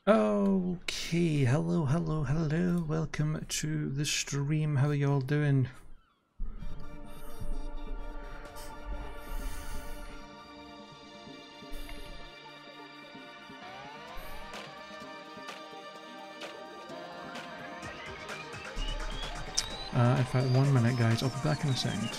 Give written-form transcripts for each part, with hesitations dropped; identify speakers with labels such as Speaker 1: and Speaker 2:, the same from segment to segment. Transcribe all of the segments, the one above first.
Speaker 1: Okay, hello, welcome to the stream. How are y'all doing? In fact, 1 minute guys, I'll be back in a second.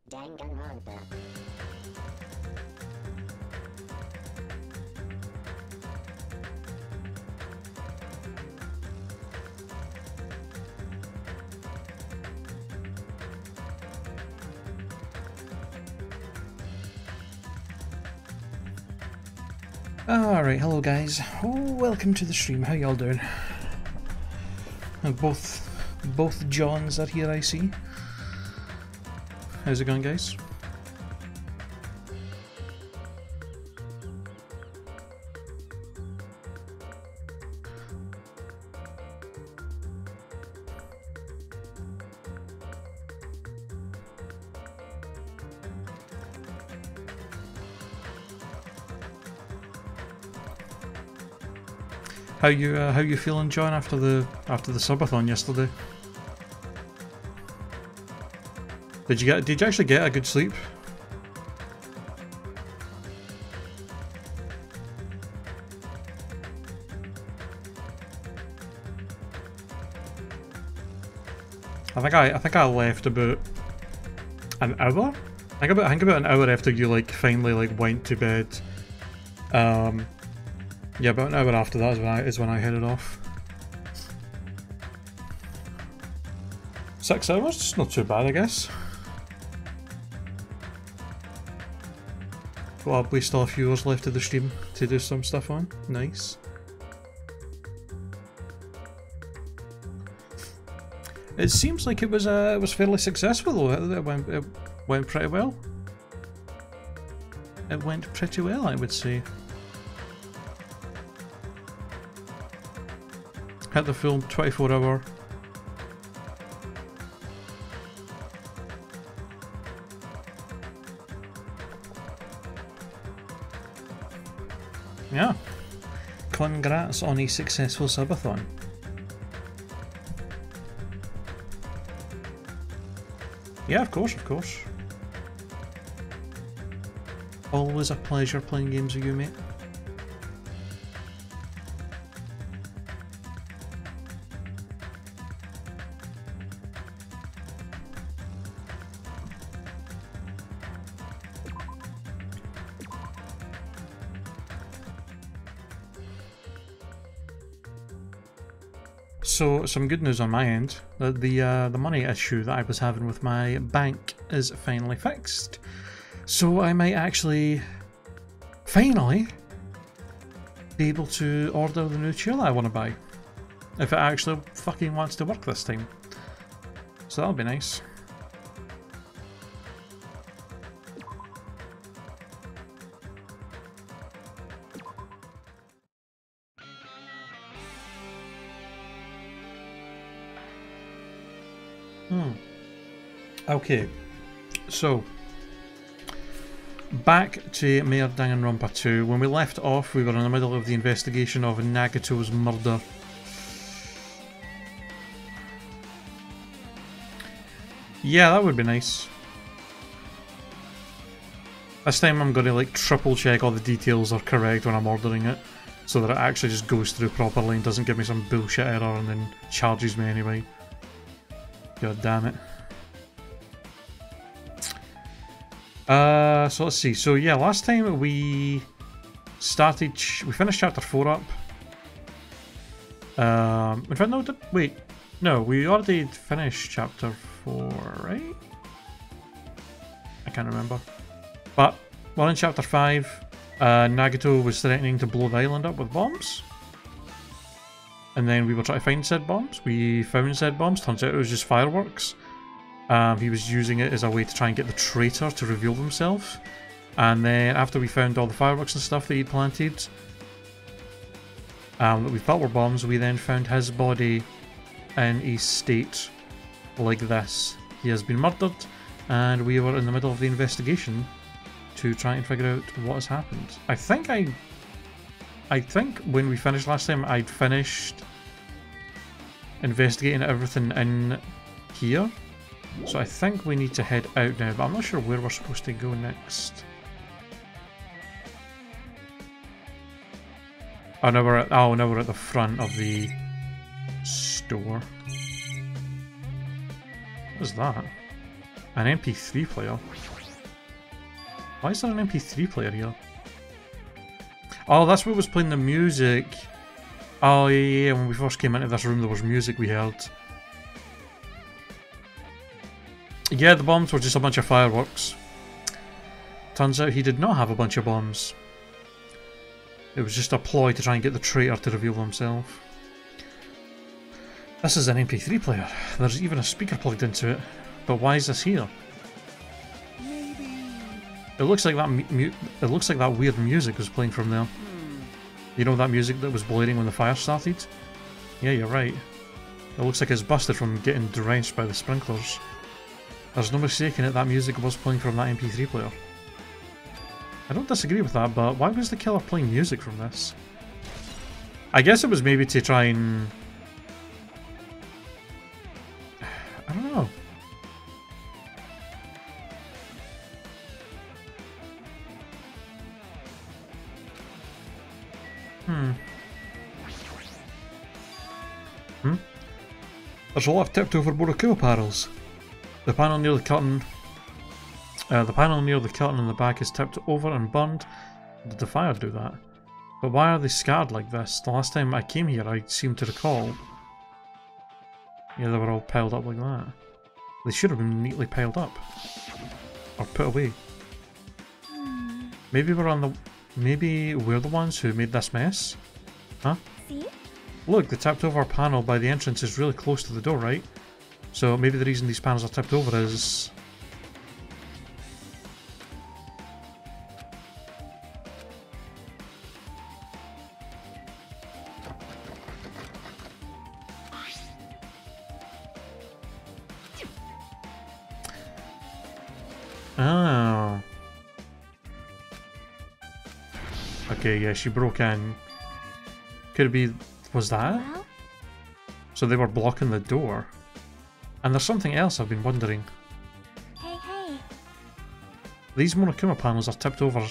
Speaker 2: Danganronpa.
Speaker 1: Alright, hello guys. Welcome to the stream. How y'all doing? Both Johns are here, I see. How's it going, guys? How you feeling, John? After the subathon yesterday? Did you actually get a good sleep? I think I left about an hour. I think about an hour after you like finally like went to bed. Yeah, about an hour after that is when I headed off. 6 hours? Not too bad, I guess. Well, we still have a few hours left of the stream to do some stuff on. Nice. It seems like it was fairly successful though. It went pretty well. It went pretty well, I would say. Hit the full 24-hour. Yeah. Congrats on a successful subathon. Yeah, of course, of course. Always a pleasure playing games with you, mate. So, some good news on my end. The money issue that I was having with my bank is finally fixed. So I might actually, finally, be able to order the new chair that I want to buy. If it actually fucking wants to work this time. So that'll be nice. Okay, so back to Mayor Danganronpa 2. When we left off, we were in the middle of the investigation of Nagato's murder. Yeah, that would be nice. This time I'm going to like triple check all the details are correct when I'm ordering it, so that it actually just goes through properly and doesn't give me some bullshit error and then charges me anyway. God damn it. So let's see. So yeah, last time we finished chapter 4 up. In fact, no, wait. No, we already finished chapter 4, right? I can't remember. But well, in chapter 5, Nagato was threatening to blow the island up with bombs. And then we were trying to find said bombs. We found said bombs. Turns out it was just fireworks. He was using it as a way to try and get the traitor to reveal themselves. And then after we found all the fireworks and stuff that he'd planted, that we thought were bombs, we then found his body in a state like this. He has been murdered, and we were in the middle of the investigation to try and figure out what has happened. I think when we finished last time, I'd finished investigating everything in here. So I think we need to head out now, but I'm not sure where we're supposed to go next. Oh, now we're at the front of the store. What is that? An MP3 player? Why is there an MP3 player here? Oh, that's what was playing the music. Oh, yeah, when we first came into this room there was music we heard. Yeah, the bombs were just a bunch of fireworks. Turns out he did not have a bunch of bombs. It was just a ploy to try and get the traitor to reveal himself. This is an MP3 player. There's even a speaker plugged into it. But why is this here? It looks like that weird music was playing from there. You know that music that was blaring when the fire started? Yeah, you're right. It looks like it's busted from getting drenched by the sprinklers. There's no mistaking it, that music was playing from that MP3 player. I don't disagree with that, but why was the killer playing music from this? I guess it was maybe to try and... I don't know. There's a lot of tipped over Murakuma panels. The panel near the curtain in the back is tipped over and burned. Did the fire do that? But why are they scattered like this? The last time I came here I seem to recall. Yeah, they were all piled up like that. They should have been neatly piled up. Or put away. Maybe we're the ones who made this mess? Huh?
Speaker 2: See?
Speaker 1: Look, the tipped over panel by the entrance is really close to the door, right? So maybe the reason these panels are tipped over is... Oh. Okay, yeah, she broke in. Could it be... was that?
Speaker 2: Well?
Speaker 1: So they were blocking the door. And there's something else I've been wondering.
Speaker 2: Hey.
Speaker 1: These Murakuma panels are tipped over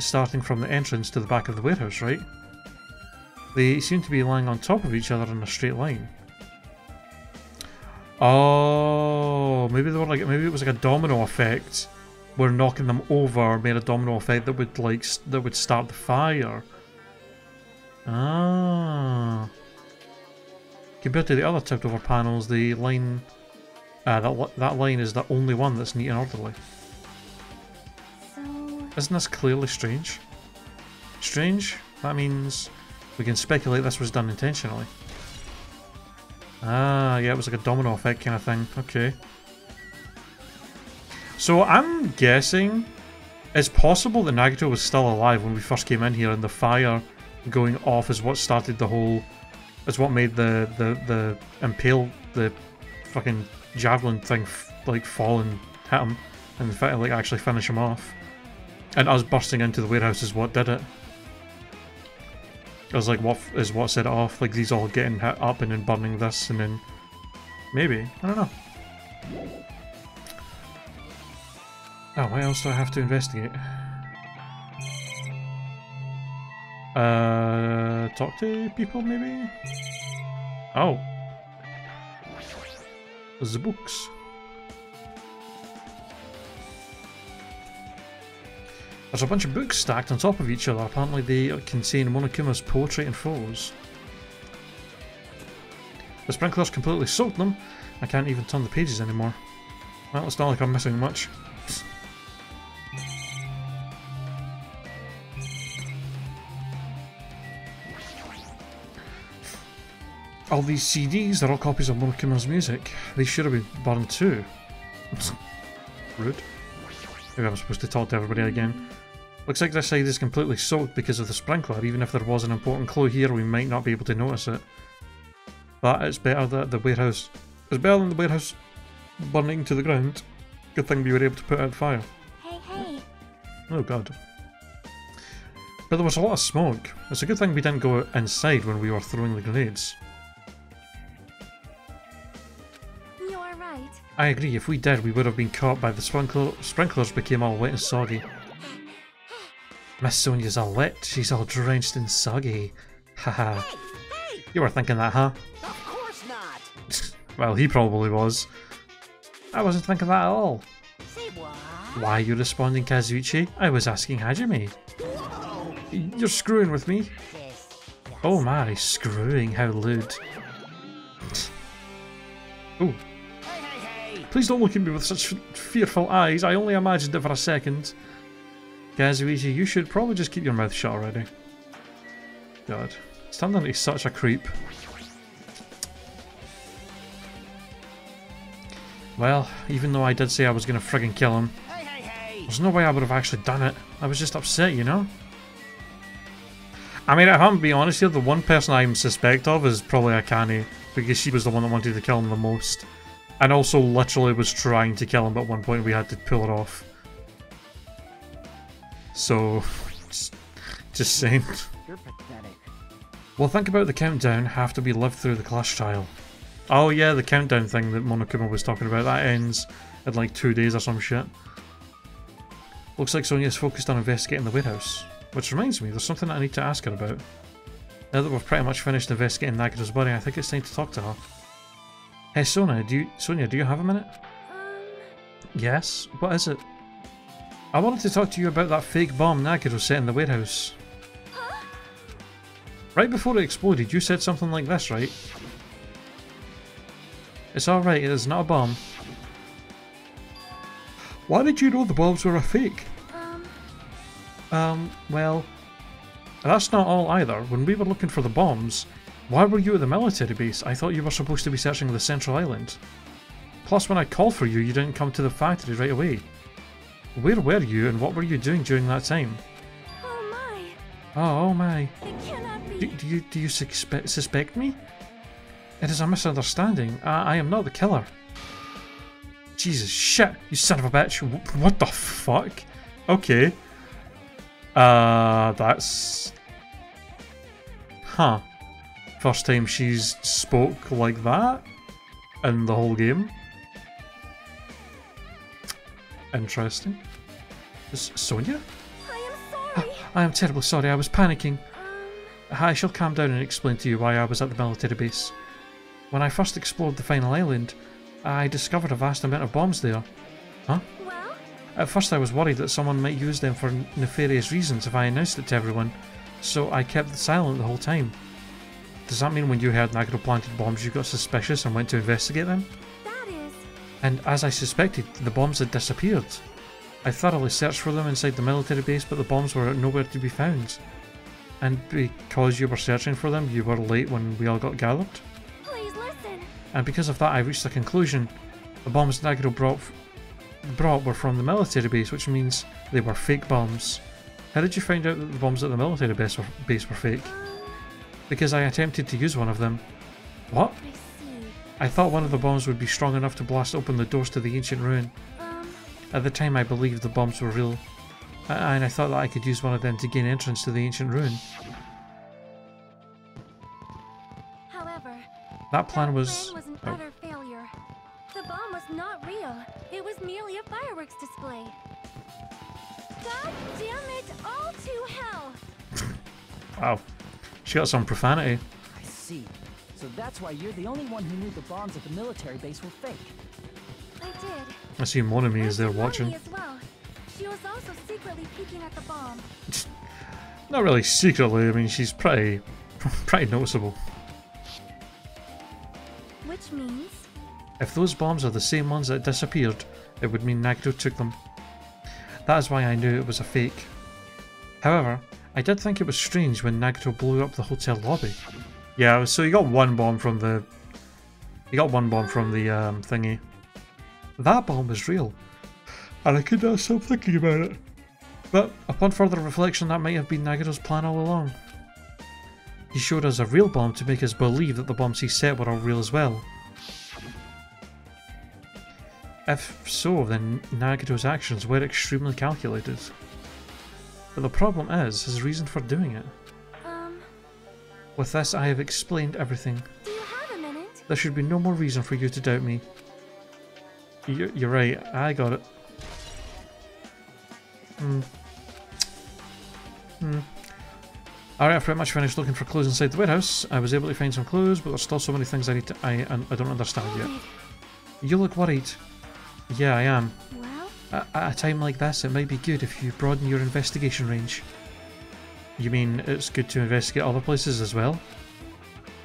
Speaker 1: starting from the entrance to the back of the warehouse, right? They seem to be lying on top of each other in a straight line. Oh, maybe they were like, maybe it was like a domino effect where knocking them over made a domino effect that would start the fire. Ah. Compared to the other tipped over panels, the line, that line is the only one that's neat and orderly.
Speaker 2: So...
Speaker 1: Isn't this clearly strange? Strange? That means we can speculate this was done intentionally. Ah, yeah, it was like a domino effect kind of thing. Okay. So I'm guessing it's possible that Nagato was still alive when we first came in here, and the fire going off is what started the whole... is what made the fucking javelin thing like fall and hit him, and in fact like actually finish him off. And us bursting into the warehouse is what did it. It was like what set it off. Like these all getting hit up and then burning this and then maybe, I don't know. Oh, what else do I have to investigate? Talk to people maybe? Oh. The books. There's a bunch of books stacked on top of each other. Apparently they contain Monokuma's poetry and foes. The sprinklers completely soaked them. I can't even turn the pages anymore. Well, it's not like I'm missing much. All these CDs, they're all copies of Monokuma's music. They should have been burned too. Rude. Maybe I'm supposed to talk to everybody again. Looks like this side is completely soaked because of the sprinkler. Even if there was an important clue here, we might not be able to notice it. But it's better that the warehouse... It's better than the warehouse burning to the ground. Good thing we were able to put out the fire.
Speaker 2: Hey, hey.
Speaker 1: Oh god. But there was a lot of smoke. It's a good thing we didn't go inside when we were throwing the grenades.
Speaker 2: You are right.
Speaker 1: I agree, if we did, we would have been caught by the sprinklers became all wet and soggy. Miss Sonia's all wet, she's all drenched and soggy. Haha.
Speaker 3: Hey!
Speaker 1: You were thinking that, huh?
Speaker 3: Of course not!
Speaker 1: Well, he probably was. I wasn't thinking that at all.
Speaker 3: Say what?
Speaker 1: Why are you responding, Kazuichi? I was asking Hajime.
Speaker 3: Whoa!
Speaker 1: You're screwing with me.
Speaker 3: Yes.
Speaker 1: Oh my, screwing, how lewd. Ooh.
Speaker 3: Hey!
Speaker 1: Please don't look at me with such fearful eyes, I only imagined it for a second. Kazuichi, you should probably just keep your mouth shut already. God. He's turned into such a creep. Well, even though I did say I was going to friggin' kill him,
Speaker 3: Hey!
Speaker 1: there's no way I would have actually done it. I was just upset, you know? I mean, if I'm being honest here, the one person I'm suspect of is probably Akane, because she was the one that wanted to kill him the most. And also literally was trying to kill him, but at one point we had to pull it off. So, just saying.
Speaker 3: You're pathetic.
Speaker 1: Well, think about the countdown, have to be lived through the clash trial. Oh yeah, the countdown thing that Monokuma was talking about, that ends in like 2 days or some shit. Looks like Sonia's focused on investigating the warehouse. Which reminds me, there's something I need to ask her about. Now that we've pretty much finished investigating Nagaro's body, I think it's time to talk to her. Hey Sonia, do you have a minute? Yes? What is it? I wanted to talk to you about that fake bomb Nagaro set in the warehouse.
Speaker 2: Huh?
Speaker 1: Right before it exploded, you said something like this, right? It's alright, it is not a bomb. Why did you know the bombs were a fake? Well, that's not all either. When we were looking for the bombs, why were you at the military base? I thought you were supposed to be searching the central island. Plus, when I called for you, you didn't come to the factory right away. Where were you and what were you doing during that time?
Speaker 2: Oh my.
Speaker 1: Oh my.
Speaker 2: It cannot be.
Speaker 1: Do you suspect me? It is a misunderstanding. I am not the killer. Jesus shit, you son of a bitch. What the fuck? Okay. That's... Huh. First time she's spoke like that in the whole game. Interesting. Is Sonia?
Speaker 2: I am sorry.
Speaker 1: I am terribly sorry, I was panicking. I shall calm down and explain to you why I was at the military base. When I first explored the final island, I discovered a vast amount of bombs there. Huh?
Speaker 2: Well?
Speaker 1: At first I was worried that someone might use them for nefarious reasons if I announced it to everyone, so I kept silent the whole time. Does that mean when you heard Nagaro planted bombs you got suspicious and went to investigate them?
Speaker 2: That is.
Speaker 1: And as I suspected, the bombs had disappeared. I thoroughly searched for them inside the military base, but the bombs were nowhere to be found. And because you were searching for them, you were late when we all got gathered.
Speaker 2: Please listen.
Speaker 1: And because of that, I reached the conclusion the bombs Nagaro brought were from the military base, which means they were fake bombs. How did you find out that the bombs at the military base were fake? Because I attempted to use one of them. What?
Speaker 2: I see.
Speaker 1: I thought one of the bombs would be strong enough to blast open the doors to the ancient ruin. At the time I believed the bombs were real, and I thought that I could use one of them to gain entrance to the ancient ruin.
Speaker 2: However,
Speaker 1: That plan was...
Speaker 2: an utter failure. The bomb was not real. It was merely a fireworks display. God damn it, all to hell!
Speaker 1: Wow. She got some profanity.
Speaker 3: I see. So that's why you're the only one who knew the bombs at the military base were fake.
Speaker 2: I did.
Speaker 1: I see Monami is there
Speaker 2: And
Speaker 1: watching.
Speaker 2: Monami as well. She was also secretly peeking at the bomb.
Speaker 1: Not really secretly, I mean she's pretty noticeable.
Speaker 2: Which means...
Speaker 1: If those bombs are the same ones that disappeared, it would mean Nagito took them. That is why I knew it was a fake. However, I did think it was strange when Nagito blew up the hotel lobby. Yeah, so you got one bomb from the... thingy. That bomb was real, and I could not stop thinking about it. But upon further reflection, that might have been Nagito's plan all along. He showed us a real bomb to make us believe that the bombs he set were all real as well. If so, then Nagito's actions were extremely calculated. But the problem is his reason for doing it. With this, I have explained everything.
Speaker 2: Do you have a minute?
Speaker 1: There should be no more reason for you to doubt me. You're right, I got it. Alright, I've pretty much finished looking for clues inside the warehouse. I was able to find some clues, but there's still so many things I don't understand yet. You look worried. Yeah, I am.
Speaker 2: Well?
Speaker 1: At a time like this, it might be good if you broaden your investigation range. You mean it's good to investigate other places as well?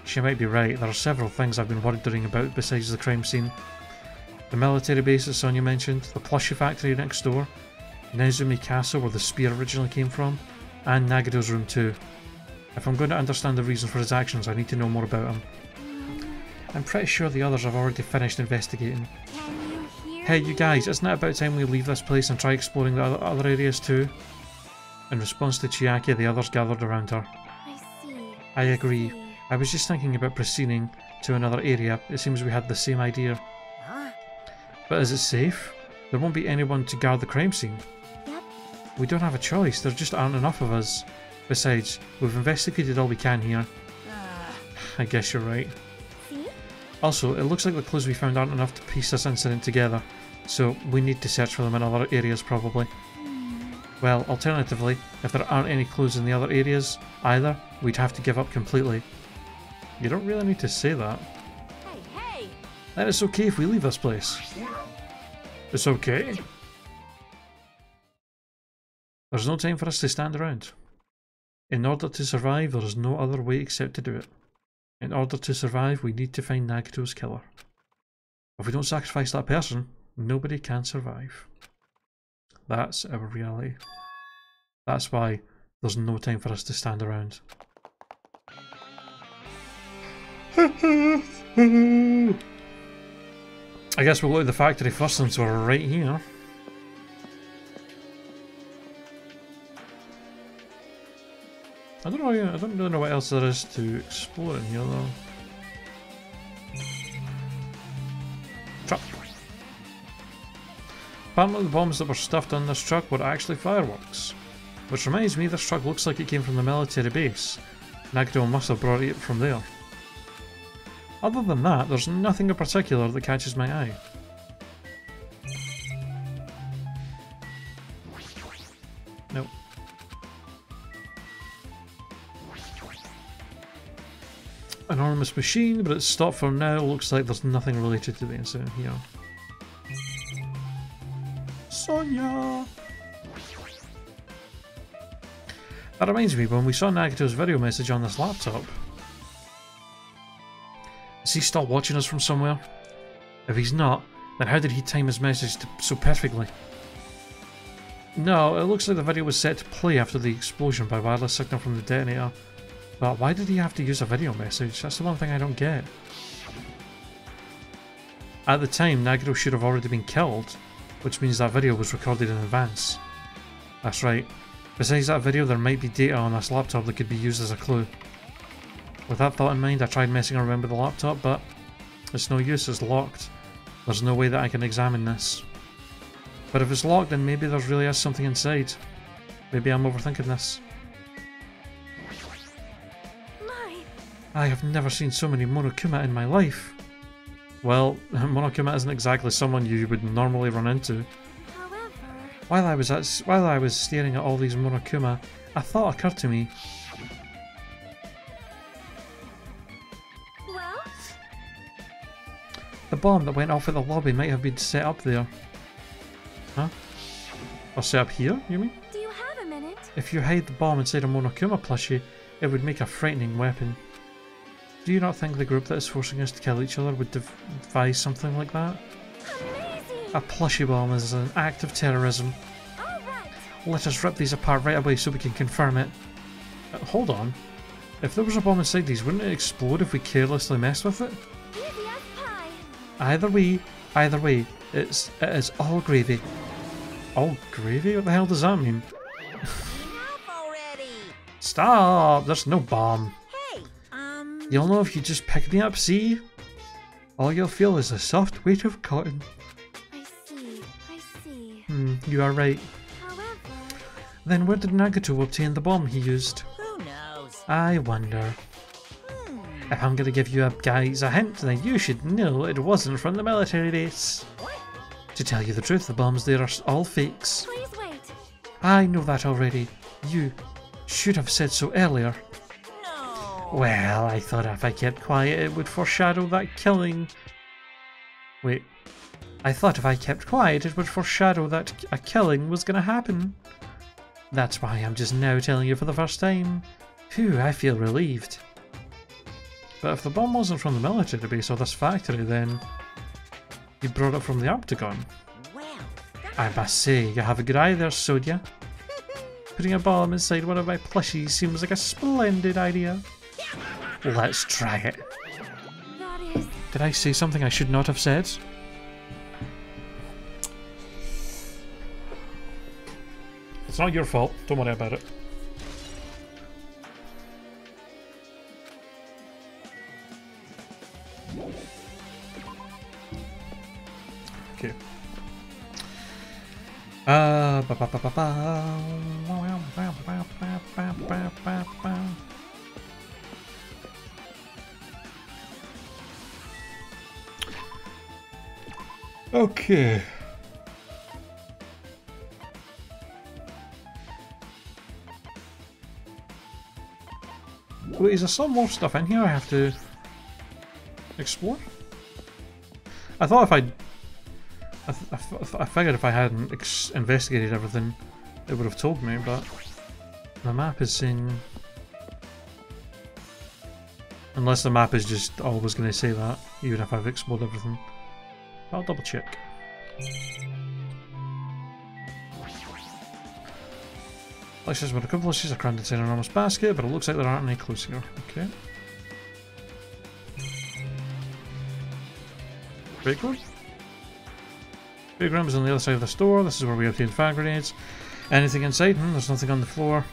Speaker 1: She might be right. There are several things I've been wondering about besides the crime scene. The military base that Sonia mentioned, the plushie factory next door, Nezumi Castle where the spear originally came from, and Nagito's room too. If I'm going to understand the reason for his actions, I need to know more about him. I'm pretty sure the others have already finished investigating.
Speaker 2: Can you hear
Speaker 1: Hey you guys, isn't it about time we leave this place and try exploring the other areas too? In response to Chiaki, the others gathered around her.
Speaker 2: I see.
Speaker 1: I agree.
Speaker 2: see.
Speaker 1: I was just thinking about proceeding to another area. It seems we had the same idea.
Speaker 3: Huh?
Speaker 1: But is it safe? There won't be anyone to guard the crime scene.
Speaker 2: Yep.
Speaker 1: We don't have a choice, there just aren't enough of us. Besides, we've investigated all we can here. I guess you're right.
Speaker 2: See?
Speaker 1: Also, it looks like the clues we found aren't enough to piece this incident together, so we need to search for them in other areas probably. Well, alternatively, if there aren't any clues in the other areas either, we'd have to give up completely. You don't really need to say that.
Speaker 2: Hey, hey!
Speaker 1: Then it's okay if we leave this place. It's okay. There's no time for us to stand around. In order to survive, there is no other way except to do it. In order to survive, we need to find Nagito's killer. If we don't sacrifice that person, nobody can survive. That's our reality. That's why there's no time for us to stand around. I guess we'll go to the factory first since we're right here. I don't really know what else there is to explore in here though. Truck. Apparently the bombs that were stuffed on this truck were actually fireworks. Which reminds me, this truck looks like it came from the military base. Nagito must have brought it from there. Other than that, there's nothing in particular that catches my eye. Nope. Enormous machine, but it's stopped for now. Looks like there's nothing related to the incident here. Sonia! That reminds me, when we saw Nagito's video message on this laptop, is he still watching us from somewhere? If he's not, then how did he time his message so perfectly? No, it looks like the video was set to play after the explosion by wireless signal from the detonator. But why did he have to use a video message? That's the one thing I don't get. At the time, Nagito should have already been killed, which means that video was recorded in advance. That's right. Besides that video, there might be data on this laptop that could be used as a clue. With that thought in mind, I tried messing around with the laptop, but It's no use, it's locked. There's no way that I can examine this. But if it's locked, then maybe there really is something inside. Maybe I'm overthinking this. I have never seen so many Monokuma in my life. Well, Monokuma isn't exactly someone you would normally run into.
Speaker 2: However...
Speaker 1: While I was staring at all these Monokuma, a thought occurred to me.
Speaker 2: Well?
Speaker 1: The bomb that went off at the lobby might have been set up there. Huh? Or set up here, you mean?
Speaker 2: Do you have a minute?
Speaker 1: If you hide the bomb inside a Monokuma plushie, it would make a frightening weapon. Do you not think the group that is forcing us to kill each other would devise something like that?
Speaker 2: Amazing!
Speaker 1: A plushie bomb is an act of terrorism.
Speaker 2: All right.
Speaker 1: Let us rip these apart right away so we can confirm it. Hold on. If there was a bomb inside these, wouldn't it explode if we carelessly messed with it?
Speaker 2: Easy as pie.
Speaker 1: Either way, it is all gravy. All gravy? What the hell does that mean?
Speaker 4: Enough already!
Speaker 1: Stop! There's no bomb.
Speaker 4: Hey,
Speaker 1: You'll know if you just pick me up, see? All you'll feel is a soft weight of cotton.
Speaker 2: I see.
Speaker 1: You are right.
Speaker 2: However...
Speaker 1: Then where did Nagato obtain the bomb he used?
Speaker 4: who knows?
Speaker 1: I wonder. If I'm gonna give you guys a hint, then you should know it wasn't from the military base.
Speaker 4: What?
Speaker 1: To tell you the truth, the bombs there are all fakes.
Speaker 2: Please wait.
Speaker 1: I know that already. You should have said so earlier.
Speaker 4: No!
Speaker 1: Well, I thought if I kept quiet it would foreshadow that killing... Wait. I thought if I kept quiet it would foreshadow that a killing was gonna happen. That's why I'm just now telling you for the first time. Phew, I feel relieved. But if the bomb wasn't from the military base or this factory, then... You brought it from the Octagon.
Speaker 4: Well,
Speaker 1: I must say, you have a good eye there, Sodia. Putting a bomb inside one of my plushies seems like a splendid idea. Let's try it.
Speaker 2: That is...
Speaker 1: Did I say something I should not have said? It's not your fault. Don't worry about it. Okay. Okay. Wait, is there some more stuff in here I have to explore? I thought if I figured if I hadn't investigated everything, it would have told me, but the map is saying... Unless the map is just always going to say that, even if I've explored everything. I'll double check. Places with accomplices are crammed inside an enormous basket, but it looks like there aren't any clues here. Okay. Break room? Big room is on the other side of the store. This is where we obtain fire grenades. Anything inside? There's nothing on the floor.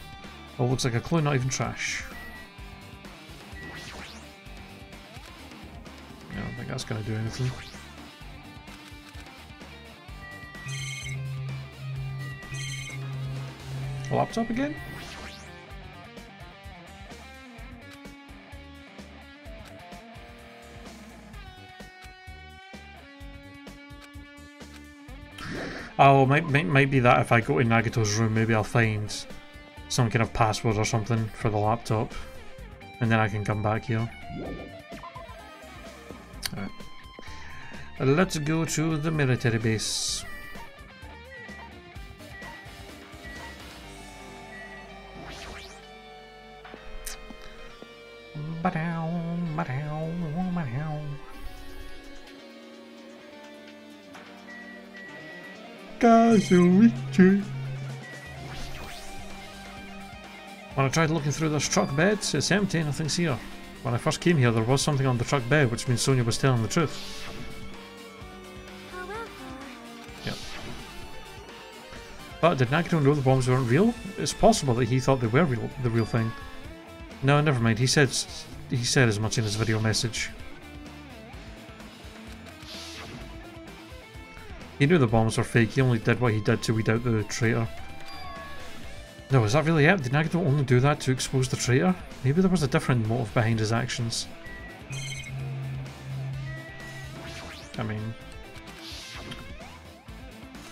Speaker 1: Oh, looks like a clue, not even trash. I don't think that's going to do anything. A laptop again? Oh, might be that if I go to Nagato's room, maybe I'll find some kind of password or something for the laptop. And then I can come back here. Alright. Let's go to the military base. When I tried looking through this truck bed, it's empty, nothing's here. When I first came here, there was something on the truck bed, which means Sonia was telling the truth.
Speaker 2: However...
Speaker 1: Yep. But did Nagato know the bombs weren't real? It's possible that he thought they were the real thing. No, never mind. He said as much in his video message. He knew the bombs were fake, he only did what he did to weed out the traitor. No, is that really it? Did Nagato only do that to expose the traitor? Maybe there was a different motive behind his actions. I mean...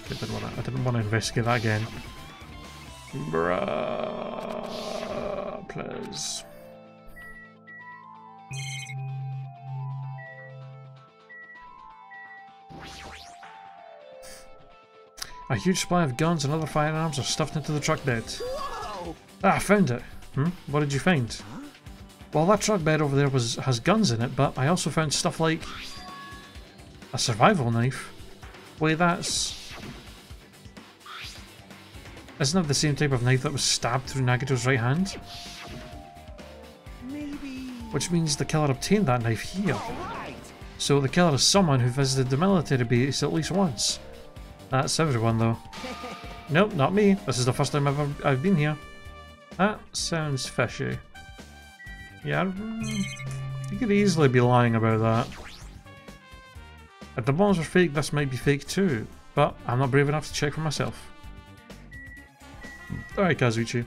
Speaker 1: I didn't want to investigate that again. Bruh, please. A huge supply of guns and other firearms are stuffed into the truck bed.
Speaker 4: Whoa!
Speaker 1: Ah, I found it. What did you find?
Speaker 4: Huh?
Speaker 1: Well, that truck bed over there has guns in it, but I also found stuff like a survival knife. Wait, isn't that the same type of knife that was stabbed through Nagato's right hand?
Speaker 4: Maybe.
Speaker 1: Which means the killer obtained that knife here.
Speaker 4: Right.
Speaker 1: So the killer is someone who visited the military base at least once. That's everyone though. Nope, not me. This is the first time I've been here. That sounds fishy. Yeah, you could easily be lying about that. If the bombs were fake, this might be fake too. But I'm not brave enough to check for myself. Alright, Kazuchi.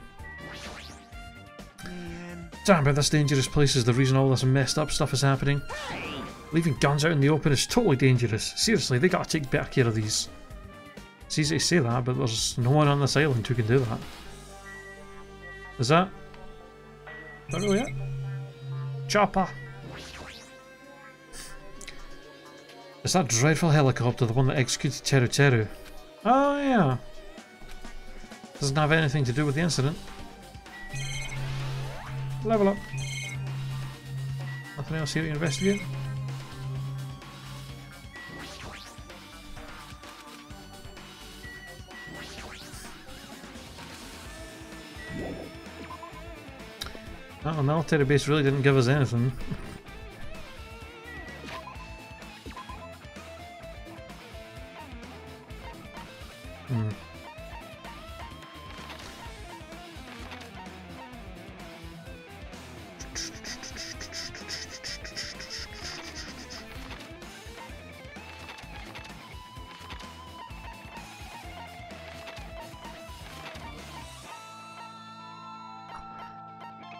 Speaker 4: Man.
Speaker 1: Damn, but this dangerous place is the reason all this messed up stuff is happening. Leaving guns out in the open is totally dangerous. Seriously, they gotta take better care of these. It's easy to say that, but there's no one on this island who can do that. Is that really it? Chopper! Is that dreadful helicopter the one that executed Teru Teru? Oh yeah. Doesn't have anything to do with the incident. Level up. Nothing else here to investigate? Oh, the military base really didn't give us anything.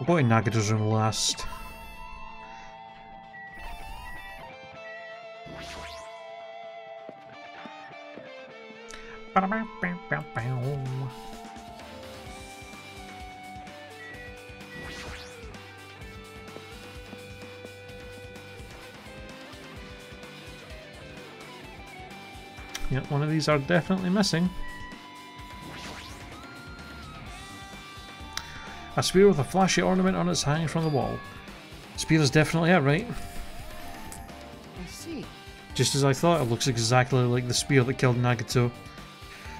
Speaker 1: We'll go to Nagato's room last. Yep, one of these are definitely missing. A spear with a flashy ornament on its hanging from the wall. Spear is definitely it, right?
Speaker 4: I see.
Speaker 1: Just as I thought, it looks exactly like the spear that killed Nagato.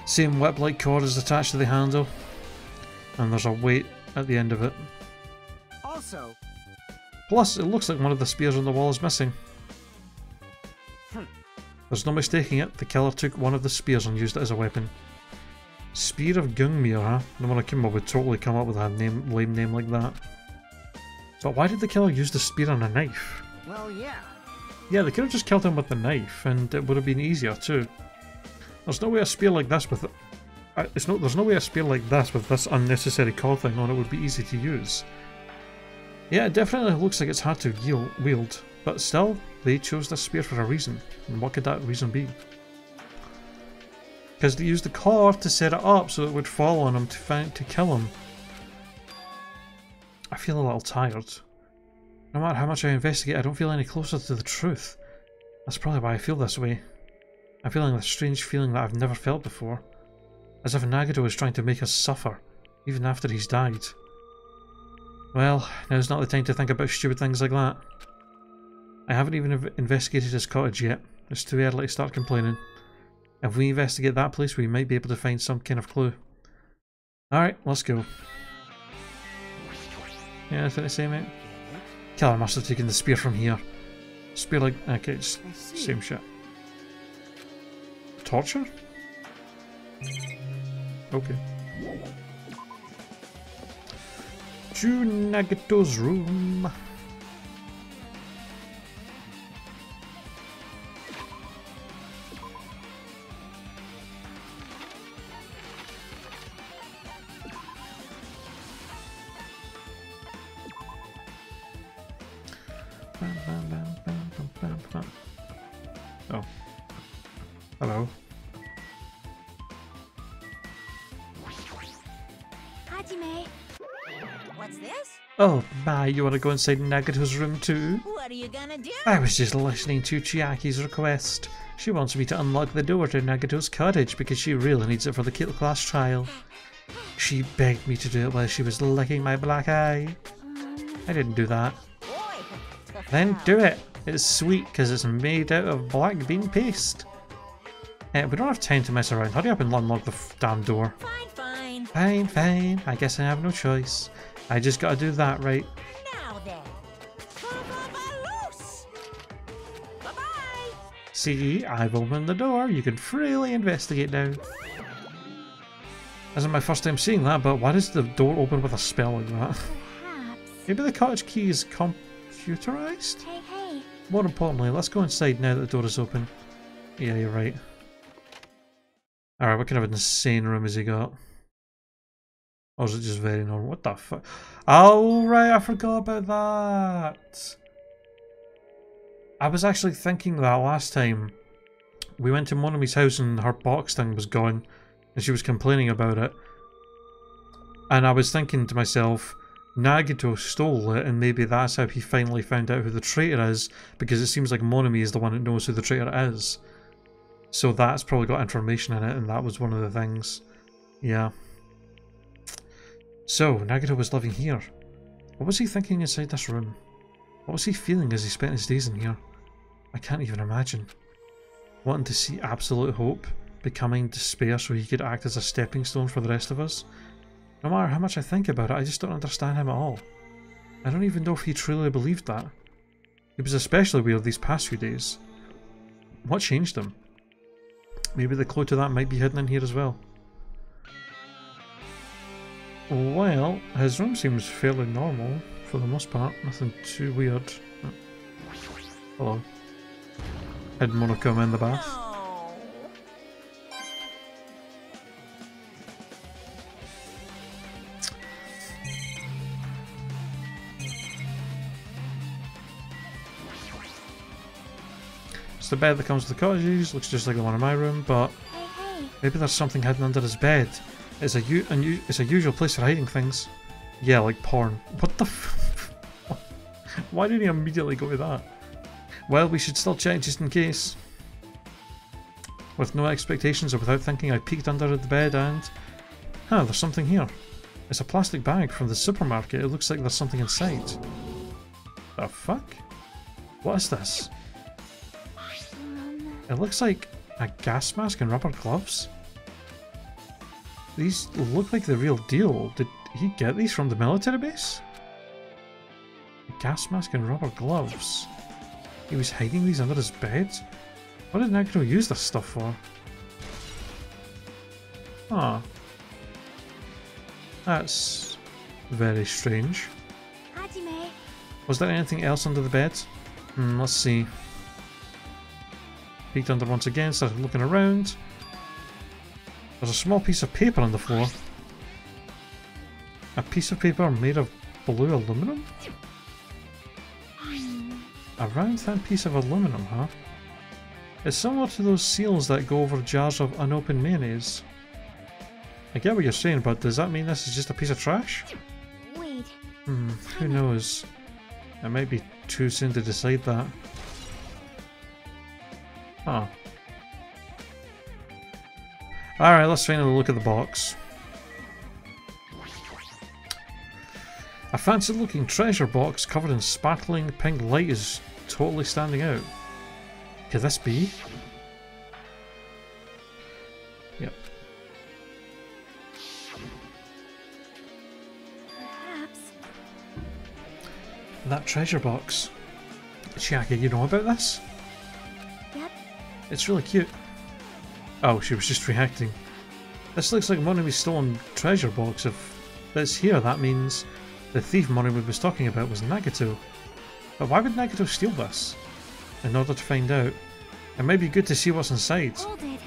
Speaker 1: Same whip-like cord is attached to the handle, and there's a weight at the end of it.
Speaker 4: Also,
Speaker 1: Plus, it looks like one of the spears on the wall is missing. There's no mistaking it, the killer took one of the spears and used it as a weapon. Spear of Gungmir, huh? No one I came up would totally come up with a lame name like that. But why did the killer use the spear and a knife?
Speaker 4: well, yeah.
Speaker 1: Yeah, they could have just killed him with the knife, and it would have been easier too. There's no way a spear like this with there's no way a spear like this with this unnecessary core thing on it would be easy to use. Yeah, it definitely looks like it's hard to wield, but still, they chose this spear for a reason. And what could that reason be? Because they used the core to set it up so it would fall on him to kill him. I feel a little tired. No matter how much I investigate, I don't feel any closer to the truth. That's probably why I feel this way. I'm feeling a strange feeling that I've never felt before. As if Nagato is trying to make us suffer, even after he's died. Well, now's not the time to think about stupid things like that. I haven't even investigated his cottage yet. It's too early to start complaining. If we investigate that place, we might be able to find some kind of clue. Alright, let's go. Yeah, anything to say, mate? Killer must have taken the spear from here. Spear like... okay, it's same shit. Torture? Okay. To Nagato's room. Oh. Hello.
Speaker 2: Hajime. What's this?
Speaker 1: Oh my, you want to go inside Nagato's room too?
Speaker 2: What are you gonna do?
Speaker 1: I was just listening to Chiaki's request. She wants me to unlock the door to Nagato's cottage because she really needs it for the class trial. She begged me to do it while she was licking my black eye. I didn't do that. Then do it! It's sweet because it's made out of black bean paste. We don't have time to mess around. Hurry up and unlock the damn door.
Speaker 2: Fine.
Speaker 1: Fine. I guess I have no choice. I just gotta do that, right?
Speaker 2: Now then. Loose. Bye-bye.
Speaker 1: See, I've opened the door. You can freely investigate now. This isn't my first time seeing that, but why does the door open with a spell like that?
Speaker 2: Perhaps.
Speaker 1: Maybe the cottage key is computerized?
Speaker 2: Hey.
Speaker 1: More importantly, let's go inside now that the door is open. Yeah, you're right. Alright, what kind of insane room has he got? Or is it just very normal? What the fuck? Oh, right, I forgot about that! I was actually thinking that last time. We went to Monomi's house and her box thing was gone. And she was complaining about it. And I was thinking to myself, Nagato stole it and maybe that's how he finally found out who the traitor is, because it seems like Monomi is the one that knows who the traitor is. So that's probably got information in it, and that was one of the things. Yeah. So, Nagato was living here. What was he thinking inside this room? What was he feeling as he spent his days in here? I can't even imagine. Wanting to see absolute hope, becoming despair so he could act as a stepping stone for the rest of us. No matter how much I think about it, I just don't understand him at all. I don't even know if he truly believed that. He was especially weird these past few days. What changed him? Maybe the clue to that might be hidden in here as well. Well, his room seems fairly normal for the most part. Nothing too weird. Oh. Hello. Had Monokuma in the bath. It's the bed that comes with the cottages. Looks just like the one in my room, but maybe there's something hidden under his bed. It's a usual place for hiding things. Yeah, like porn. What the f- Why did he immediately go to that? Well, we should still check just in case. With no expectations or without thinking, I peeked under the bed and... Huh, there's something here. It's a plastic bag from the supermarket. It looks like there's something inside. The fuck? What is this? It looks like a gas mask and rubber gloves. These look like the real deal. Did he get these from the military base? A gas mask and rubber gloves. He was hiding these under his bed? What did Nagano use this stuff for? Huh. That's very strange.
Speaker 2: Hajime.
Speaker 1: Was there anything else under the bed? Let's see. Peeked under once again, started looking around. There's a small piece of paper on the floor. A piece of paper made of blue aluminum? A round thin piece of aluminum, huh? It's similar to those seals that go over jars of unopened mayonnaise. I get what you're saying, but does that mean this is just a piece of trash?
Speaker 2: Wait.
Speaker 1: Who knows? It might be too soon to decide that. Huh. Alright, let's finally look at the box. A fancy looking treasure box covered in sparkling pink light is totally standing out. Could this be? Yep.
Speaker 2: Perhaps.
Speaker 1: That treasure box. Chiaki, you know about this?
Speaker 2: Yep.
Speaker 1: It's really cute. Oh, she was just reacting. This looks like Monomi's stolen treasure box. If it's here, that means the thief Monomi was talking about was Nagato. But why would Nagato steal this? In order to find out. It might be good to see what's inside.
Speaker 2: Hold it.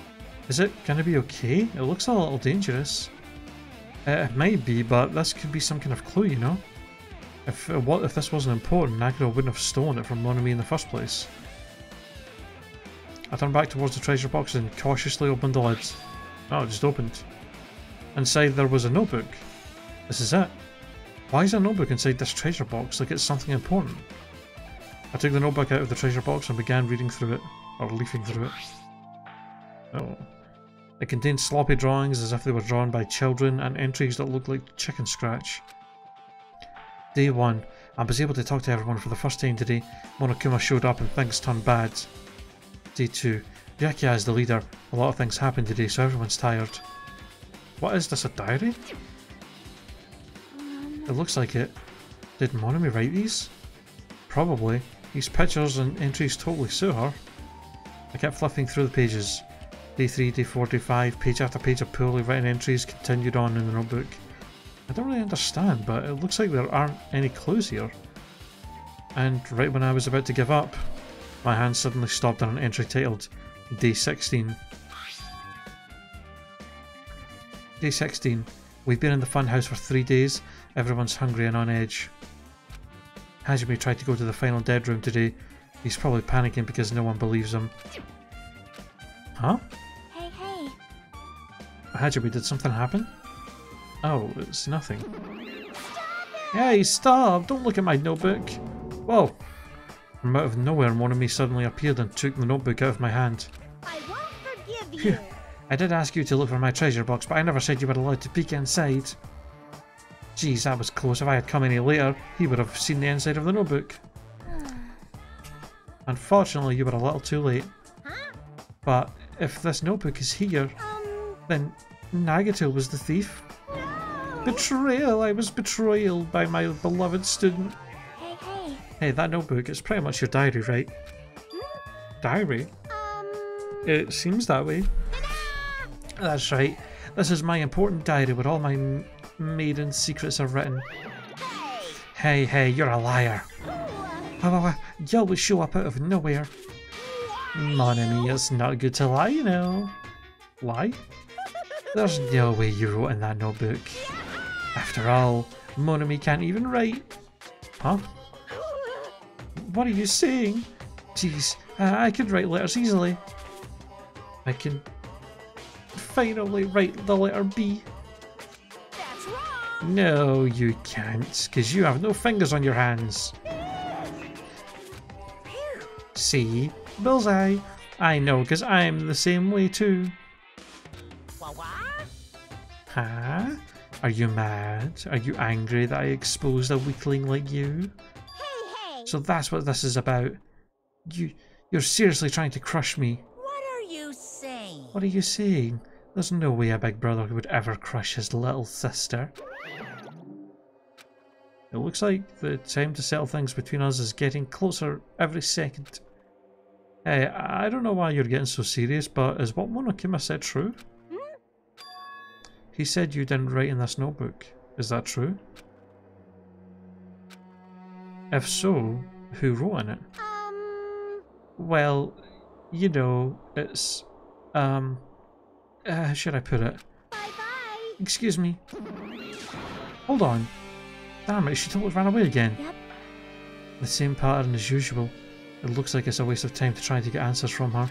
Speaker 1: Is it gonna be okay? It looks a little dangerous. It might be, but this could be some kind of clue, you know? If this wasn't important, Nagito wouldn't have stolen it from Monomi in the first place. I turned back towards the treasure box and cautiously opened the lid. Oh, it just opened. Inside there was a notebook. This is it. Why is there a notebook inside this treasure box like it's something important? I took the notebook out of the treasure box and began reading through it, or leafing through it. Oh. It contained sloppy drawings as if they were drawn by children and entries that looked like chicken scratch. Day 1. I was able to talk to everyone for the first time today. Monokuma showed up and things turned bad. Day 2. Byakuya is the leader. A lot of things happened today, so everyone's tired. What is this, a diary? It looks like it. Did Monomi write these? Probably. These pictures and entries totally suit her. I kept flipping through the pages. Day 3, Day 4, Day 5, page after page of poorly written entries continued on in the notebook. I don't really understand, but it looks like there aren't any clues here. And right when I was about to give up, my hand suddenly stopped on an entry titled Day 16. Day 16. We've been in the funhouse for 3 days. Everyone's hungry and on edge. Hajime tried to go to the final dead room today. He's probably panicking because no one believes him. Huh?
Speaker 2: Hey, hey.
Speaker 1: Hajime, did something happen? Oh, it's nothing. Hey, stop! Don't look at my notebook! Whoa! From out of nowhere, Monomi suddenly appeared and took the notebook out of my hand.
Speaker 2: I won't forgive
Speaker 1: Phew.
Speaker 2: you.
Speaker 1: I did ask you to look for my treasure box, but I never said you were allowed to peek inside. Geez, that was close. If I had come any later, he would have seen the inside of the notebook. Unfortunately, you were a little too late.
Speaker 2: Huh?
Speaker 1: But if this notebook is here, then Nagito was the thief.
Speaker 2: No.
Speaker 1: Betrayal! I was betrayed by my beloved student.
Speaker 2: Hey, hey.
Speaker 1: Hey, that notebook is pretty much your diary, right? Diary? It seems that way. That's right. This is my important diary where all my maiden secrets are written. Hey, hey, you're a liar. You always show up out of nowhere. Monomi, it's not good to lie, you know. Lie? There's no way you wrote in that notebook. After all, Monomi can't even write. Huh? What are you saying? Jeez, I could write letters easily. I can finally write the letter B.
Speaker 2: That's wrong.
Speaker 1: No, you can't, because you have no fingers on your hands. See? Bullseye. I know, because I'm the same way too.
Speaker 2: What?
Speaker 1: Huh? Are you mad? Are you angry that I exposed a weakling like you?
Speaker 2: Hey, hey.
Speaker 1: So that's what this is about. You're seriously trying to crush me.
Speaker 2: What are you saying?
Speaker 1: What are you saying? There's no way a big brother would ever crush his little sister. It looks like the time to settle things between us is getting closer every second. Hey, I don't know why you're getting so serious, but is what Monokuma said true? He said you didn't write in this notebook. Is that true? If so, who wrote in it? Well, you know, it's, how should I put it?
Speaker 2: Bye-bye.
Speaker 1: Excuse me. Hold on. Damn it, she totally ran away again.
Speaker 2: Yep.
Speaker 1: The same pattern as usual. It looks like it's a waste of time to try to get answers from her.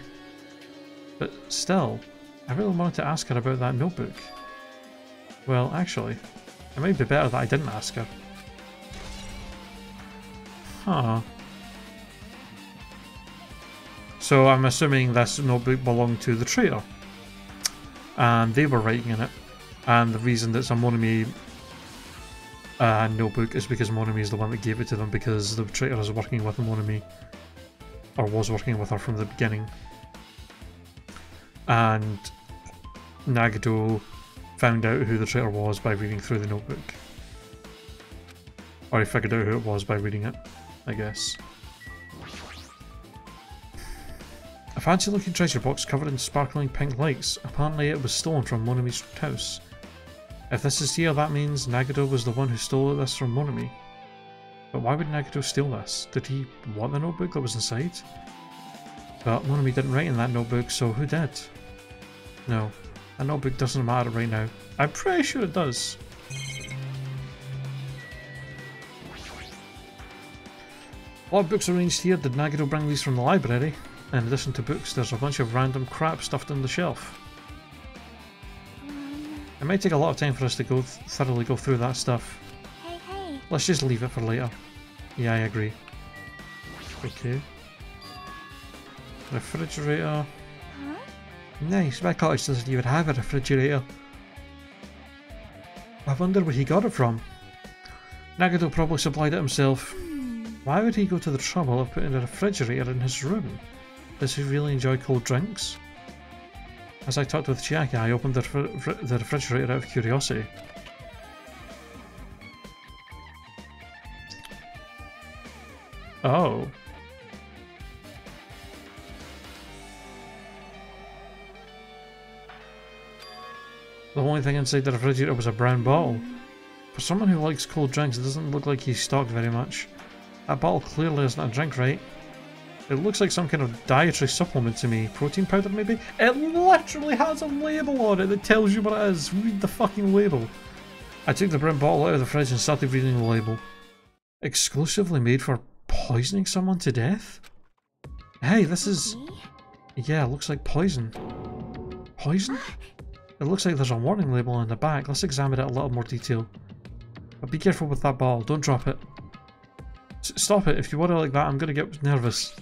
Speaker 1: But still, I really wanted to ask her about that notebook. Well, actually, it might be better that I didn't ask her. Huh. So I'm assuming this notebook belonged to the traitor. And they were writing in it. And the reason that it's a Monomi notebook is because Monomi is the one that gave it to them, because the traitor is working with Monomi. Or was working with her from the beginning. And Nagito found out who the traitor was by reading through the notebook. Or he figured out who it was by reading it, I guess. A fancy looking treasure box covered in sparkling pink lights. Apparently it was stolen from Monomi's house. If this is here, that means Nagito was the one who stole this from Monomi. But why would Nagito steal this? Did he want the notebook that was inside? But Monomi didn't write in that notebook, so who did? No, that notebook doesn't matter right now. I'm pretty sure it does. A lot of books arranged here. Did Nagito bring these from the library? In addition to books, there's a bunch of random crap stuffed on the shelf. It might take a lot of time for us to thoroughly go through that stuff.
Speaker 2: Hey.
Speaker 1: Let's just leave it for later. Yeah, I agree. Okay. Refrigerator.
Speaker 2: Huh?
Speaker 1: Nice, my cottage doesn't even have a refrigerator. I wonder where he got it from. Nagito probably supplied it himself. Why would he go to the trouble of putting a refrigerator in his room? Does he really enjoy cold drinks? As I talked with Chiaki, I opened the refrigerator out of curiosity. Oh. The only thing inside the refrigerator was a brown bottle. For someone who likes cold drinks, it doesn't look like he's stocked very much. That bottle clearly isn't a drink, right? It looks like some kind of dietary supplement to me. Protein powder, maybe? It literally has a label on it that tells you what it is. Read the fucking label. I took the brown bottle out of the fridge and started reading the label. Exclusively made for poisoning someone to death? Hey, this is... Yeah, it looks like poison. Poison? It looks like there's a warning label on the back. Let's examine it in a little more detail. But be careful with that bottle. Don't drop it. Stop it. If you water like that, I'm going to get nervous.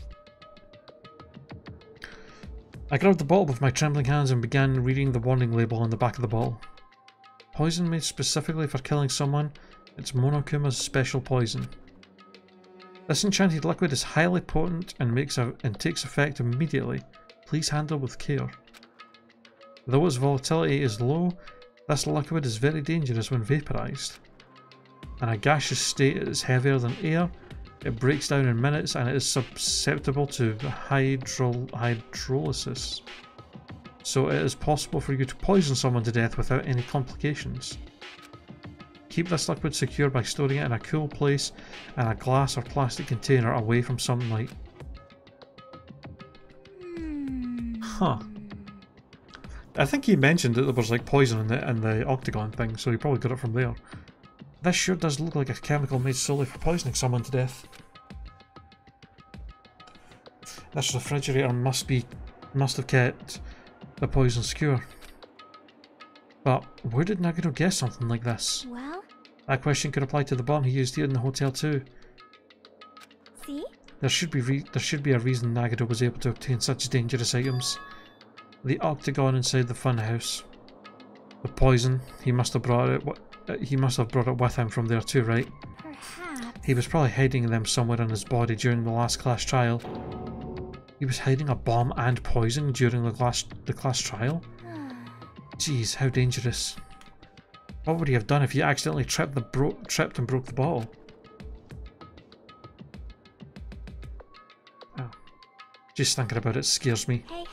Speaker 1: I grabbed the bottle with my trembling hands and began reading the warning label on the back of the bottle. Poison made specifically for killing someone. It's Monokuma's special poison. This enchanted liquid is highly potent and takes effect immediately. Please handle with care. Though its volatility is low, this liquid is very dangerous when vaporized. In a gaseous state, it is heavier than air. It breaks down in minutes and it is susceptible to hydrolysis. So it is possible for you to poison someone to death without any complications. Keep this liquid secure by storing it in a cool place in a glass or plastic container away from sunlight. Huh. I think he mentioned that there was like poison in the octagon thing, so he probably got it from there. This sure does look like a chemical made solely for poisoning someone to death. This refrigerator must have kept the poison secure. But where did Nagito get something like this?
Speaker 2: Well?
Speaker 1: That question could apply to the bomb he used here in the hotel too.
Speaker 2: See?
Speaker 1: There should be a reason Nagito was able to obtain such dangerous items. The octagon inside the funhouse. The poison, he must have brought it with him from there too, right?
Speaker 2: Perhaps.
Speaker 1: He was probably hiding them somewhere in his body during the last class trial. He was hiding a bomb and poison during the class trial? Jeez, how dangerous. What would he have done if he accidentally tripped and broke the bottle? Oh. Just thinking about it scares me.
Speaker 2: Hey.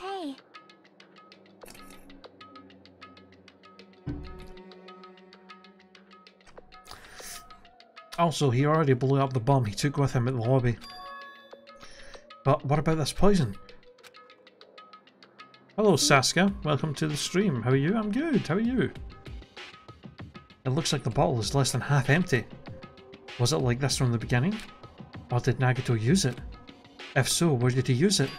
Speaker 1: Also, he already blew up the bomb he took with him at the lobby. But what about this poison? Hello Saskia, welcome to the stream. How are you? I'm good, how are you? It looks like the bottle is less than half empty. Was it like this from the beginning? Or did Nagito use it? If so, where did he use it?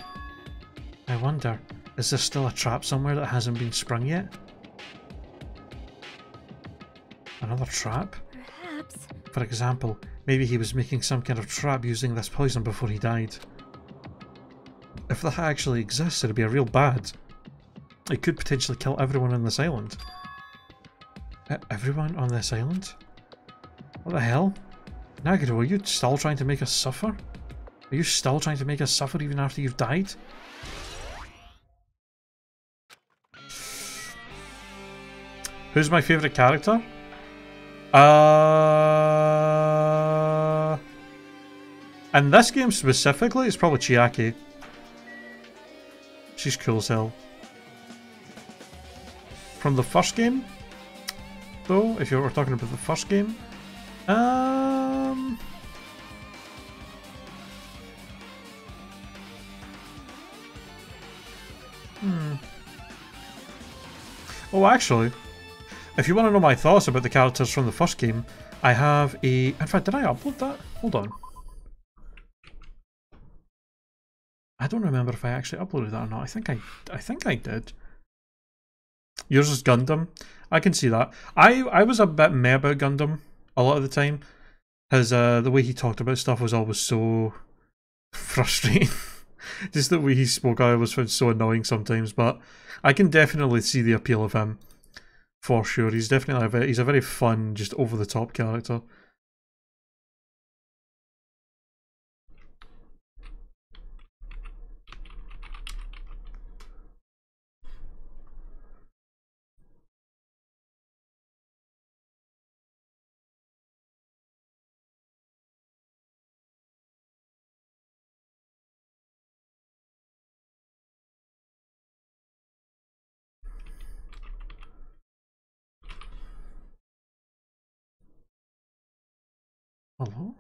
Speaker 1: I wonder, is there still a trap somewhere that hasn't been sprung yet? Another trap?
Speaker 2: Perhaps.
Speaker 1: For example, maybe he was making some kind of trap using this poison before he died. If that actually exists, it'd be a real bad. It could potentially kill everyone on this island. Everyone on this island? What the hell? Nagito, are you still trying to make us suffer? Are you still trying to make us suffer even after you've died? Who's my favourite character? In this game specifically, it's probably Chiaki. She's cool as hell. From the first game, though, if you were talking about the first game, Oh, actually, if you want to know my thoughts about the characters from the first game, I have a... In fact, did I upload that? Hold on. I don't remember if I actually uploaded that or not. I think I did. Yours is Gundam. I can see that. I was a bit meh about Gundam a lot of the time, because the way he talked about stuff was always so frustrating. Just the way he spoke, I always found so annoying sometimes. But I can definitely see the appeal of him, for sure. He's definitely he's a very fun, just over the top character. Hello?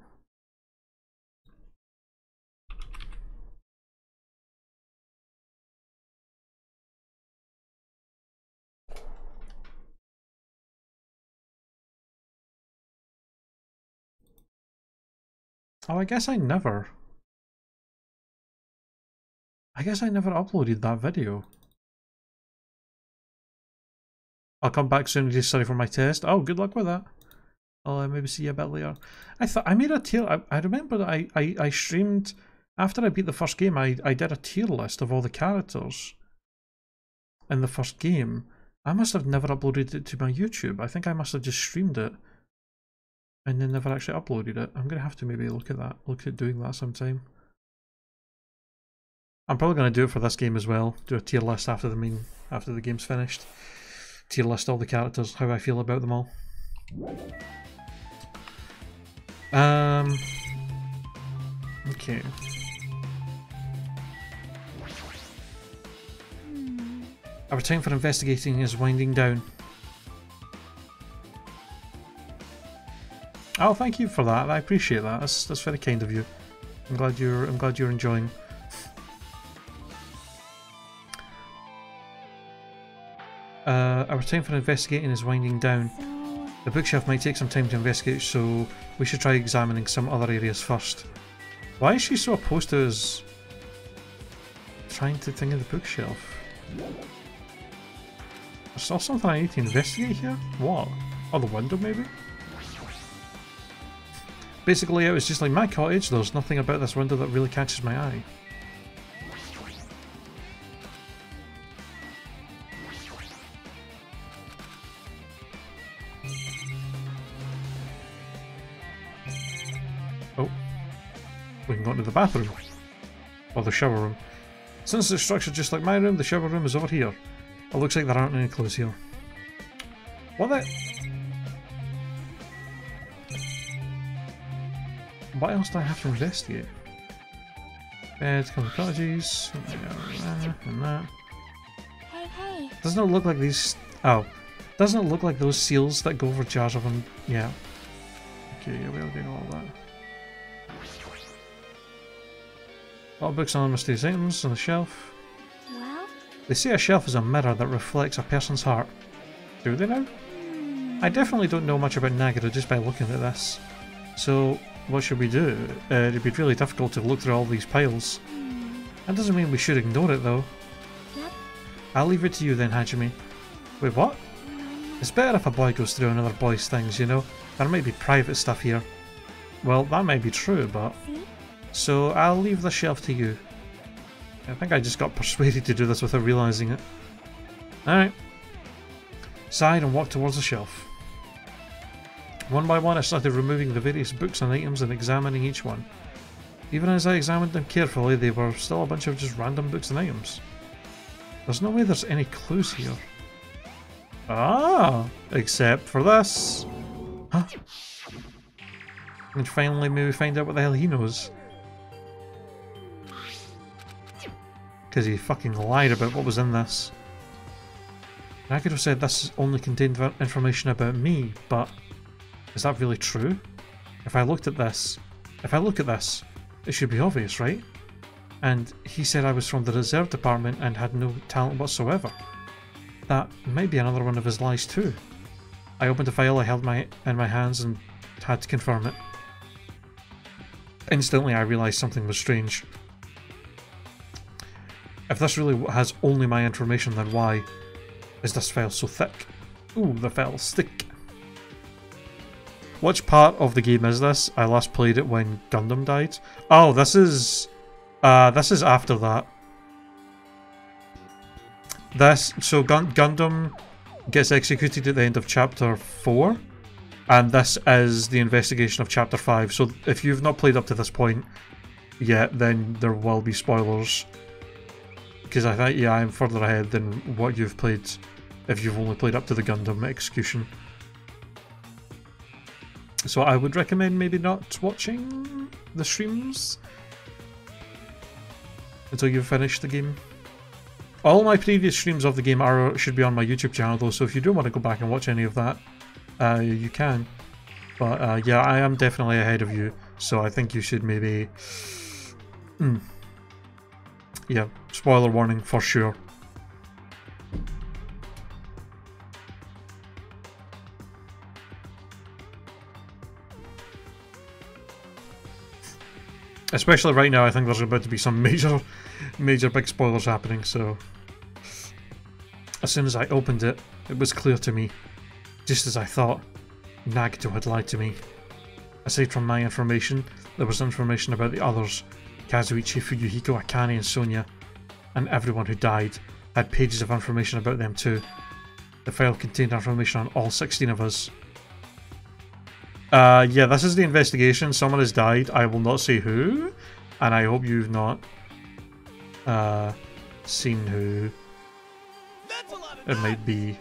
Speaker 1: Oh, I guess I never uploaded that video. I'll come back soon to study for my test. Oh, good luck with that. I'll maybe see you a bit later. I thought I made a tier. I remember that I streamed after I beat the first game. I did a tier list of all the characters in the first game. I must have never uploaded it to my YouTube. I think I must have just streamed it and then never actually uploaded it. I'm gonna have to maybe look at that. Look at doing that sometime. I'm probably gonna do it for this game as well. Do a tier list after the game's finished. Tier list all the characters, how I feel about them all. Okay. Our time for investigating is winding down. Oh, thank you for that. I appreciate that. That's very kind of you. I'm glad you're enjoying. Our time for investigating is winding down. The bookshelf might take some time to investigate, so we should try examining some other areas first. Why is she so opposed to us trying to think of the bookshelf? There's still something I need to investigate here? What? Oh, the window maybe? Basically, it was just like my cottage. There's nothing about this window that really catches my eye. Oh. We can go into the bathroom. Or the shower room. Since it's structured just like my room, the shower room is over here. It looks like there aren't any clues here. What the... What else do I have to investigate? Beds, cottages, and that.
Speaker 2: Hey, hey.
Speaker 1: Doesn't it look like these... Oh. Doesn't it look like those seals that go over jars of them? Yeah. Okay, yeah, we'll get all that. A lot of books on mysterious items on the shelf.
Speaker 2: Well?
Speaker 1: They say a shelf is a mirror that reflects a person's heart. Do they now? I definitely don't know much about Nagara just by looking at this. So, what should we do? It'd be really difficult to look through all these piles. That doesn't mean we should ignore it though.
Speaker 2: Yep.
Speaker 1: I'll leave it to you then, Hajime. Wait, what? It's better if a boy goes through another boy's things, you know? There might be private stuff here. Well, that might be true, but...
Speaker 2: See?
Speaker 1: So, I'll leave the shelf to you. I think I just got persuaded to do this without realising it. Alright. Sighed and walked towards the shelf. One by one I started removing the various books and items and examining each one. Even as I examined them carefully, they were still a bunch of just random books and items. There's no way there's any clues here. Ah! Except for this! Huh? And finally maybe find out what the hell he knows. Because he fucking lied about what was in this. And I could have said this only contained information about me, but is that really true? If I look at this, it should be obvious, right? And he said I was from the reserve department and had no talent whatsoever. That might be another one of his lies too. I opened a file I held in my hands and had to confirm it. Instantly I realised something was strange. If this really has only my information, then why is this file so thick? Ooh, the file's thick. Which part of the game is this? I last played it when Gundam died. Oh, this is after that. Gundam gets executed at the end of chapter 4, and this is the investigation of chapter 5. So if you've not played up to this point yet, then there will be spoilers. Because I think, yeah, I'm further ahead than what you've played if you've only played up to the Gundam execution. So I would recommend maybe not watching the streams until you've finished the game. All my previous streams of the game should be on my YouTube channel though, so if you do want to go back and watch any of that, you can. But yeah, I am definitely ahead of you, so I think you should maybe... Yeah, spoiler warning for sure. Especially right now, I think there's about to be some major big spoilers happening, so... As soon as I opened it, it was clear to me, just as I thought, Nagito had lied to me. Aside from my information, there was information about the others, Kazuichi, Fuyuhiko, Akane and Sonia, and everyone who died had pages of information about them too. The file contained information on all 16 of us. Yeah, this is the investigation. Someone has died. I will not say who, and I hope you've not seen who it might be.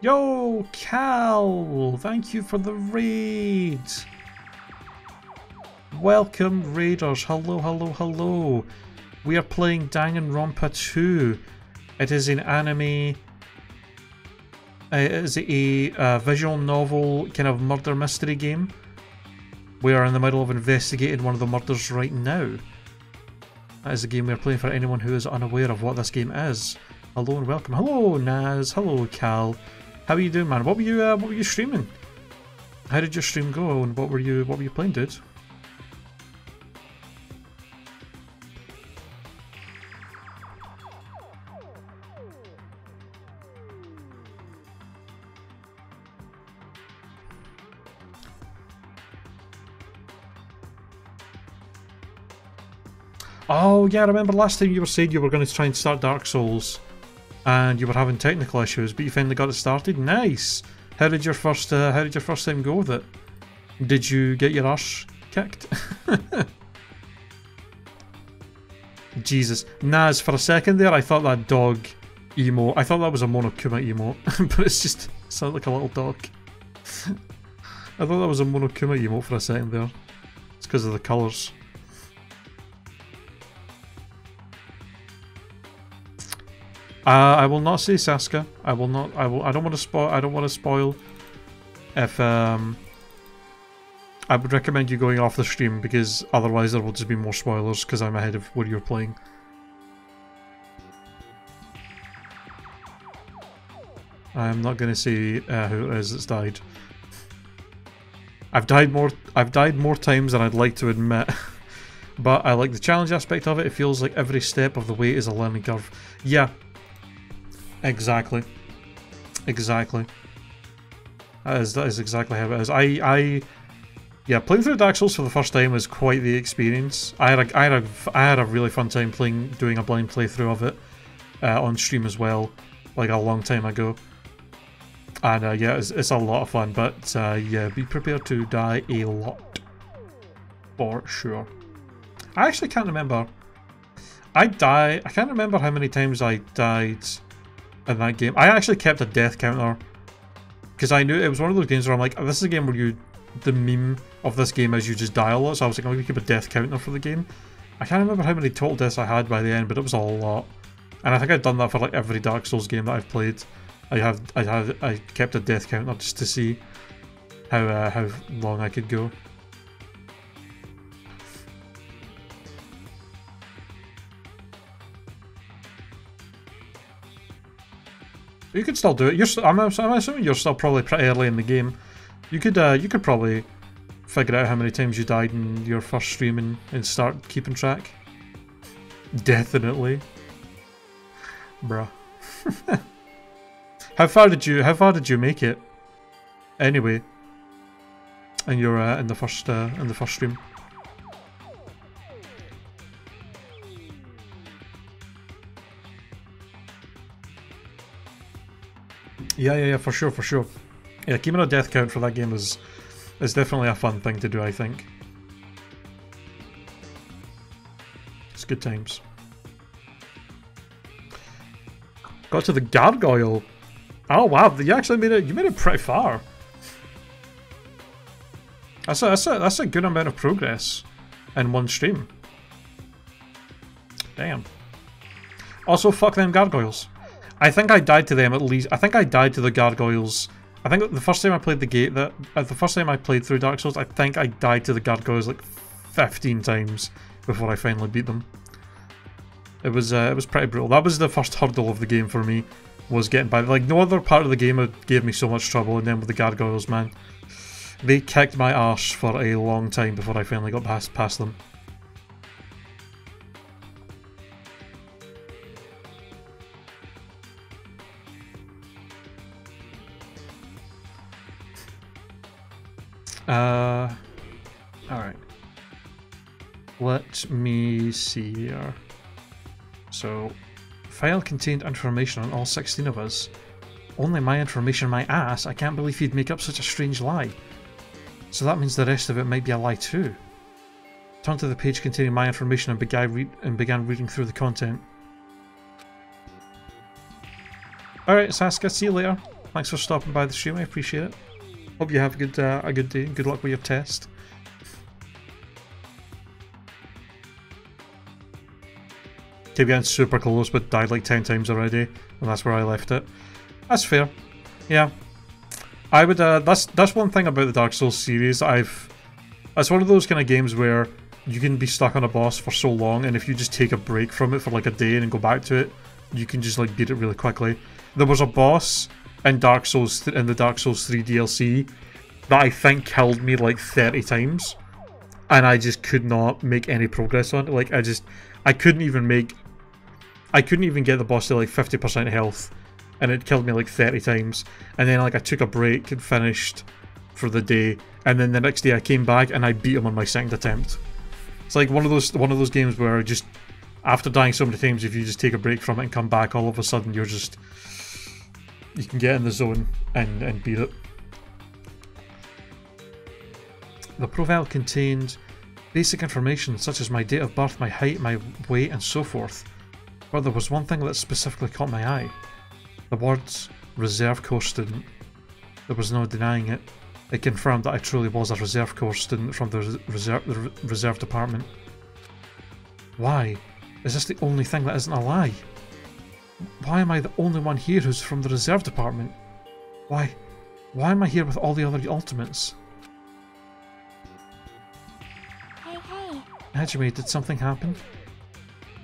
Speaker 1: Yo, Cal! Thank you for the raid! Welcome, raiders. Hello, hello, hello. We are playing Danganronpa 2. It is an anime... it is a visual novel kind of murder mystery game. We are in the middle of investigating one of the murders right now. That is a game we are playing for anyone who is unaware of what this game is. Hello and welcome. Hello, Naz. Hello, Cal. How are you doing, man? What were you streaming? How did your stream go, and what were you playing, dude? Oh yeah, I remember last time you were saying you were going to try and start Dark Souls, and you were having technical issues, but you finally got it started. Nice. How did your first time go with it? Did you get your arse kicked? Jesus, Naz, for a second there, I thought that dog emote. I thought that was a Monokuma emote, but it sounded like a little dog. I thought that was a Monokuma emote for a second there. It's because of the colours. I will not say Sasuke. I will not. I don't want to spoil. I don't want to spoil. If I would recommend you going off the stream, because otherwise there will just be more spoilers because I'm ahead of what you're playing. I'm not going to say who it is that's died. I've died more times than I'd like to admit. But I like the challenge aspect of it. It feels like every step of the way is a learning curve. Yeah. Exactly. Exactly. That is exactly how it is. Yeah, playing through Dark Souls for the first time was quite the experience. I had a really fun time doing a blind playthrough of it on stream as well, like a long time ago. And yeah, it's a lot of fun, but yeah, be prepared to die a lot. For sure. I actually can't remember. I can't remember how many times I died in that game. I actually kept a death counter because I knew it was one of those games where I'm like, this is a game where the meme of this game is you just die a lot, so I was like, I'm going to keep a death counter for the game. I can't remember how many total deaths I had by the end, but it was a lot. And I think I've done that for like every Dark Souls game that I've played. I kept a death counter just to see how long I could go. You could still do it. I'm assuming you're still probably pretty early in the game. You could probably figure out how many times you died in your first stream and start keeping track. Definitely. Bruh. How far did you make it? Anyway. And you're in the first stream. Yeah, for sure. Yeah, keeping a death count for that game is definitely a fun thing to do, I think. It's good times. Got to the gargoyle. Oh wow, you actually made it. You made it pretty far. That's a good amount of progress in one stream. Damn. Also, fuck them gargoyles. I think I died to them at least. I think I died to the gargoyles. I think the first time I played the game, the first time I played through Dark Souls, I think I died to the gargoyles like 15 times before I finally beat them. It was pretty brutal. That was the first hurdle of the game for me, was getting by. Like, no other part of the game gave me so much trouble, and then with the gargoyles, man, they kicked my arse for a long time before I finally got past them. Alright. Let me see here. So, file contained information on all 16 of us. Only my information, my ass. I can't believe you'd make up such a strange lie. So that means the rest of it might be a lie too. Turn to the page containing my information and began reading through the content. Alright, Saskia, see you later. Thanks for stopping by the stream, I appreciate it. Hope you have a good day. Good luck with your test. Keep getting super close, but died like 10 times already, and that's where I left it. That's fair. Yeah, I would. That's one thing about the Dark Souls series. That's one of those kind of games where you can be stuck on a boss for so long, and if you just take a break from it for like a day and then go back to it, you can just like beat it really quickly. There was a boss in the Dark Souls 3 DLC that I think killed me like 30 times, and I just could not make any progress on it. Like I couldn't even get the boss to like 50% health, and it killed me like 30 times. And then like I took a break and finished for the day, and then the next day I came back and I beat him on my second attempt. It's like one of those games where just after dying so many times, if you just take a break from it and come back, all of a sudden you can get in the zone and beat it. The profile contained basic information such as my date of birth, my height, my weight, and so forth. But there was one thing that specifically caught my eye. The words Reserve Corps student. There was no denying it. It confirmed that I truly was a Reserve Corps student from the Reserve Department. Why? Is this the only thing that isn't a lie? Why am I the only one here who's from the Reserve Department? Why am I here with all the other Ultimates?
Speaker 2: Hey.
Speaker 1: Hajime, did something happen?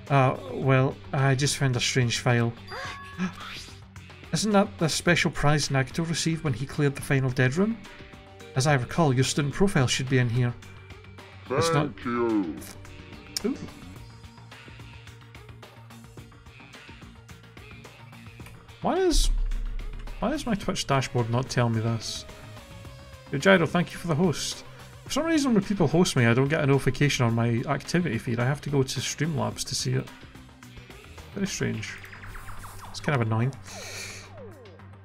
Speaker 1: Well, I just found a strange file. Isn't that the special prize Nagito received when he cleared the final dead room? As I recall, your student profile should be in here.
Speaker 5: Thank you.
Speaker 1: Ooh. Why does my Twitch dashboard not tell me this? Yo, Gyro, thank you for the host. For some reason, when people host me, I don't get a notification on my activity feed. I have to go to Streamlabs to see it. Very strange. It's kind of annoying.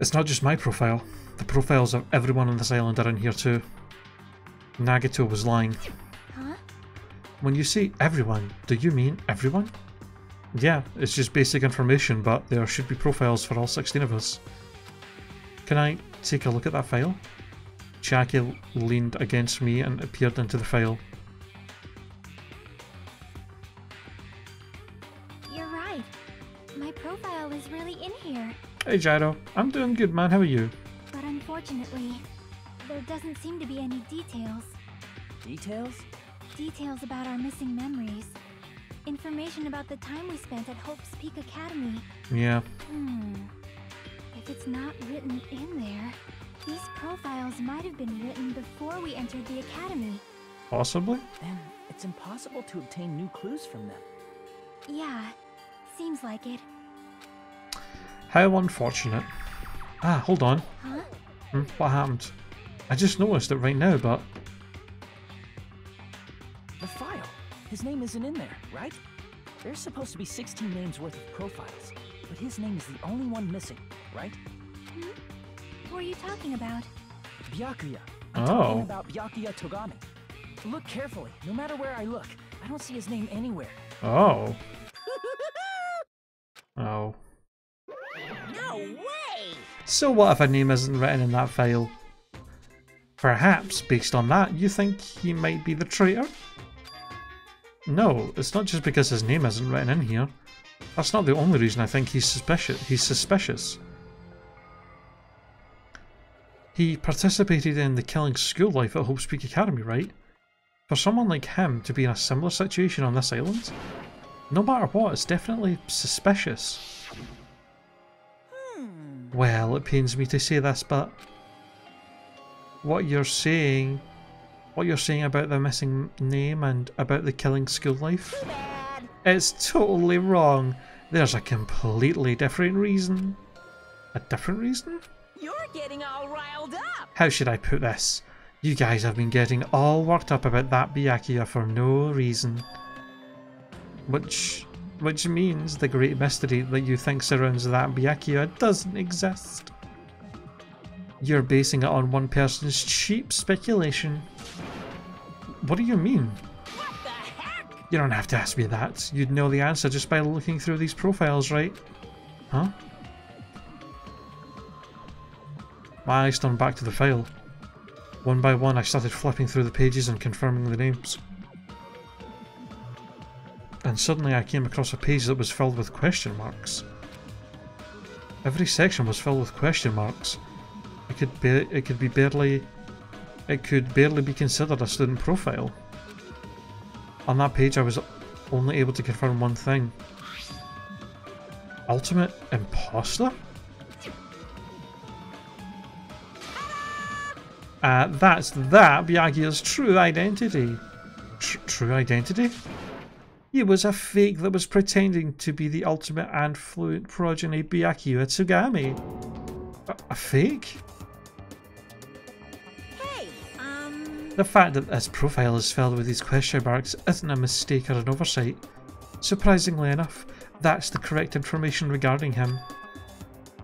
Speaker 1: It's not just my profile. The profiles of everyone on this island are in here too. Nagito was lying.
Speaker 2: Huh?
Speaker 1: When you say everyone, do you mean everyone? Yeah, it's just basic information, but there should be profiles for all 16 of us. Can I take a look at that file? Chiaki leaned against me and peered into the file.
Speaker 2: You're right. My profile is really in here.
Speaker 1: Hey Gyro, I'm doing good, man. How are you?
Speaker 2: But unfortunately, there doesn't seem to be any details.
Speaker 3: Details?
Speaker 2: Details about our missing memories. Information about the time we spent at Hope's Peak Academy.
Speaker 1: Yeah.
Speaker 2: If it's not written in there, these profiles might have been written before we entered the academy.
Speaker 1: Possibly?
Speaker 3: Then it's impossible to obtain new clues from them.
Speaker 2: Yeah, seems like it.
Speaker 1: How unfortunate. Ah, hold on.
Speaker 2: Huh?
Speaker 1: What happened? I just noticed it right now, but...
Speaker 3: The file. His name isn't in there, right? There's supposed to be 16 names worth of profiles, but his name is the only one missing, right?
Speaker 2: Who are you talking about?
Speaker 3: Byakuya.
Speaker 1: Oh.
Speaker 3: I'm talking about Byakuya Togami. Look carefully. No matter where I look, I don't see his name anywhere.
Speaker 1: Oh. Oh.
Speaker 6: No way!
Speaker 1: So what if a name isn't written in that file? Perhaps, based on that, you think he might be the traitor? No, it's not just because his name isn't written in here. That's not the only reason I think he's suspicious. He participated in the killing school life at Hope Peak Academy, right? For someone like him to be in a similar situation on this island, no matter what, it's definitely suspicious. Well, it pains me to say this, but what you're saying about the missing name and about the killing school life, it's totally wrong. There's a completely different reason. A different reason?
Speaker 6: You're getting all riled up!
Speaker 1: How should I put this? You guys have been getting all worked up about that Byakuya for no reason. Which means the great mystery that you think surrounds that Byakuya doesn't exist. You're basing it on one person's cheap speculation. What do you mean?
Speaker 6: What the heck?
Speaker 1: You don't have to ask me that. You'd know the answer just by looking through these profiles, right? Huh? My eyes turned back to the file. One by one, I started flipping through the pages and confirming the names. And suddenly I came across a page that was filled with question marks. Every section was filled with question marks. It could barely be considered a student profile. On that page I was only able to confirm one thing. Ultimate imposter? That's Byakuya's true identity. True identity? He was a fake that was pretending to be the ultimate and fluent progeny Byakuya Tsugami. A fake?
Speaker 6: Hey,
Speaker 1: The fact that this profile is filled with these question marks isn't a mistake or an oversight. Surprisingly enough, that's the correct information regarding him.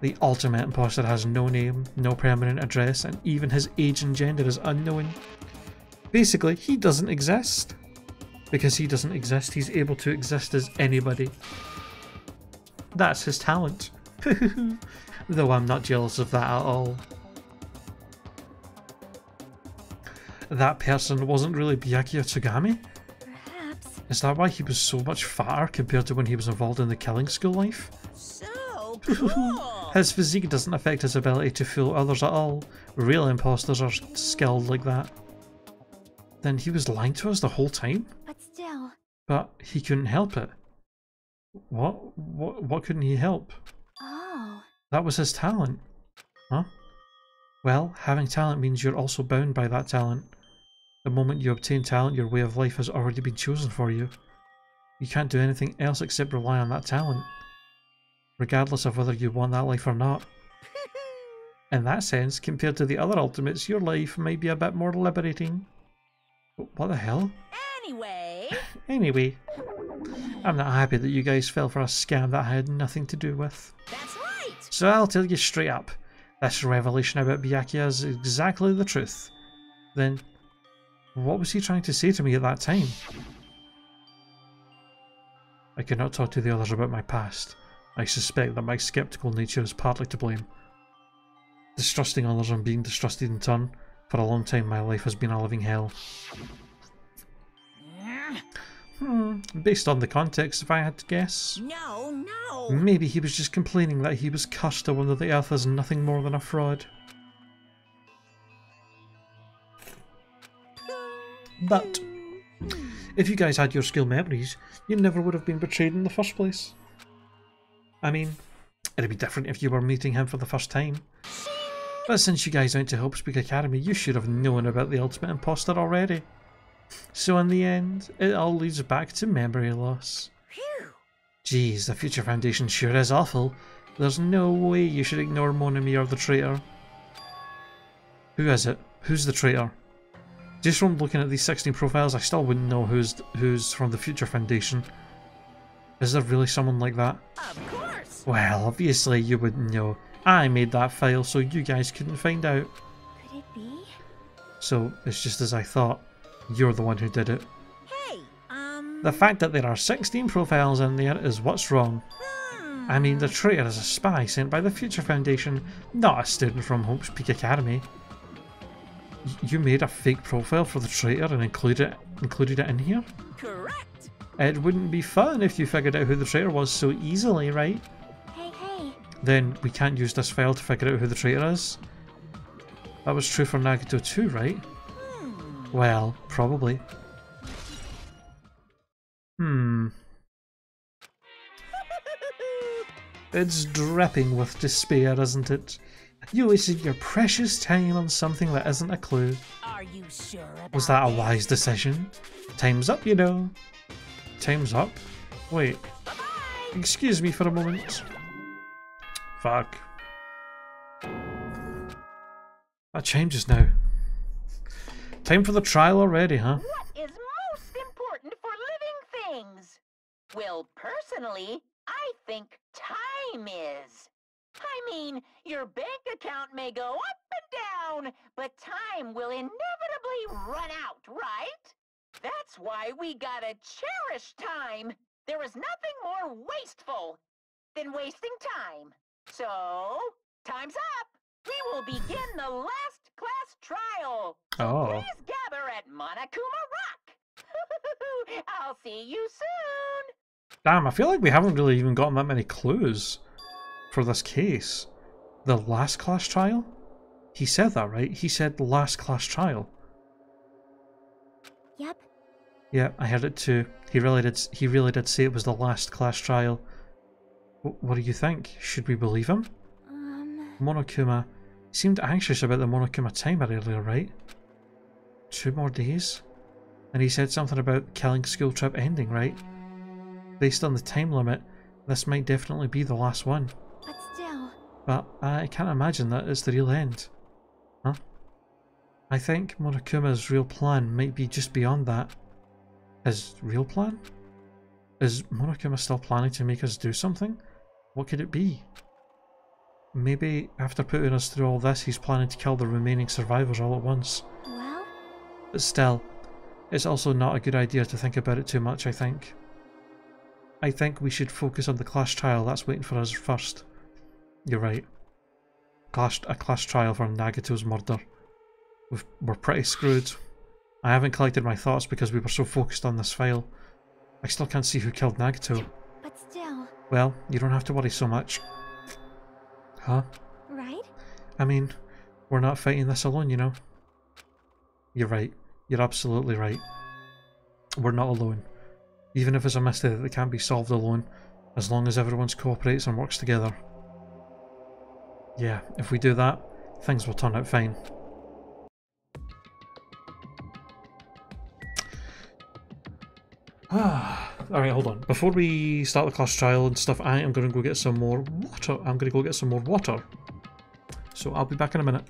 Speaker 1: The ultimate imposter has no name, no permanent address, and even his age and gender is unknown. Basically, he doesn't exist. Because he doesn't exist, he's able to exist as anybody. That's his talent. Though I'm not jealous of that at all. That person wasn't really Byakuya Tsugami?
Speaker 2: Perhaps.
Speaker 1: Is that why he was so much fatter compared to when he was involved in the killing school life?
Speaker 6: so cool!
Speaker 1: His physique doesn't affect his ability to fool others at all. Real imposters are skilled like that. Then he was lying to us the whole time?
Speaker 2: But still.
Speaker 1: But he couldn't help it. What couldn't he help?
Speaker 2: Oh.
Speaker 1: That was his talent. Huh? Well, having talent means you're also bound by that talent. The moment you obtain talent, your way of life has already been chosen for you. You can't do anything else except rely on that talent, regardless of whether you want that life or not. In that sense, compared to the other ultimates, your life might be a bit more liberating. What the hell?
Speaker 6: Anyway,
Speaker 1: I'm not happy that you guys fell for a scam that I had nothing to do with.
Speaker 6: that's right!
Speaker 1: So I'll tell you straight up, this revelation about Byakuya is exactly the truth. Then, what was he trying to say to me at that time? I could not talk to the others about my past. I suspect that my skeptical nature is partly to blame. Distrusting others and being distrusted in turn, for a long time my life has been a living hell. Based on the context, if I had to guess.
Speaker 6: No!
Speaker 1: Maybe he was just complaining that he was cursed to wonder the earth is nothing more than a fraud. But if you guys had your school memories, you never would have been betrayed in the first place. I mean, it'd be different if you were meeting him for the first time. But since you guys went to Hope Peak Academy, you should have known about the ultimate imposter already. So in the end, it all leads back to memory loss.
Speaker 6: Phew!
Speaker 1: Geez, the Future Foundation sure is awful. There's no way you should ignore Monami or the traitor. Who is it? Who's the traitor? Just from looking at these 16 profiles, I still wouldn't know who's from the Future Foundation. Is there really someone like that?
Speaker 6: Of course.
Speaker 1: Well, obviously you wouldn't know. I made that file so you guys couldn't find out.
Speaker 2: Could it be?
Speaker 1: So, it's just as I thought. You're the one who did it.
Speaker 6: Hey,
Speaker 1: The fact that there are 16 profiles in there is what's wrong. I mean, the traitor is a spy sent by the Future Foundation, not a student from Hope's Peak Academy. You made a fake profile for the traitor and included it in here?
Speaker 6: Correct.
Speaker 1: It wouldn't be fun if you figured out who the traitor was so easily, right?
Speaker 2: Hey, hey.
Speaker 1: Then we can't use this file to figure out who the traitor is. That was true for Nagato too, right? Well, probably. It's dripping with despair, isn't it? You wasted your precious time on something that isn't a clue.
Speaker 6: Are you sure about
Speaker 1: Was that a
Speaker 6: this?
Speaker 1: wise decision? Time's up, you know. Time's up? Wait. Excuse me for a moment. Fuck. That changed just now. Time for the trial already, huh?
Speaker 6: What is most important for living things? Well, personally, I think time is. I mean, your bank account may go up and down, but time will inevitably run out, right? That's why we gotta cherish time. There is nothing more wasteful than wasting time. So, time's up. We will begin the last class trial. So
Speaker 1: Oh.
Speaker 6: please gather at Monokuma Rock. I'll see you soon.
Speaker 1: Damn, I feel like we haven't really even gotten that many clues for this case. The last class trial? He said that, right? He said last class trial.
Speaker 2: Yep.
Speaker 1: Yeah, I heard it too. He really did say it was the last class trial. What do you think? Should we believe him? Monokuma seemed anxious about the Monokuma timer earlier, right? 2 more days? And he said something about killing school trip ending, right? Based on the time limit, this might definitely be the last one.
Speaker 2: But still.
Speaker 1: But I can't imagine that it's the real end. Huh? I think Monokuma's real plan might be just beyond that. His real plan? Is Monokuma still planning to make us do something? What could it be? Maybe after putting us through all this, he's planning to kill the remaining survivors all at once.
Speaker 2: Well?
Speaker 1: But still, it's also not a good idea to think about it too much, I think. I think we should focus on the class trial that's waiting for us first. You're right. A class trial for Nagato's murder. We're pretty screwed. I haven't collected my thoughts because we were so focused on this file. I still can't see who killed Nagato.
Speaker 2: But still.
Speaker 1: Well, you don't have to worry so much. Huh?
Speaker 2: Right?
Speaker 1: I mean, we're not fighting this alone, you know? You're right. You're absolutely right. We're not alone. Even if it's a mystery that can't be solved alone, as long as everyone cooperates and works together. Yeah, if we do that, things will turn out fine. Alright, hold on. Before we start the class trial and stuff, I am going to go get some more water. I'm going to go get some more water. So I'll be back in a minute.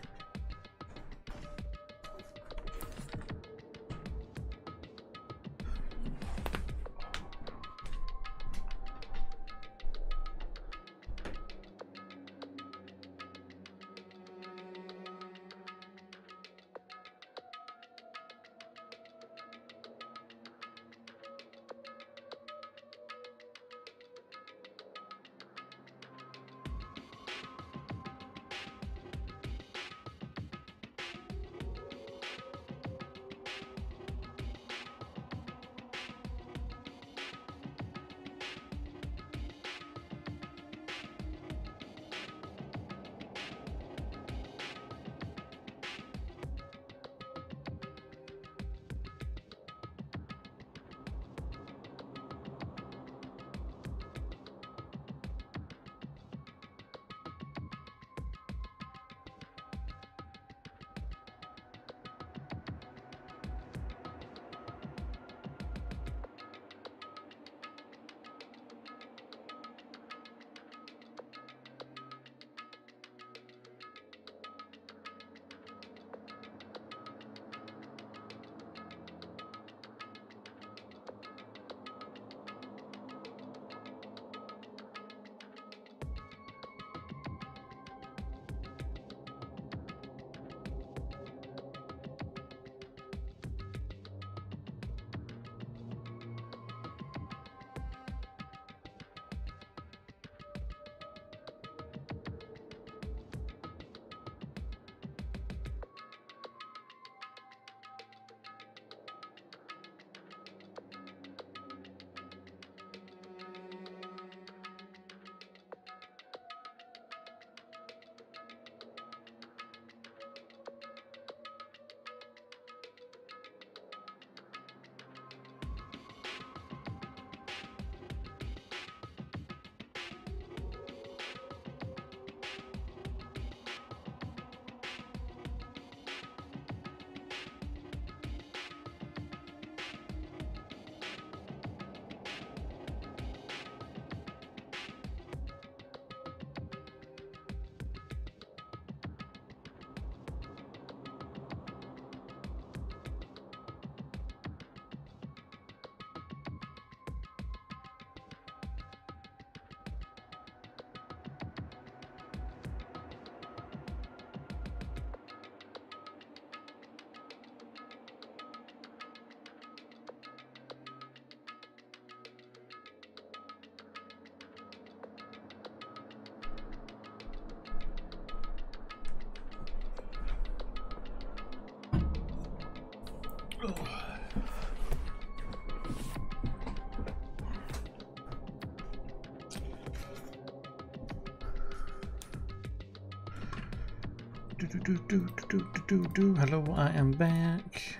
Speaker 1: Hello, I am back.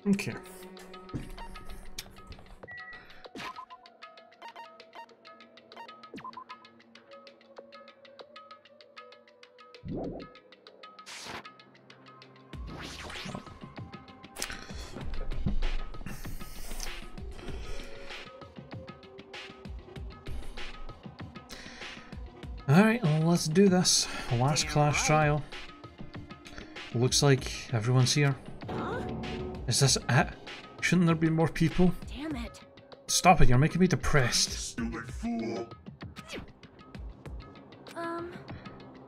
Speaker 1: Okay. Alright, well, let's do this. Last class trial. Looks like everyone's here. Is this it? Shouldn't there be more people?
Speaker 2: Damn it.
Speaker 1: Stop it, you're making me depressed.
Speaker 5: Stupid fool!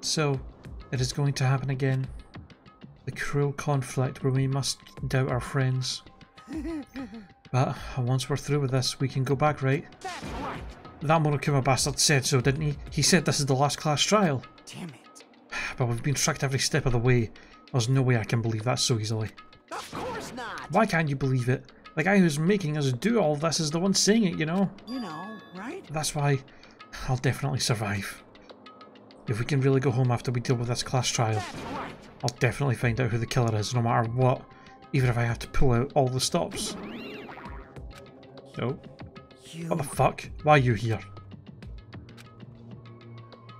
Speaker 1: So, it is going to happen again. The cruel conflict where we must doubt our friends. But once we're through with this, we can go back, right?
Speaker 4: That's right.
Speaker 1: That Monokuma bastard said so, didn't he? He said this is the last class trial.
Speaker 4: Damn it.
Speaker 1: But we've been tricked every step of the way. There's no way I can believe that so easily.
Speaker 4: Of course not.
Speaker 1: Why can't you believe it? The guy who's making us do all this is the one saying it, you know?
Speaker 4: You know, right?
Speaker 1: That's why I'll definitely survive. If we can really go home after we deal with this class trial,
Speaker 4: That's right.
Speaker 1: I'll definitely find out who the killer is, no matter what. Even if I have to pull out all the stops. Oh. What the fuck? Why are you here?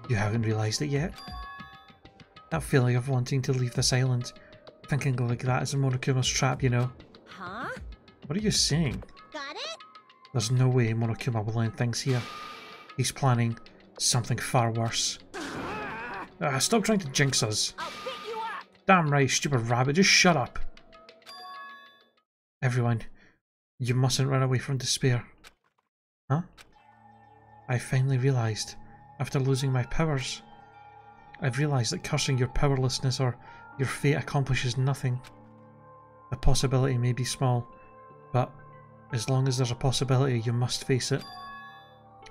Speaker 1: You haven't realised it yet? That feeling of wanting to leave this island, thinking like that is a Monokuma's trap, you know?
Speaker 2: Huh?
Speaker 1: What are you saying?
Speaker 2: Got it?
Speaker 1: There's no way Monokuma will end things here. He's planning something far worse. Stop trying to jinx us.
Speaker 2: I'll pick you up.
Speaker 1: Damn right, stupid rabbit, just shut up. Everyone, you mustn't run away from despair. Huh? I finally realised, after losing my powers, I've realised that cursing your powerlessness or your fate accomplishes nothing. The possibility may be small, but as long as there's a possibility, you must face it.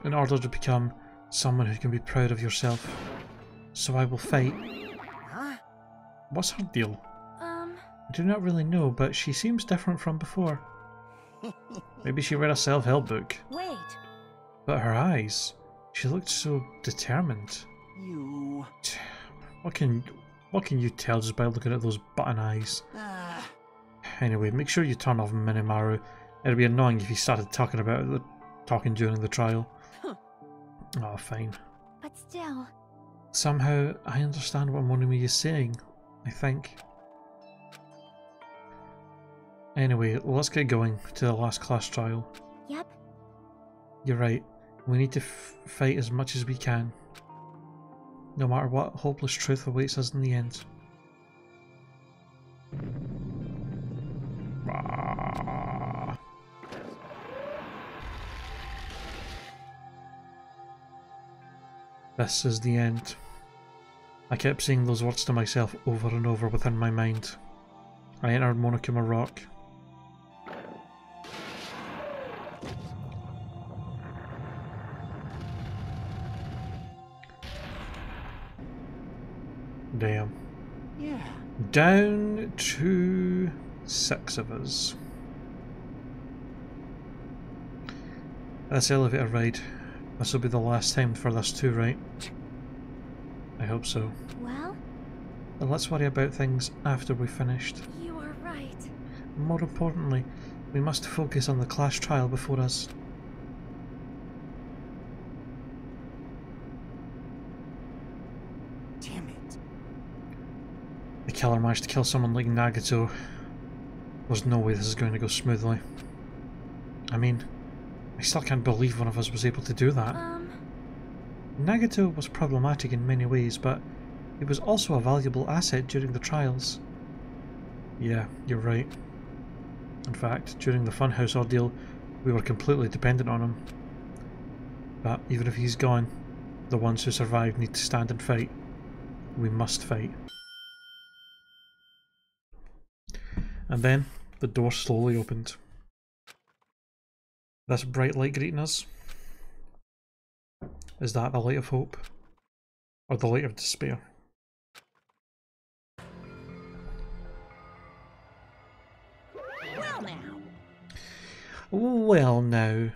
Speaker 1: In order to become someone who can be proud of yourself. So I will fight.
Speaker 4: Huh?
Speaker 1: What's her deal? I do not really know, but she seems different from before. Maybe she read a self-help book.
Speaker 2: Wait.
Speaker 1: But her eyes, she looked so determined.
Speaker 4: You...
Speaker 1: What can you tell just by looking at those button eyes? Anyway, make sure you turn off Minimaru. It'd be annoying if you started talking during the trial. Oh, fine.
Speaker 2: But still.
Speaker 1: Somehow, I understand what Monumi is saying, I think. Anyway, let's get going to the last class trial.
Speaker 2: Yep.
Speaker 1: You're right. We need to fight as much as we can. No matter what hopeless truth awaits us in the end. This is the end. I kept saying those words to myself over and over within my mind. I entered Monokuma Rock. Damn.
Speaker 4: Yeah.
Speaker 1: Down to 6 of us. This elevator ride. This will be the last time for this too, right? I hope so.
Speaker 2: Well?
Speaker 1: And let's worry about things after we've finished.
Speaker 2: You are right.
Speaker 1: More importantly, we must focus on the class trial before us.
Speaker 4: Damn it.
Speaker 1: The killer managed to kill someone like Nagato. There's no way this is going to go smoothly. I mean, I still can't believe one of us was able to do that. Nagato was problematic in many ways, but he was also a valuable asset during the trials. Yeah, you're right. In fact, during the Funhouse ordeal, we were completely dependent on him. But even if he's gone, the ones who survived need to stand and fight. We must fight. And then, the door slowly opened. This bright light greeting us. Is that the light of hope? Or the light of despair?
Speaker 3: Well now.
Speaker 1: Well now.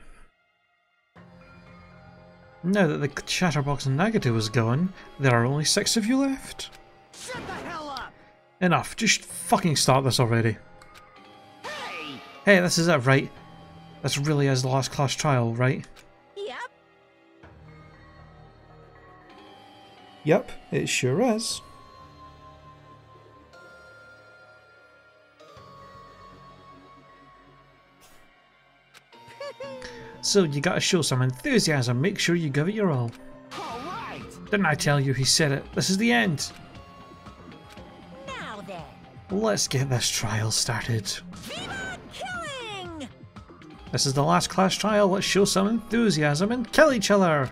Speaker 1: Now that the chatterbox and Nagato is gone, there are only 6 of you left.
Speaker 4: Shut the hell up!
Speaker 1: Enough, just fucking start this already.
Speaker 4: Hey!
Speaker 1: Hey, this is it, right? This really is the last class trial, right?
Speaker 2: Yep.
Speaker 1: Yep, it sure is. So you gotta show some enthusiasm, make sure you give it your all.
Speaker 4: Alright!
Speaker 1: Didn't I tell you he said it? This is the end.
Speaker 2: Now then.
Speaker 1: Let's get this trial started.
Speaker 2: Viva killing!
Speaker 1: This is the last class trial, let's show some enthusiasm and kill each other!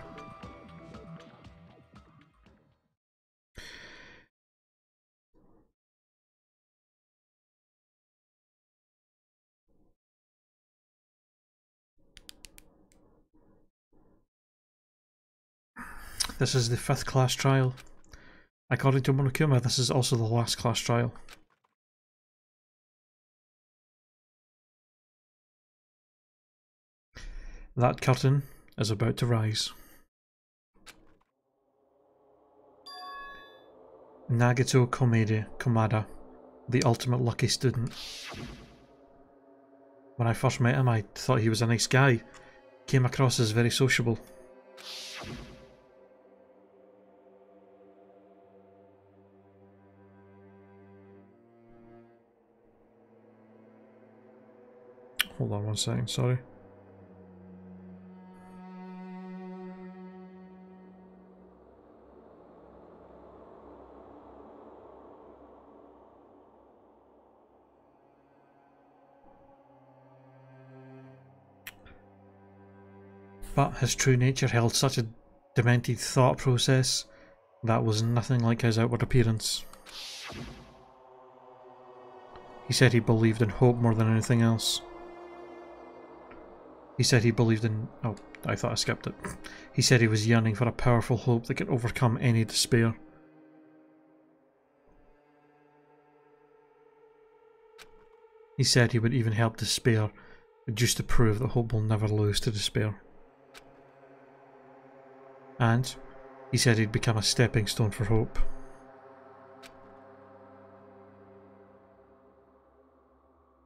Speaker 1: This is the 5th class trial. According to Monokuma, this is also the last class trial. That curtain is about to rise. Nagato Komada, the ultimate lucky student. When I first met him, I thought he was a nice guy. Came across as very sociable. Hold on one second, sorry. But his true nature held such a demented thought process that was nothing like his outward appearance. He said he believed in hope more than anything else. He said he believed in... oh, I thought I skipped it. He said he was yearning for a powerful hope that could overcome any despair. He said he would even help despair, just to prove that hope will never lose to despair. And he said he'd become a stepping stone for hope.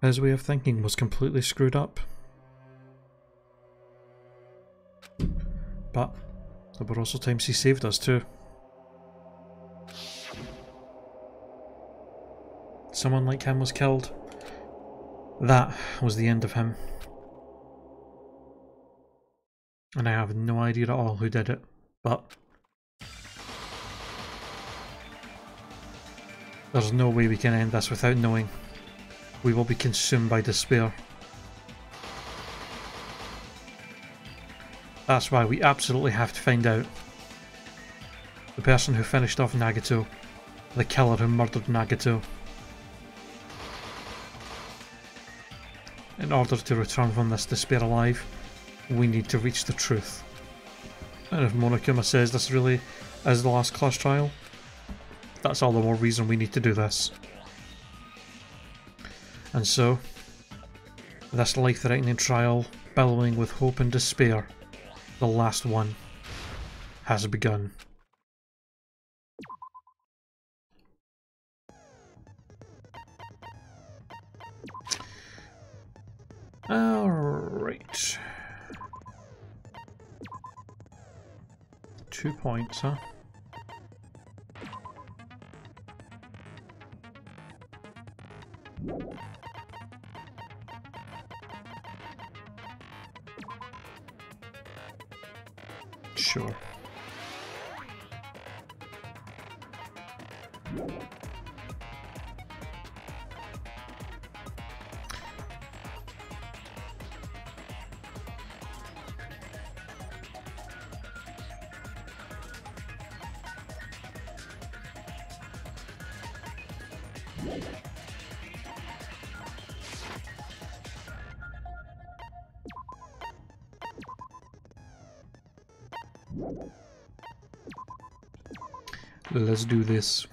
Speaker 1: His way of thinking was completely screwed up. But there were also times he saved us too. Someone like him was killed. That was the end of him. And I have no idea at all who did it, but there's no way we can end this without knowing. We will be consumed by despair. That's why we absolutely have to find out. The person who finished off Nagato. The killer who murdered Nagato. In order to return from this despair alive, we need to reach the truth. And if Monokuma says this really is the last class trial, that's all the more reason we need to do this. And so, this life-threatening trial, bellowing with hope and despair, the last one, has begun. Alright. 2 points, huh? Sure. Let's do this.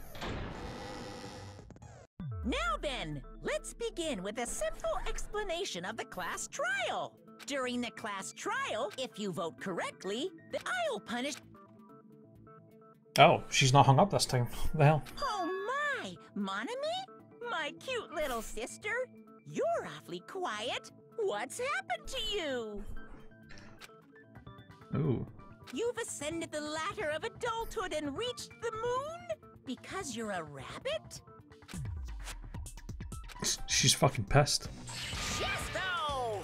Speaker 7: Now then, let's begin with a simple explanation of the class trial. During the class trial, if you vote correctly, I'll punish...
Speaker 1: Oh, she's not hung up this time. What the hell?
Speaker 7: Oh my! Monami? My cute little sister? You're awfully quiet. What's happened to you?
Speaker 1: Ooh.
Speaker 7: You've ascended the ladder of adulthood and reached the moon? Because you're a rabbit?
Speaker 1: She's fucking pissed.
Speaker 7: Chesto!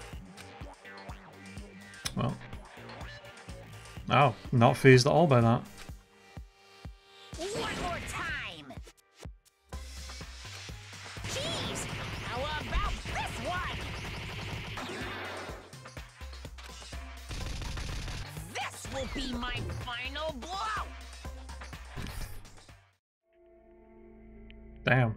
Speaker 1: Well. Oh, not fazed at all by that.
Speaker 7: One more time! Jeez! How about this one? This will be my final blow!
Speaker 1: Damn.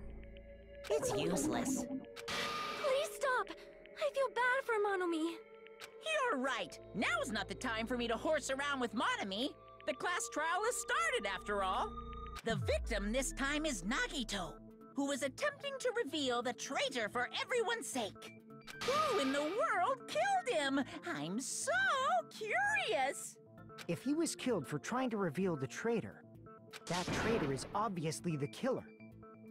Speaker 7: It's useless.
Speaker 2: Please stop! I feel bad for Monomi.
Speaker 7: You're right. Now's not the time for me to horse around with Monami. The class trial has started, after all. The victim this time is Nagito, who is attempting to reveal the traitor for everyone's sake. Who in the world killed him? I'm so curious.
Speaker 8: If he was killed for trying to reveal the traitor, that traitor is obviously the killer.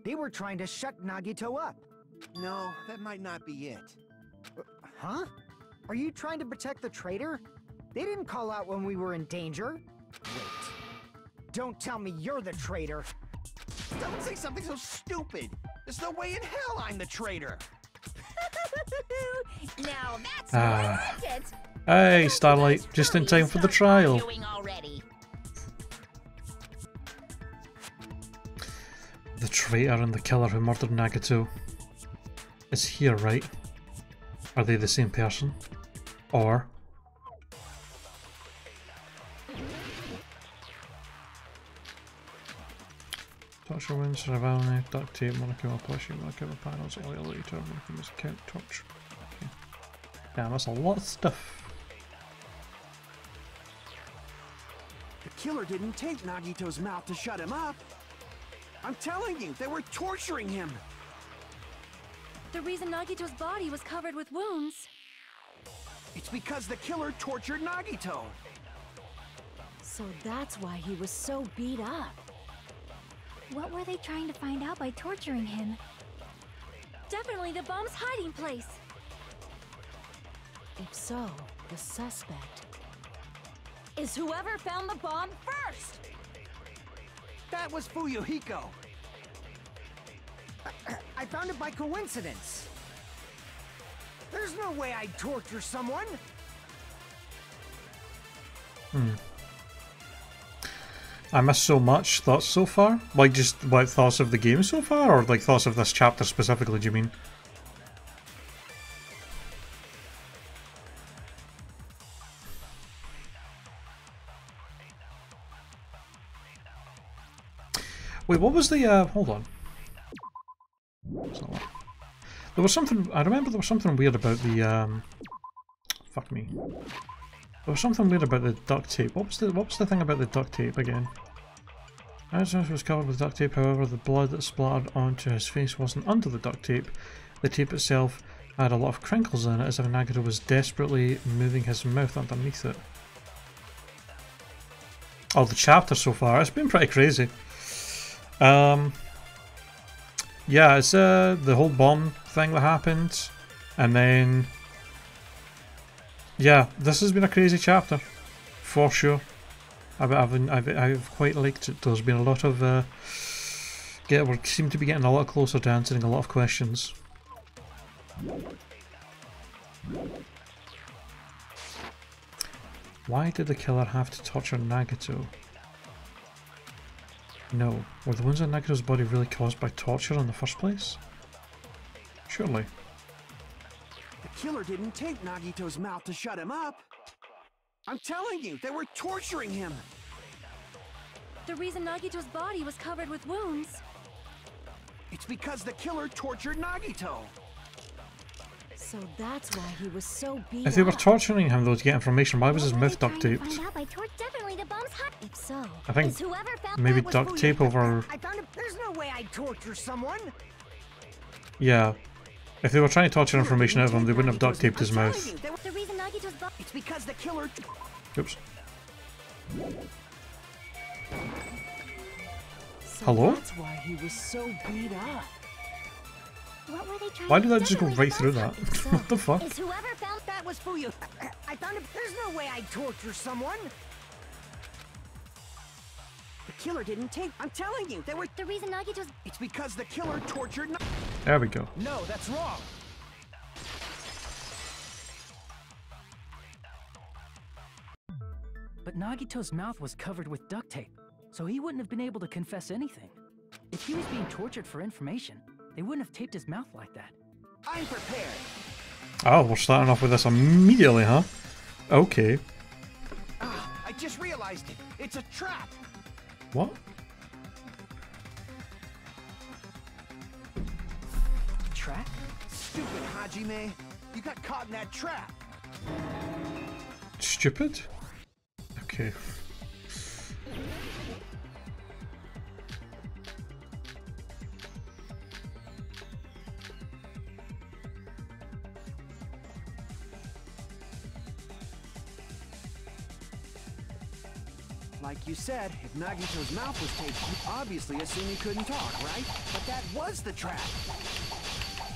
Speaker 8: They were trying to shut Nagito up.
Speaker 4: No, that might not be it.
Speaker 8: Huh? Are you trying to protect the traitor? They didn't call out when we were in danger. Wait. Don't tell me you're the traitor.
Speaker 4: Don't say something so stupid. There's no way in hell I'm the traitor.
Speaker 7: Now that's wasn't it.
Speaker 1: Hey, Starlight, just in time for the trial.
Speaker 7: Already.
Speaker 1: The traitor and the killer who murdered Nagito is here, right? Are they the same person? Or... touch your wounds, survival, duct tape, monocular pushing, monocular panels, oil later, monocular count touch. Okay. Damn, that's a lot of stuff.
Speaker 4: The killer didn't take Nagito's mouth to shut him up. I'm telling you, they were torturing him.
Speaker 2: The reason Nagito's body was covered with wounds.
Speaker 4: It's because the killer tortured Nagito.
Speaker 2: So that's why he was so beat up. What were they trying to find out by torturing him? Definitely the bomb's hiding place. If so, the suspect is whoever found the bomb first.
Speaker 4: That was Fuyuhiko.
Speaker 8: I found it by coincidence. There's no way I'd torture someone.
Speaker 1: I missed so much. Thoughts so far? Like, just what thoughts of the game so far? Or like thoughts of this chapter specifically, do you mean? Wait, what was the, hold on. There was something, I remember there was something weird about the, fuck me. There was something weird about the duct tape. What was the thing about the duct tape again? As was covered with duct tape, however, the blood that splattered onto his face wasn't under the duct tape. The tape itself had a lot of crinkles in it, as if Nagito was desperately moving his mouth underneath it. Oh, the chapter so far, it's been pretty crazy. Yeah, it's the whole bomb thing that happened, and then yeah, this has been a crazy chapter for sure. I've quite liked it. There's been a lot of we seem to be getting a lot closer to answering a lot of questions. Why did the killer have to torture Nagito? No. Were the wounds on Nagito's body really caused by torture in the first place? Surely.
Speaker 4: The killer didn't take Nagito's mouth to shut him up. I'm telling you, they were torturing him.
Speaker 2: The reason Nagito's body was covered with wounds.
Speaker 4: It's because the killer tortured Nagito.
Speaker 2: So that's why he was so beat
Speaker 1: If they were
Speaker 2: up.
Speaker 1: torturing him though to get information, why was his
Speaker 2: What were
Speaker 1: mouth
Speaker 2: they
Speaker 1: duct
Speaker 2: trying to
Speaker 1: taped?
Speaker 2: find out by definitely the bomb's hot. If so,
Speaker 1: I think
Speaker 2: is whoever found
Speaker 1: maybe
Speaker 8: That was
Speaker 1: duct tape over.
Speaker 8: I found it. There's no way I'd torture someone.
Speaker 1: Yeah. If they were trying to torture information out of him, they wouldn't have duct taped his mouth.
Speaker 2: the reason Nagito's bomb.
Speaker 4: It's because the killer.
Speaker 1: Oops.
Speaker 8: So
Speaker 1: Hello?
Speaker 8: That's why he was so beat up.
Speaker 2: What were they trying
Speaker 1: Why
Speaker 2: to
Speaker 1: did I just go
Speaker 2: definitely
Speaker 1: right
Speaker 2: the
Speaker 1: through
Speaker 2: bomb's
Speaker 1: that?
Speaker 2: hot. If so,
Speaker 1: What the fuck?
Speaker 2: is whoever found
Speaker 8: That was for you. I found it. There's no way I'd torture someone.
Speaker 4: The killer didn't take. I'm telling you, they were.
Speaker 2: the reason Nagito's.
Speaker 4: It's because the killer tortured.
Speaker 1: There we go.
Speaker 3: No, that's wrong. But Nagito's mouth was covered with duct tape, so he wouldn't have been able to confess anything. If he was being tortured for information, they wouldn't have taped his mouth like that.
Speaker 4: I'm prepared.
Speaker 1: Oh, we're starting off with this immediately, huh? Okay.
Speaker 4: Ah, I just realized it. It's a trap.
Speaker 1: What?
Speaker 3: Trap?
Speaker 4: Stupid Hajime. You got caught in that trap.
Speaker 1: Stupid? Okay.
Speaker 4: Like you said, if Nagito's mouth was taped, you obviously assume he couldn't talk, right? But that was the trap.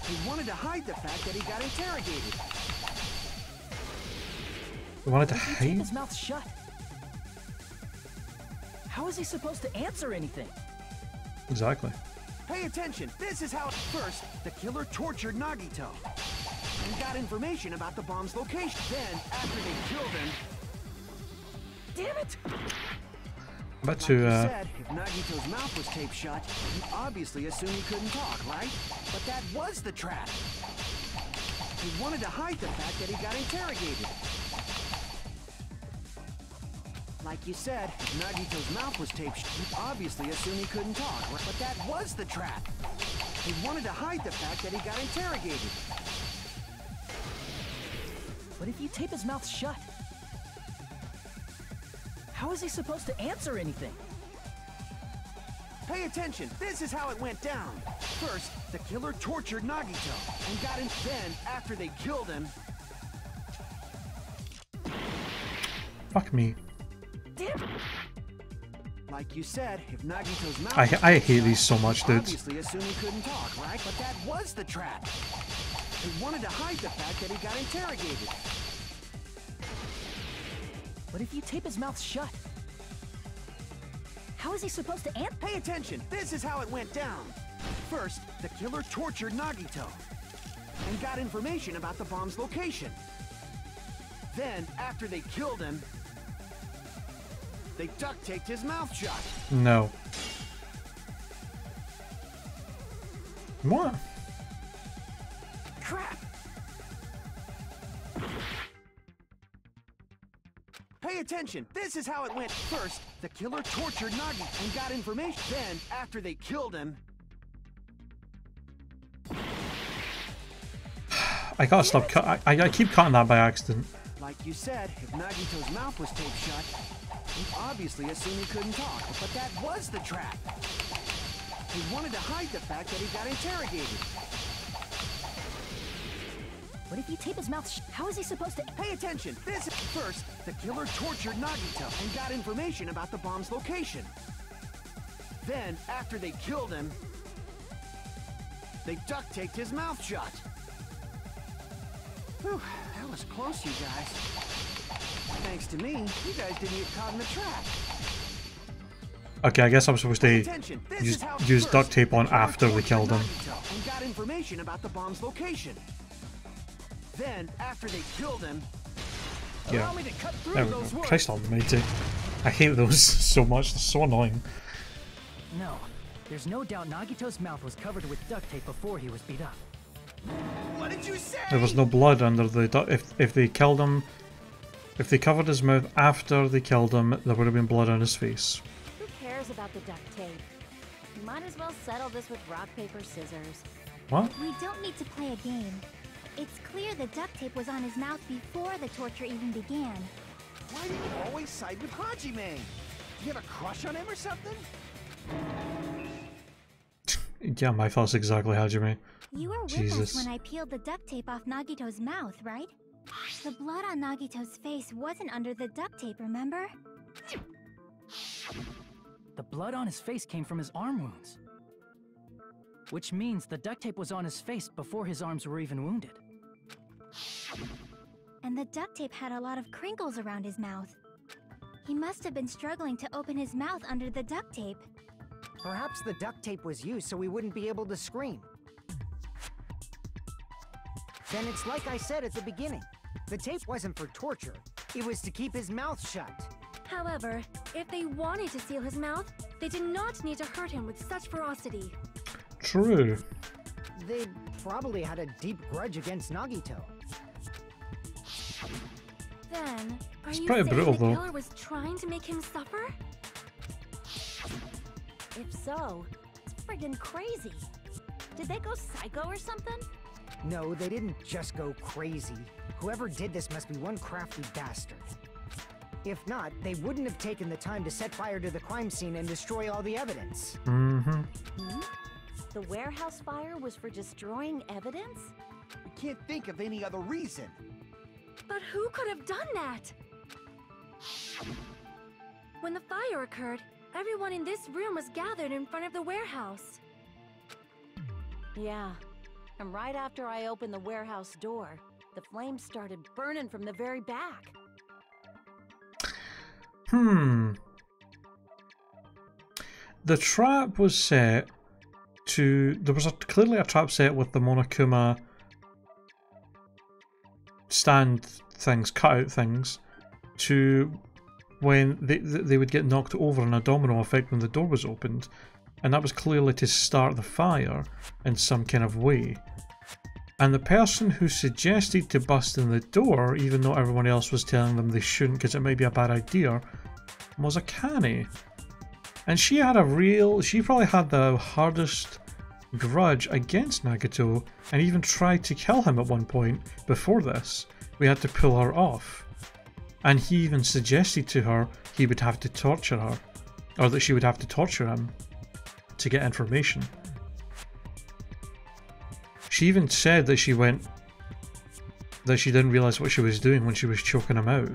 Speaker 4: He wanted to hide the fact that he got interrogated.
Speaker 1: We wanted to
Speaker 3: If you tape
Speaker 1: hide?
Speaker 3: his mouth shut, how is he supposed to answer anything?
Speaker 1: Exactly.
Speaker 4: Pay attention. This is how. First, the killer tortured Nagito and got information about the bomb's location. Then, after they killed him,
Speaker 3: Damn it!
Speaker 1: About
Speaker 4: like
Speaker 1: to,
Speaker 4: you said, if Nagito's mouth was taped shut, you obviously assume he couldn't talk, right? But that was the trap. He wanted to hide the fact that he got interrogated. Like you said, if Nagito's mouth was taped shut, you obviously assume he couldn't talk, right? But that was the trap. He wanted to hide the fact that he got interrogated.
Speaker 3: But if you tape his mouth shut, how is he supposed to answer anything?
Speaker 4: Pay attention. This is how it went down. First, the killer tortured Nagito and got him. Then, after they killed him,
Speaker 1: fuck me.
Speaker 3: Damn!
Speaker 4: like you said, if Nagito's mouth
Speaker 1: I hate these so much, dude.
Speaker 4: obviously assume he couldn't talk, right? But that was the trap. He wanted to hide the fact that he got interrogated.
Speaker 3: But if you tape his mouth shut, how is he supposed to answer?
Speaker 4: Pay attention. This is how it went down. First, the killer tortured Nagito and got information about the bomb's location. Then, after they killed him, they duct taped his mouth shut.
Speaker 1: No. What?
Speaker 4: Crap! Pay attention. This is how it went. First, the killer tortured Nagi and got information. Then, after they killed him,
Speaker 1: I gotta stop cut. I keep cutting that by accident.
Speaker 4: like you said, if Nagito's mouth was taped shut, he obviously assumed he couldn't talk. But that was the trap. He wanted to hide the fact that he got interrogated.
Speaker 3: But if you tape his mouth how is he supposed to?
Speaker 4: Pay attention. This is first, the killer tortured Nagito and got information about the bomb's location. Then, after they killed him, they duct taped his mouth shut. Whew, that was close, you guys. Thanks to me, you guys didn't get caught in the trap.
Speaker 1: Okay, I guess I'm supposed
Speaker 4: Pay
Speaker 1: to
Speaker 4: attention. This
Speaker 1: use
Speaker 4: is how
Speaker 1: duct
Speaker 4: first,
Speaker 1: tape on
Speaker 4: the killer
Speaker 1: after they
Speaker 4: tortured
Speaker 1: killed him.
Speaker 4: Nagito and got information about the bomb's location. Then, after they killed him,
Speaker 1: Yeah.
Speaker 3: Allow me to cut through
Speaker 1: There we
Speaker 3: those
Speaker 1: go.
Speaker 3: words.
Speaker 1: Christ almighty. I hate those so much. They're so annoying.
Speaker 3: No, there's no doubt Nagito's mouth was covered with duct tape before he was beat up.
Speaker 4: what did you say?
Speaker 1: There was no blood under the if they killed him, if they covered his mouth after they killed him, there would have been blood on his face.
Speaker 2: Who cares about the duct tape? We might as well settle this with rock, paper, scissors.
Speaker 1: What?
Speaker 2: We don't need to play a game. It's clear the duct tape was on his mouth before the torture even began.
Speaker 4: Why do you always side with Hajime? You have a crush on him or something?
Speaker 1: Yeah, my thoughts exactly, Hajime.
Speaker 2: You were with
Speaker 1: Jesus.
Speaker 2: us when I peeled the duct tape off Nagito's mouth, right? The blood on Nagito's face wasn't under the duct tape, remember?
Speaker 3: The blood on his face came from his arm wounds. Which means the duct tape was on his face before his arms were even wounded.
Speaker 2: And the duct tape had a lot of crinkles around his mouth. He must have been struggling to open his mouth under the duct tape.
Speaker 8: Perhaps the duct tape was used so he wouldn't be able to scream. Then it's like I said at the beginning. The tape wasn't for torture. It was to keep his mouth shut.
Speaker 9: However, if they wanted to seal his mouth, they did not need to hurt him with such ferocity.
Speaker 1: True.
Speaker 8: They probably had a deep grudge against Nagito.
Speaker 9: Then, are
Speaker 1: It's
Speaker 9: you
Speaker 1: pretty
Speaker 9: saying
Speaker 1: brutal,
Speaker 9: the
Speaker 1: though.
Speaker 9: killer was trying to make him suffer?
Speaker 10: If so, it's friggin' crazy. Did they go psycho or something?
Speaker 8: No, they didn't just go crazy. Whoever did this must be one crafty bastard. If not, they wouldn't have taken the time to set fire to the crime scene and destroy all the evidence.
Speaker 1: Mm-hmm.
Speaker 10: The warehouse fire was for destroying evidence?
Speaker 4: We can't think of any other reason.
Speaker 9: But who could have done that? When the fire occurred, everyone in this room was gathered in front of the warehouse.
Speaker 10: Yeah. And right after I opened the warehouse door, the flames started burning from the very back.
Speaker 1: The trap was set to... There was clearly a trap set with the Monokuma stand things, cutout things, to when they would get knocked over in a domino effect when the door was opened. And that was clearly to start the fire in some kind of way. And the person who suggested to bust in the door, even though everyone else was telling them they shouldn't because it might be a bad idea, was Akane. And she probably had the hardest grudge against Nagito, and even tried to kill him at one point before this. We had to pull her off. And he even suggested to her he would have to torture her, or that she would have to torture him to get information. She even said that she didn't realize what she was doing when she was choking him out.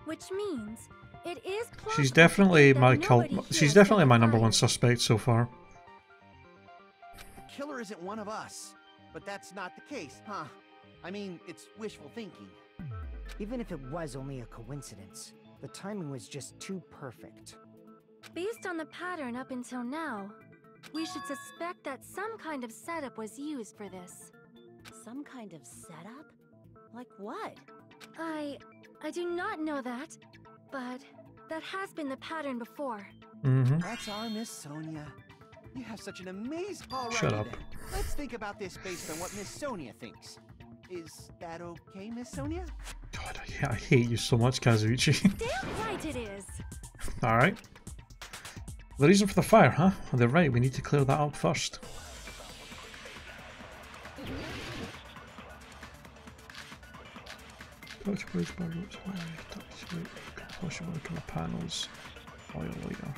Speaker 9: Which means it is plausible
Speaker 1: She's definitely
Speaker 9: that
Speaker 1: my
Speaker 9: nobody here
Speaker 1: she's
Speaker 9: set
Speaker 1: definitely
Speaker 9: the
Speaker 1: my number
Speaker 9: fire.
Speaker 1: one suspect so far.
Speaker 4: The killer isn't one of us. But that's not the case, huh? I mean, it's wishful thinking.
Speaker 8: Even if it was only a coincidence, the timing was just too perfect.
Speaker 9: Based on the pattern up until now, we should suspect that some kind of setup was used for this.
Speaker 10: Some kind of setup? Like what?
Speaker 9: I do not know that, but that has been the pattern before.
Speaker 4: That's our Miss Sonia. You have such an amazing...
Speaker 1: Shut up.
Speaker 4: Then. Let's think about this based on what Miss Sonia thinks. Is that okay, Miss Sonia?
Speaker 1: God, I hate you so much, Kazuichi.
Speaker 9: Damn right it is!
Speaker 1: Alright. The reason for the fire, huh? They're right, we need to clear that up first. Panels. Oil lighter.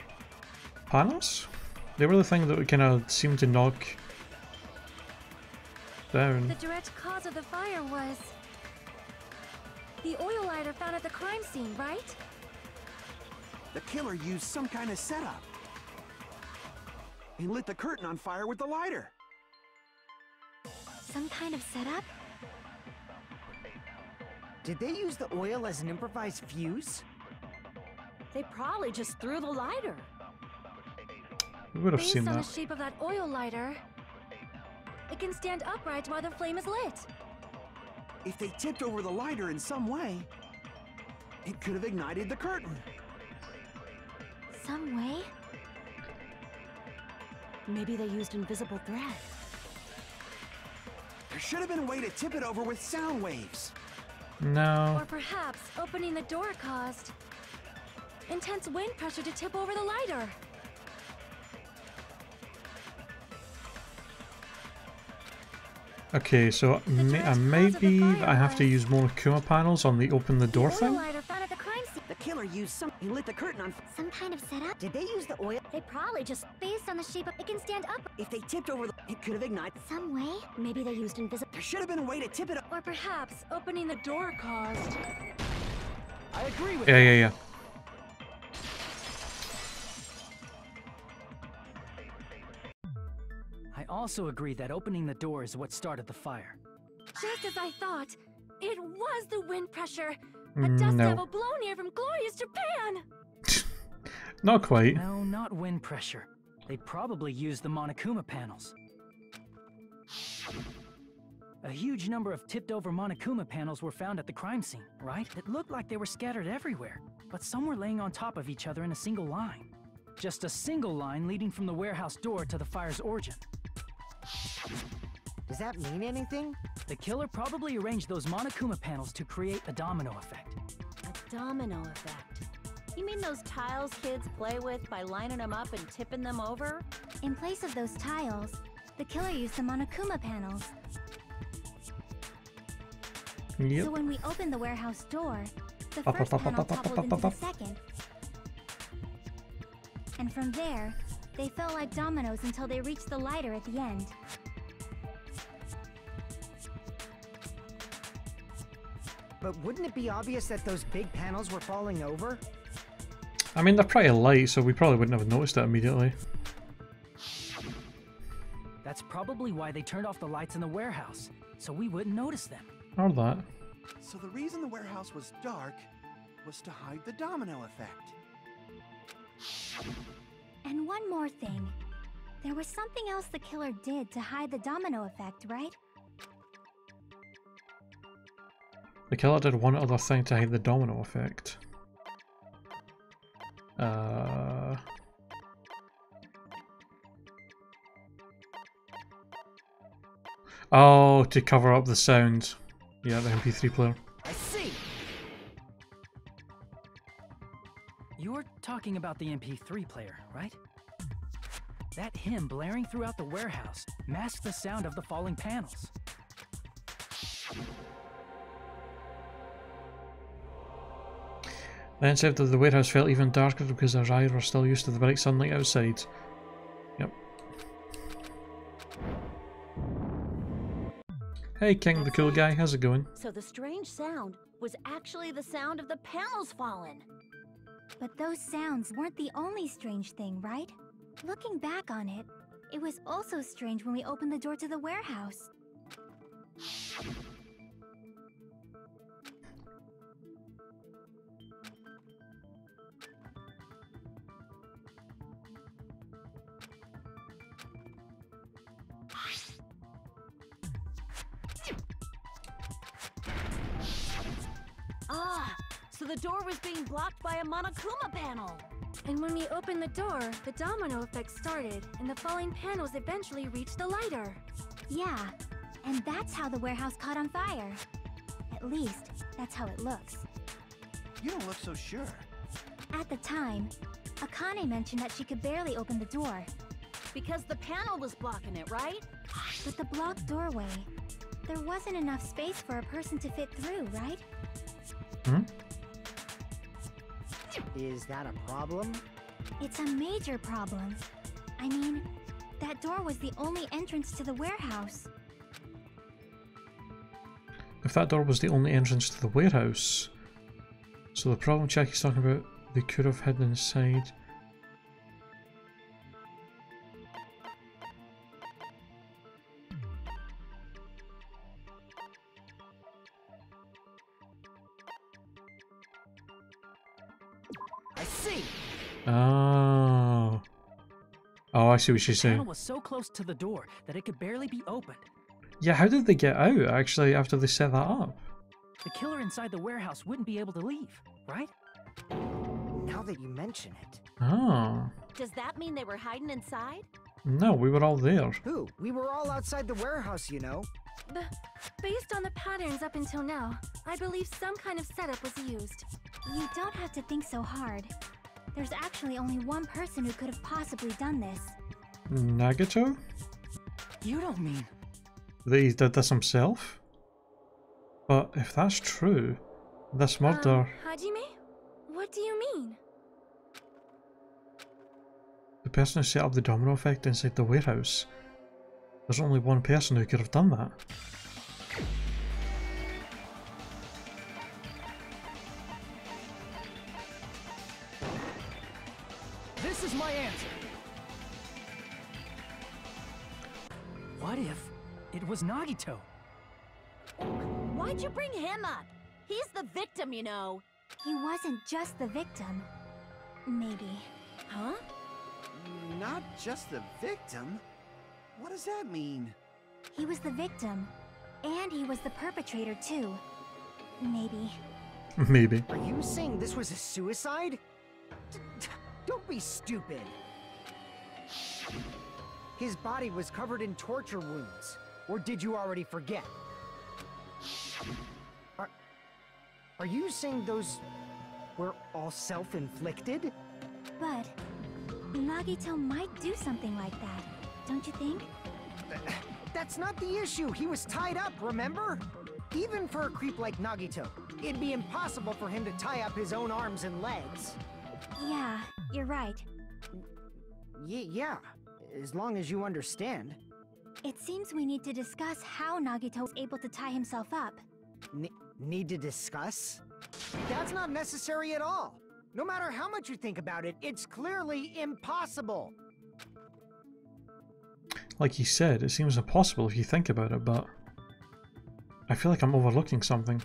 Speaker 1: Panels? They were the thing that would kind of seem to knock down.
Speaker 9: The direct cause of the fire was the oil lighter found at the crime scene, right?
Speaker 4: The killer used some kind of setup. He lit the curtain on fire with the lighter.
Speaker 2: Some kind of setup?
Speaker 8: Did they use the oil as an improvised fuse?
Speaker 10: They probably just threw the lighter.
Speaker 1: We would have
Speaker 9: Based
Speaker 1: seen
Speaker 9: on
Speaker 1: that.
Speaker 9: the shape of that oil lighter, it can stand upright while the flame is lit.
Speaker 4: If they tipped over the lighter in some way, it could have ignited the curtain.
Speaker 2: Some way?
Speaker 10: Maybe they used invisible thread.
Speaker 4: There should have been a way to tip it over with sound waves.
Speaker 1: No.
Speaker 9: Or perhaps opening the door caused intense wind pressure to tip over the lighter.
Speaker 1: Okay, so maybe I have to use Monokuma panels on the open the door thing?
Speaker 2: Lighter found at the crime scene.
Speaker 8: The killer used some. He lit the curtain on.
Speaker 2: Some kind of setup?
Speaker 8: Did they use the oil?
Speaker 2: They probably just based on the shape of it can stand up.
Speaker 8: If they tipped over, it could have ignited.
Speaker 2: Some way? Maybe they used invisible.
Speaker 8: There should have been a way to tip it up.
Speaker 9: Or perhaps opening the door caused.
Speaker 8: I agree with
Speaker 1: Yeah.
Speaker 3: I also agree that opening the door is what started the fire.
Speaker 9: Just as I thought, it was the wind pressure. A dust devil blown here from glorious Japan.
Speaker 1: Not quite.
Speaker 3: No, not wind pressure. They probably used the Monokuma panels. A huge number of tipped-over Monokuma panels were found at the crime scene, right? It looked like they were scattered everywhere, but some were laying on top of each other in a single line. Just a single line leading from the warehouse door to the fire's origin.
Speaker 8: Does that mean anything?
Speaker 3: The killer probably arranged those Monokuma panels to create a domino effect.
Speaker 10: A domino effect? You mean those tiles kids play with by lining them up and tipping them over?
Speaker 2: In place of those tiles, the killer used the Monokuma panels.
Speaker 1: Yep.
Speaker 2: So when we opened the warehouse door, the first panel toppled into the second. And from there, they fell like dominoes until they reached the lighter at the end.
Speaker 8: But wouldn't it be obvious that those big panels were falling over?
Speaker 1: I mean, they're pretty light, so we probably wouldn't have noticed it immediately.
Speaker 3: That's probably why they turned off the lights in the warehouse, so we wouldn't notice them.
Speaker 1: Or that.
Speaker 4: So the reason the warehouse was dark was to hide the domino effect.
Speaker 2: And one more thing. There was something else the killer did to hide the domino effect, right?
Speaker 1: The killer did one other thing to hide the domino effect. Oh, to cover up the sound. Yeah, the MP3 player.
Speaker 8: I see.
Speaker 3: You're talking about the MP3 player, right? That hymn blaring throughout the warehouse masked the sound of the falling panels.
Speaker 1: Then said that the warehouse felt even darker because the riders were still used to the bright sunlight outside. Yep. Hey King, the cool guy, how's it going?
Speaker 10: So the strange sound was actually the sound of the panels falling.
Speaker 2: But those sounds weren't the only strange thing, right? Looking back on it, it was also strange when we opened the door to the warehouse.
Speaker 10: Ah, so the door was being blocked by a Monokuma panel.
Speaker 9: And when we opened the door, the domino effect started, and the falling panels eventually reached the lighter.
Speaker 2: Yeah, and that's how the warehouse caught on fire. At least, that's how it looks.
Speaker 4: You don't look so sure.
Speaker 2: At the time, Akane mentioned that she could barely open the door.
Speaker 10: Because the panel was blocking it, right?
Speaker 2: But the blocked doorway, there wasn't enough space for a person to fit through, right?
Speaker 1: Hmm?
Speaker 8: Is that a problem?
Speaker 2: It's a major problem. I mean, that door was the only entrance to the warehouse.
Speaker 1: If that door was the only entrance to the warehouse, so the problem Jackie's talking about, they could have hidden inside.
Speaker 8: I see.
Speaker 1: Oh. Oh, I see what she's
Speaker 3: The panel
Speaker 1: saying.
Speaker 3: was so close to the door that it could barely be opened.
Speaker 1: Yeah, how did they get out, actually, after they set that up?
Speaker 3: The killer inside the warehouse wouldn't be able to leave, right?
Speaker 8: Now that you mention it.
Speaker 1: Oh.
Speaker 10: Does that mean they were hiding inside?
Speaker 1: No, we were all there.
Speaker 8: Who? We were all outside the warehouse, you know.
Speaker 9: Based on the patterns up until now, I believe some kind of setup was used.
Speaker 2: You don't have to think so hard. There's actually only one person who could have possibly done this.
Speaker 1: Nagito?
Speaker 3: You don't mean...
Speaker 1: That he did this himself? But if that's true, this murder...
Speaker 9: Hajime? What do you mean?
Speaker 1: The person who set up the domino effect inside the warehouse. There's only one person who could have done that.
Speaker 3: This is my answer. What if it was Nagito?
Speaker 10: Why'd you bring him up? He's the victim, you know.
Speaker 2: He wasn't just the victim. Maybe.
Speaker 10: Huh?
Speaker 4: Not just the victim? What does that mean?
Speaker 2: He was the victim. And he was the perpetrator too. Maybe.
Speaker 1: Maybe.
Speaker 8: Are you saying this was a suicide? Don't be stupid. His body was covered in torture wounds. Or did you already forget? Are you saying those were all self-inflicted?
Speaker 2: But Nagito might do something like that, don't you think?
Speaker 8: That's not the issue. He was tied up, remember? Even for a creep like Nagito, it'd be impossible for him to tie up his own arms and legs.
Speaker 2: Yeah, you're right.
Speaker 8: Yeah, as long as you understand.
Speaker 2: It seems we need to discuss how Nagito was able to tie himself up.
Speaker 8: Need to discuss? That's not necessary at all. No matter how much you think about it, it's clearly impossible.
Speaker 1: Like he said, it seems impossible if you think about it, but I feel like I'm overlooking something.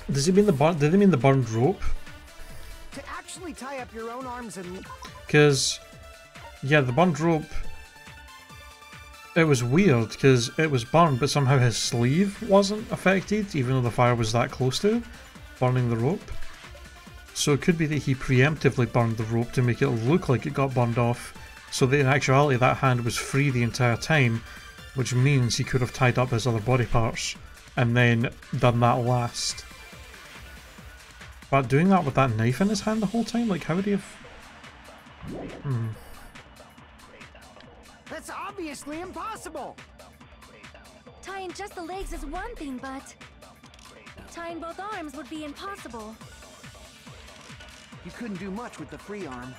Speaker 1: Does he mean the did they mean the burned rope?
Speaker 8: To actually tie up your own arms and...
Speaker 1: Because, yeah, the burned rope, it was weird because it was burned, but somehow his sleeve wasn't affected, even though the fire was that close to burning the rope. So it could be that he preemptively burned the rope to make it look like it got burned off, so that in actuality that hand was free the entire time, which means he could have tied up his other body parts and then done that last. But doing that with that knife in his hand the whole time, like how would he have...
Speaker 8: That's obviously impossible!
Speaker 9: Tying just the legs is one thing, but tying both arms would be impossible.
Speaker 4: You couldn't do much with the free arm.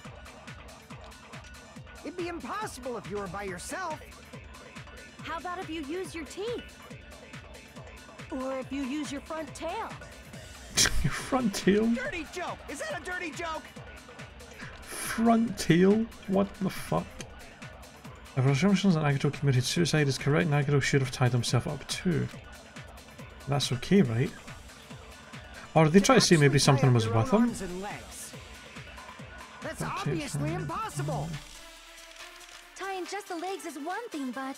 Speaker 8: It'd be impossible if you were by yourself.
Speaker 10: How about if you use your teeth? Or if you use your front tail?
Speaker 1: Your front tail?
Speaker 4: Dirty joke! Is that a dirty joke?
Speaker 1: Front tail? What the fuck? If our assumptions that Nagito committed suicide is correct, Nagito should have tied himself up too. That's okay, right? Or did they try to say maybe something was with him?
Speaker 8: That's obviously impossible!
Speaker 9: Tying just the legs is one thing, but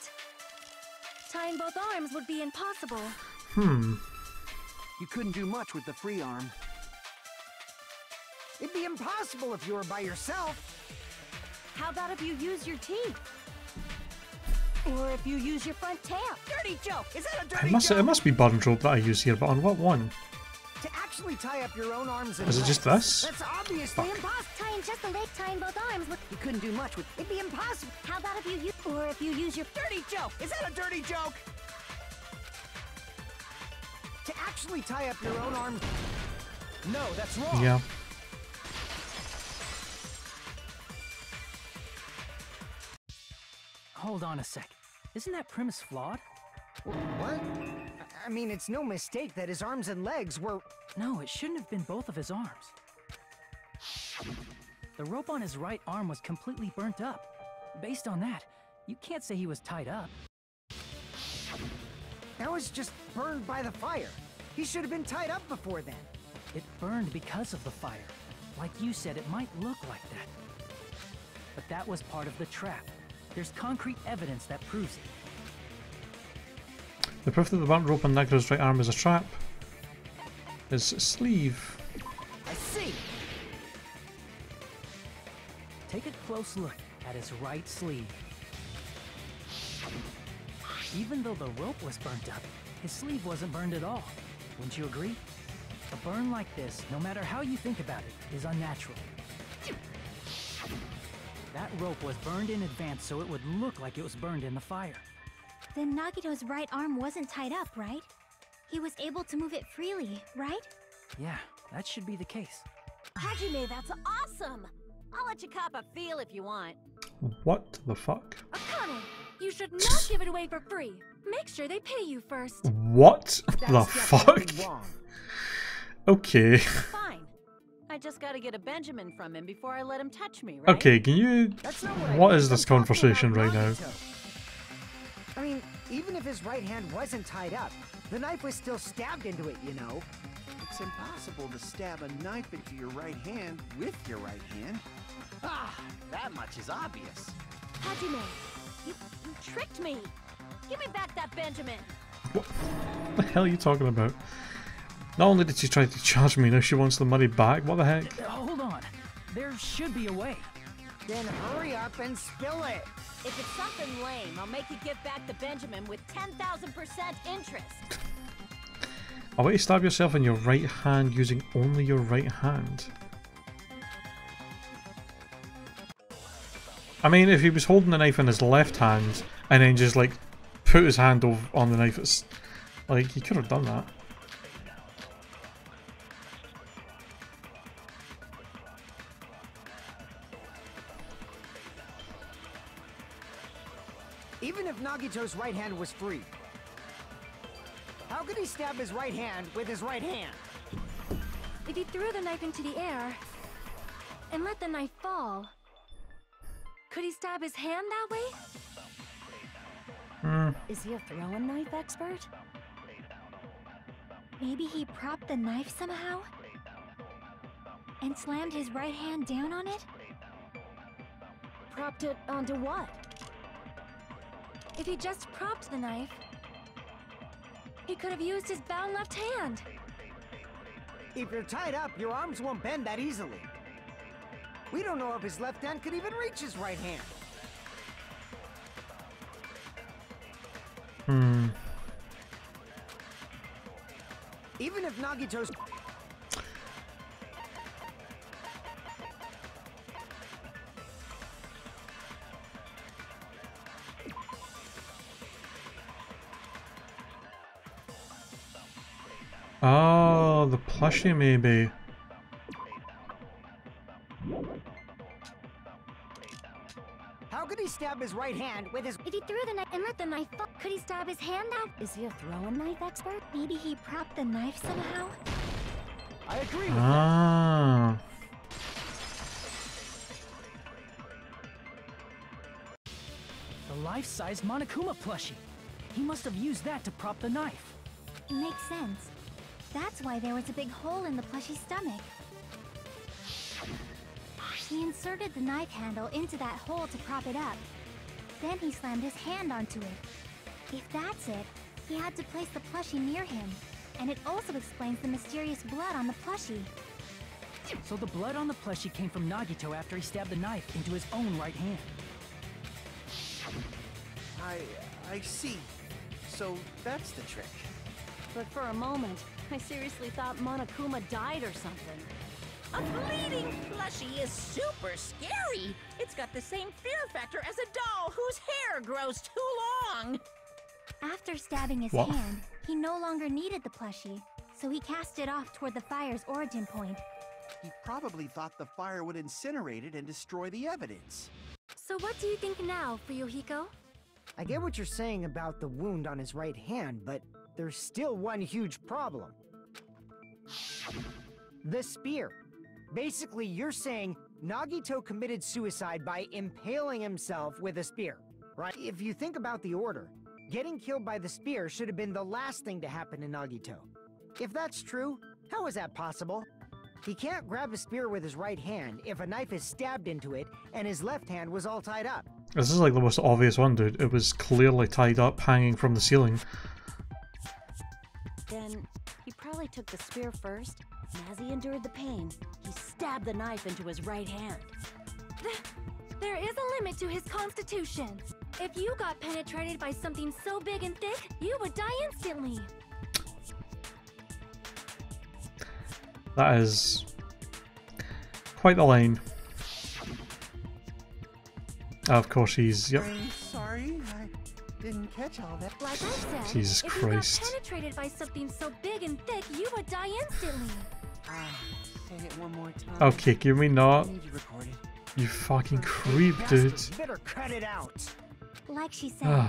Speaker 9: tying both arms would be impossible.
Speaker 4: You couldn't do much with the free arm.
Speaker 8: It'd be impossible if you were by yourself.
Speaker 10: How about if you use your teeth? Or if you use your front tail?
Speaker 4: Dirty joke! Is that a dirty joke?
Speaker 1: It must be burned rope that I use here, but on what one?
Speaker 8: To actually tie up your own arms and
Speaker 1: Is it just this?
Speaker 8: That's obviously impossible.
Speaker 2: Tying just the legs, tying both arms would...
Speaker 4: You couldn't do much with...
Speaker 8: It'd be impossible.
Speaker 2: How about if you use... Or if you use your...
Speaker 4: Dirty joke! Is that a dirty joke?
Speaker 8: To actually tie up your own arms... No, that's wrong.
Speaker 1: Yeah.
Speaker 3: Hold on a sec. Isn't that premise flawed?
Speaker 8: What? I mean, it's no mistake that his arms and legs were...
Speaker 3: No, it shouldn't have been both of his arms. The rope on his right arm was completely burnt up. Based on that, you can't say he was tied up.
Speaker 8: That was just burned by the fire. He should have been tied up before then.
Speaker 3: It burned because of the fire. Like you said, it might look like that. But that was part of the trap. There's concrete evidence that proves it.
Speaker 1: The proof that the burnt rope on Nagito's right arm is a trap is sleeve.
Speaker 8: I see.
Speaker 3: close look at his right sleeve. Even though the rope was burnt up, his sleeve wasn't burned at all. Wouldn't you agree? A burn like this, no matter how you think about it, is unnatural. That rope was burned in advance so it would look like it was burned in the fire.
Speaker 2: Then Nagito's right arm wasn't tied up, right? He was able to move it freely, right?
Speaker 3: Yeah, that should be the case.
Speaker 10: Hajime, that's awesome! I'll let you cop a feel if you want.
Speaker 1: What the fuck?
Speaker 9: Akane, you should not give it away for free. Make sure they pay you first.
Speaker 1: What the
Speaker 8: That's
Speaker 1: fuck?
Speaker 8: definitely wrong.
Speaker 1: Okay.
Speaker 10: Fine. I just gotta get a Benjamin from him before I let him touch me, right?
Speaker 1: Okay, can you...
Speaker 8: That's not what I
Speaker 1: What
Speaker 8: mean.
Speaker 1: is this
Speaker 8: I'm talking
Speaker 1: conversation
Speaker 8: about
Speaker 1: right now?
Speaker 8: Nagito. I mean, even if his right hand wasn't tied up, the knife was still stabbed into it, you know?
Speaker 4: It's impossible to stab a knife into your right hand with your right hand. Ah, that much is obvious.
Speaker 10: Hajime, you tricked me! Give me back that Benjamin!
Speaker 1: What the hell are you talking about? Not only did she try to charge me, now she wants the money back. What the heck?
Speaker 3: Hold on. There should be a way.
Speaker 8: Then hurry up and spill it!
Speaker 10: If it's something lame, I'll make you give back the Benjamin with 10,000% interest.
Speaker 1: A way to stab yourself in your right hand using only your right hand. I mean, if he was holding the knife in his left hand and then just like put his hand over on the knife, it's like he could have done that.
Speaker 8: Even if Nagito's right hand was free, how could he stab his right hand with his right hand?
Speaker 9: If he threw the knife into the air and let the knife fall, could he stab his hand that way?
Speaker 10: Is he a throwing knife expert?
Speaker 2: Maybe he propped the knife somehow? And slammed his right hand down on it?
Speaker 10: Propped it onto what?
Speaker 9: If he just propped the knife, he could have used his bound left hand.
Speaker 8: If you're tied up, your arms won't bend that easily. We don't know if his left hand could even reach his right hand. Even if Nagito's...
Speaker 1: Oh, the plushie maybe.
Speaker 8: How could he stab his right hand with his...
Speaker 2: If he threw the knife and let the knife fall, could he stab his hand out?
Speaker 10: Is he a throwing knife expert?
Speaker 2: Maybe he propped the knife somehow?
Speaker 8: I agree with
Speaker 1: Ah.
Speaker 3: The life-size Monokuma plushie. He must have used that to prop the knife.
Speaker 2: Makes sense. That's why there was a big hole in the plushie's stomach. He inserted the knife handle into that hole to prop it up. Then he slammed his hand onto it. If that's it, he had to place the plushie near him. And it also explains the mysterious blood on the plushie.
Speaker 3: So the blood on the plushie came from Nagito after he stabbed the knife into his own right hand.
Speaker 4: I see. So that's the trick.
Speaker 10: But for a moment, I seriously thought Monokuma died or something.
Speaker 7: A bleeding plushie is super scary. It's got the same fear factor as a doll whose hair grows too long.
Speaker 2: After stabbing his
Speaker 1: What?
Speaker 2: hand, he no longer needed the plushie, so he cast it off toward the fire's origin point.
Speaker 4: He probably thought the fire would incinerate it and destroy the evidence.
Speaker 9: So what do you think now, Fuyuhiko?
Speaker 8: I get what you're saying about the wound on his right hand, but there's still one huge problem. The spear. Basically, you're saying Nagito committed suicide by impaling himself with a spear, right? If you think about the order, getting killed by the spear should have been the last thing to happen to Nagito. If that's true, how is that possible? He can't grab a spear with his right hand if a knife is stabbed into it and his left hand was all tied up.
Speaker 1: This is like the most obvious one, dude. It was clearly tied up, hanging from the ceiling.
Speaker 10: Then he probably took the spear first, and as he endured the pain, he stabbed the knife into his right hand.
Speaker 9: There is a limit to his constitution. If you got penetrated by something so big and thick, you would die instantly.
Speaker 1: That is quite the line. Of course he's, yep.
Speaker 4: I'm sorry, I didn't catch all that.
Speaker 9: Like I said,
Speaker 1: Jesus
Speaker 9: if
Speaker 1: Christ.
Speaker 9: you got penetrated by something so big and thick, you would die instantly.
Speaker 4: Say it one more time.
Speaker 1: Okay, can we not?
Speaker 4: I need you recorded.
Speaker 1: You fucking creep, dude.
Speaker 8: You better cut it out.
Speaker 2: Like she said,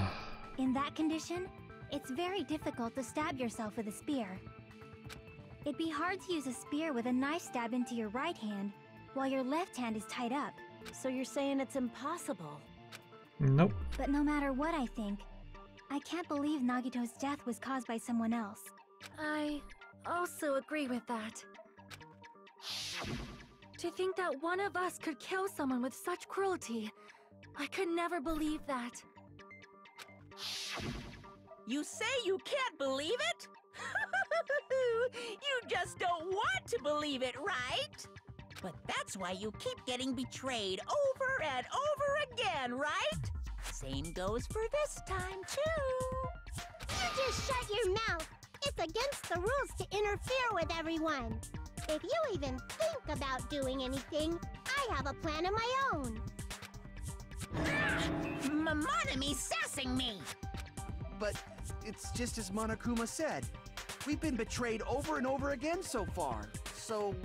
Speaker 2: in that condition, it's very difficult to stab yourself with a spear. It'd be hard to use a spear with a knife stab into your right hand while your left hand is tied up.
Speaker 10: So you're saying it's impossible?
Speaker 1: Nope.
Speaker 2: But no matter what I think, I can't believe Nagito's death was caused by someone else.
Speaker 9: I also agree with that. To think that one of us could kill someone with such cruelty, I could never believe that.
Speaker 7: You say you can't believe it? You just don't want to believe it, right? But that's why you keep getting betrayed over and over again, right? Same goes for this time, too.
Speaker 11: You just shut your mouth. It's against the rules to interfere with everyone. If you even think about doing anything, I have a plan of my own.
Speaker 7: Monomi's sassing me!
Speaker 4: But it's just as Monokuma said. We've been betrayed over and over again so far. So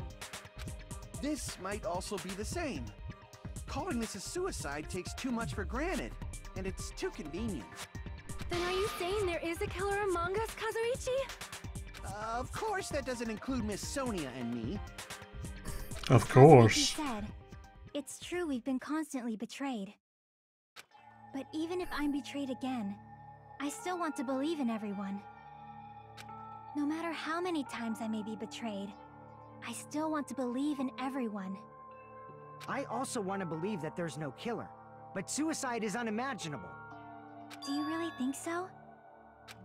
Speaker 4: this might also be the same. Calling this a suicide takes too much for granted, and it's too convenient.
Speaker 9: Then are you saying there is a killer among us, Kazuichi?
Speaker 4: Of course that doesn't include Miss Sonia and me.
Speaker 1: Of
Speaker 2: As
Speaker 1: course.
Speaker 2: Vicky said, it's true we've been constantly betrayed. But even if I'm betrayed again, I still want to believe in everyone. No matter how many times I may be betrayed, I still want to believe in everyone.
Speaker 8: I also want to believe that there's no killer, but suicide is unimaginable.
Speaker 2: Do you really think so?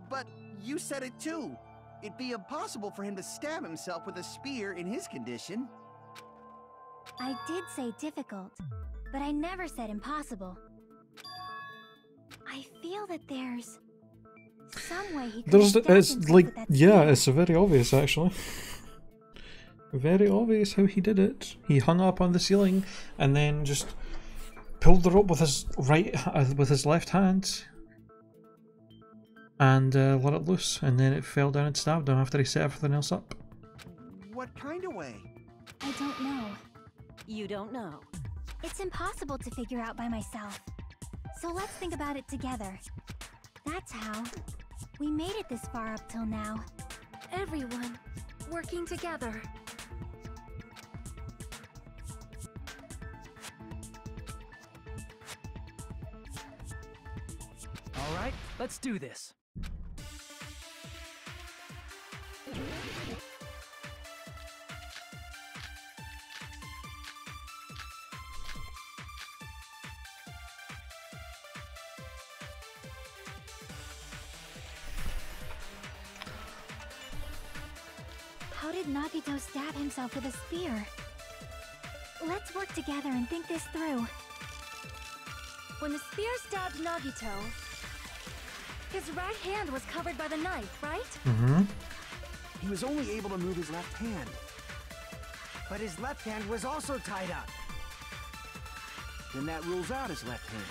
Speaker 4: But you said it too. It'd be impossible for him to stab himself with a spear in his condition.
Speaker 2: I did say difficult, but I never said impossible. I feel that there's some way he could have stabbed
Speaker 1: It's
Speaker 2: himself
Speaker 1: like,
Speaker 2: with that
Speaker 1: yeah,
Speaker 2: spear.
Speaker 1: it's very obvious actually. Very obvious how he did it. He hung up on the ceiling and then just pulled the rope with his with his left hand and let it loose, and then it fell down and stabbed him after he set everything else up.
Speaker 4: What kind of way?
Speaker 2: I don't know.
Speaker 10: You don't know.
Speaker 2: It's impossible to figure out by myself. So let's think about it together. That's how we made it this far up till now.
Speaker 9: Everyone working together.
Speaker 3: All right, let's do this.
Speaker 2: How did Nagito stab himself with a spear? Let's work together and think this through.
Speaker 9: When the spear stabbed Nagito, his right hand was covered by the knife, right?
Speaker 1: Mm-hmm.
Speaker 4: He was only able to move his left hand.
Speaker 8: But his left hand was also tied up.
Speaker 4: Then that rules out his left hand.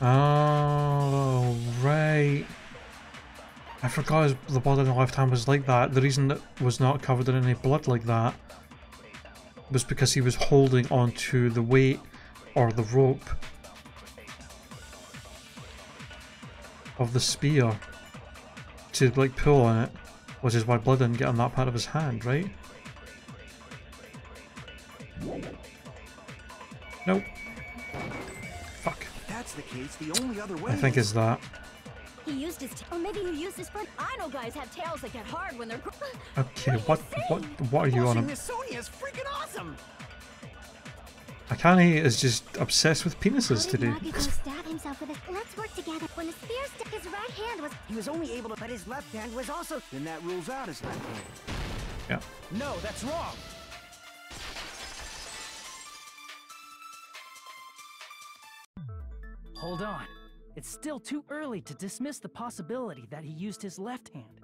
Speaker 1: Oh, right. I forgot the blood in the left hand was like that. The reason it was not covered in any blood like that was because he was holding onto the weight or the rope of the spear to like pull on it, which is why blood didn't get on that part of his hand, right? Nope. Fuck.
Speaker 4: If that's the case, the only other way
Speaker 1: I think it's that.
Speaker 11: He used his or maybe he used his front.
Speaker 10: I know guys have tails that get hard when they're.
Speaker 1: Okay, what are you on?
Speaker 4: Miss Sonia is freaking awesome!
Speaker 1: Akane is just obsessed with penises
Speaker 2: How did
Speaker 1: today.
Speaker 2: Nagito stab himself with a... Let's work together. When the spear his right hand was...
Speaker 8: He was only able to, but his left hand was also.
Speaker 4: Then that rules out his left hand.
Speaker 1: Yeah.
Speaker 3: No, that's wrong. Hold on. It's still too early to dismiss the possibility that he used his left hand.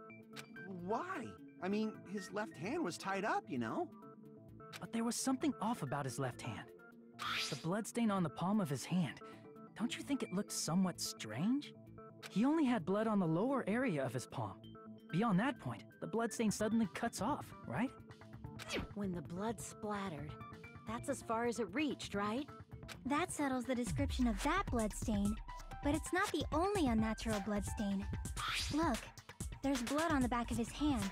Speaker 4: Why? I mean, his left hand was tied up, you know?
Speaker 3: But there was something off about his left hand. The bloodstain on the palm of his hand. Don't you think it looked somewhat strange? He only had blood on the lower area of his palm. Beyond that point, the bloodstain suddenly cuts off, right?
Speaker 10: When the blood splattered, that's as far as it reached, right?
Speaker 2: That settles the description of that bloodstain, but it's not the only unnatural bloodstain. Look, there's blood on the back of his hand,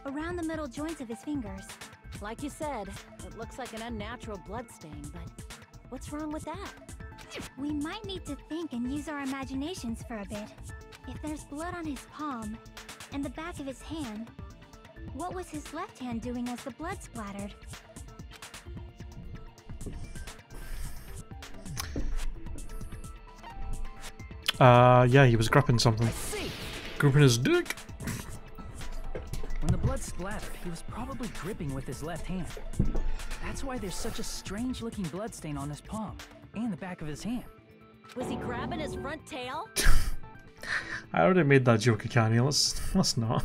Speaker 2: around the middle joints of his fingers.
Speaker 10: Like you said, it looks like an unnatural bloodstain, but what's wrong with that?
Speaker 2: We might need to think and use our imaginations for a bit. If there's blood on his palm and the back of his hand, what was his left hand doing as the blood splattered?
Speaker 1: Yeah, he was gripping something. Gripping his dick.
Speaker 3: When the blood splattered, he was probably gripping with his left hand. That's why there's such a strange-looking bloodstain on his palm and the back of his hand.
Speaker 10: Was he grabbing his front tail?
Speaker 1: I already made that joke, Akani. Let's not.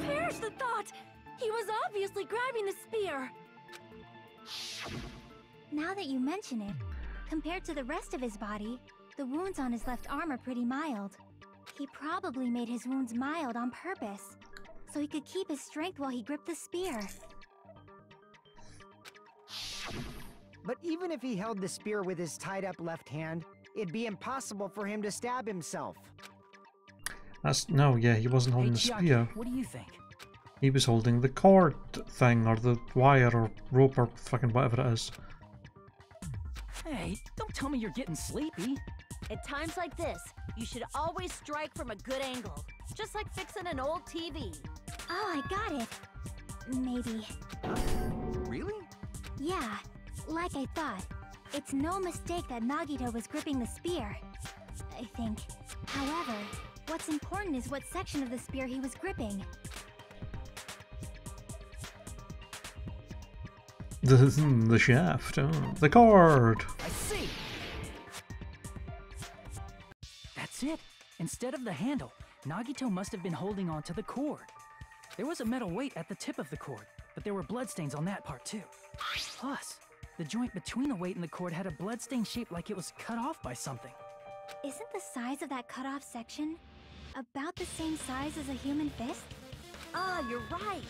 Speaker 9: Perish the thought! He was obviously grabbing the spear!
Speaker 2: Now that you mention it, compared to the rest of his body, the wounds on his left arm are pretty mild. He probably made his wounds mild on purpose, so he could keep his strength while he gripped the spear.
Speaker 8: But even if he held the spear with his tied-up left hand, it'd be impossible for him to stab himself.
Speaker 1: Yeah, he wasn't holding the spear.
Speaker 3: What do you think?
Speaker 1: He was holding the cord thing, or the wire, or rope, or fucking whatever it is.
Speaker 3: Hey, don't tell me you're getting sleepy.
Speaker 10: At times like this, you should always strike from a good angle. Just like fixing an old TV.
Speaker 2: Oh, I got it. Maybe.
Speaker 4: Really?
Speaker 2: Yeah, like I thought. It's no mistake that Nagito was gripping the spear, I think. However, what's important is what section of the spear he was gripping.
Speaker 1: The shaft, the cord.
Speaker 3: I see. That's it. Instead of the handle, Nagito must have been holding on to the cord. There was a metal weight at the tip of the cord, but there were bloodstains on that part too. Plus, the joint between the weight and the cord had a bloodstain shaped like it was cut off by something.
Speaker 2: Isn't the size of that cut-off section about the same size as a human fist?
Speaker 10: Ah, you're right.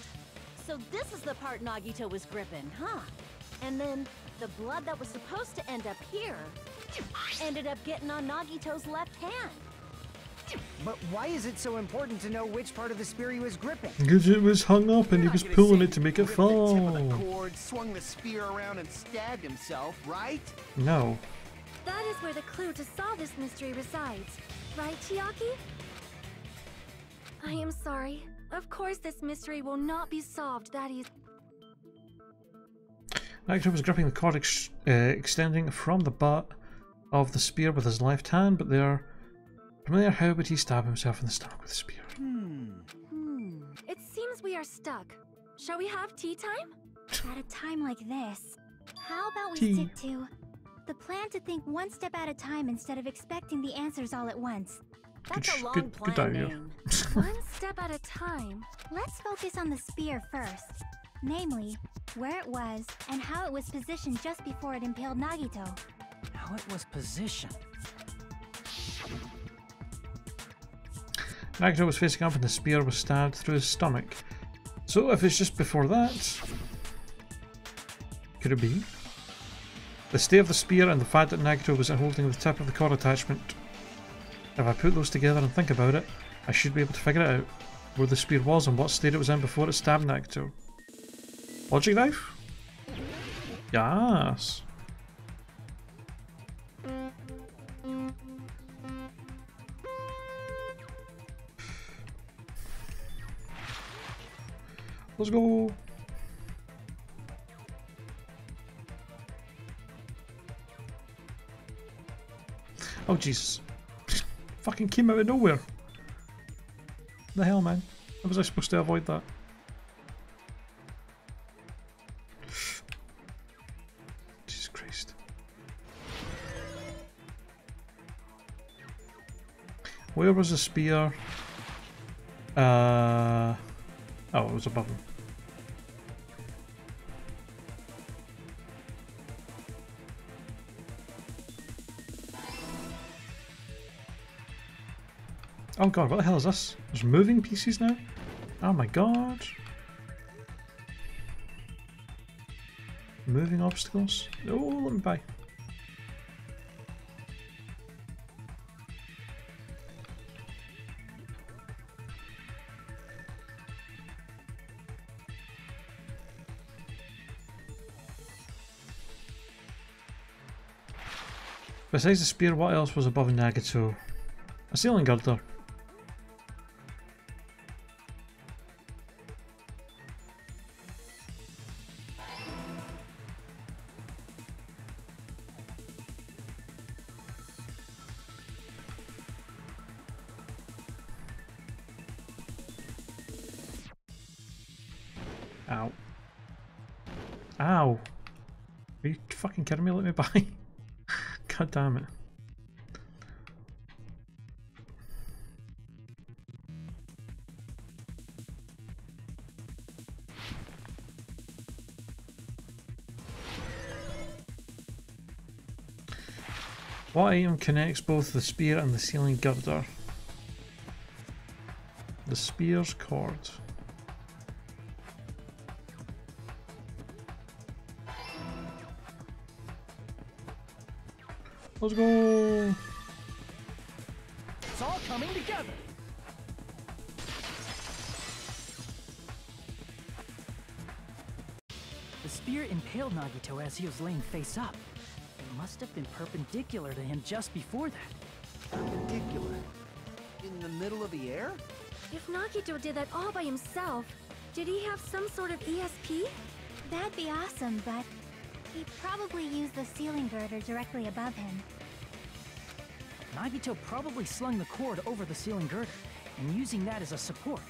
Speaker 10: So this is the part Nagito was gripping, huh? And then the blood that was supposed to end up here ended up getting on Nagito's left hand.
Speaker 8: But why is it so important to know which part of the spear he was gripping?
Speaker 1: Because it was hung up and he was pulling it to make it fall.
Speaker 4: The tip of the cord, swung the spear around and stabbed himself, right?
Speaker 1: No.
Speaker 9: That is where the clue to solve this mystery resides. Right, Chiaki? I am sorry. Of course this mystery will not be solved that easily.
Speaker 1: Nagito was gripping the cord extending from the butt of the spear with his left hand, but from there, how would he stab himself in the stomach with a spear?
Speaker 9: It seems we are stuck. Shall we have tea time?
Speaker 2: At a time like this, how about we
Speaker 1: Tea.
Speaker 2: stick to the plan to think one step at a time instead of expecting the answers all at once?
Speaker 10: That's a long
Speaker 1: Good
Speaker 10: plan
Speaker 1: idea.
Speaker 10: name.
Speaker 9: One step at a time.
Speaker 2: Let's focus on the spear first. Namely, where it was and how it was positioned just before it impaled Nagito.
Speaker 3: How it was positioned.
Speaker 1: Nagito was facing up and the spear was stabbed through his stomach. So if it's just before that, could it be? The stay of the spear and the fact that Nagito was holding the tip of the cord attachment. If I put those together and think about it, I should be able to figure it out. Where the spear was and what state it was in before it stabbed Nagito. Logic knife? Yes. Let's go. Oh Jesus. Fucking came out of nowhere. The hell, man? How was I supposed to avoid that? Where was the spear? Oh, it was above him. Oh god, what the hell is this? There's moving pieces now? Oh my god. Moving obstacles? Oh, let me buy. Besides the spear, what else was above Nagato? A ceiling girder. Ow. Ow. Are you fucking kidding me? Let me buy. God damn it. What item connects both the spear and the ceiling girder? The spear's cord. Let's go!
Speaker 3: It's all coming together! The spear impaled Nagito as he was laying face up. It must have been perpendicular to him just before that.
Speaker 4: Perpendicular? In the middle of the air?
Speaker 9: If Nagito did that all by himself, did he have some sort of ESP?
Speaker 2: That'd be awesome, but he probably used the ceiling girder directly above him.
Speaker 3: Nagito probably slung the cord over the ceiling girder, and using that as a support,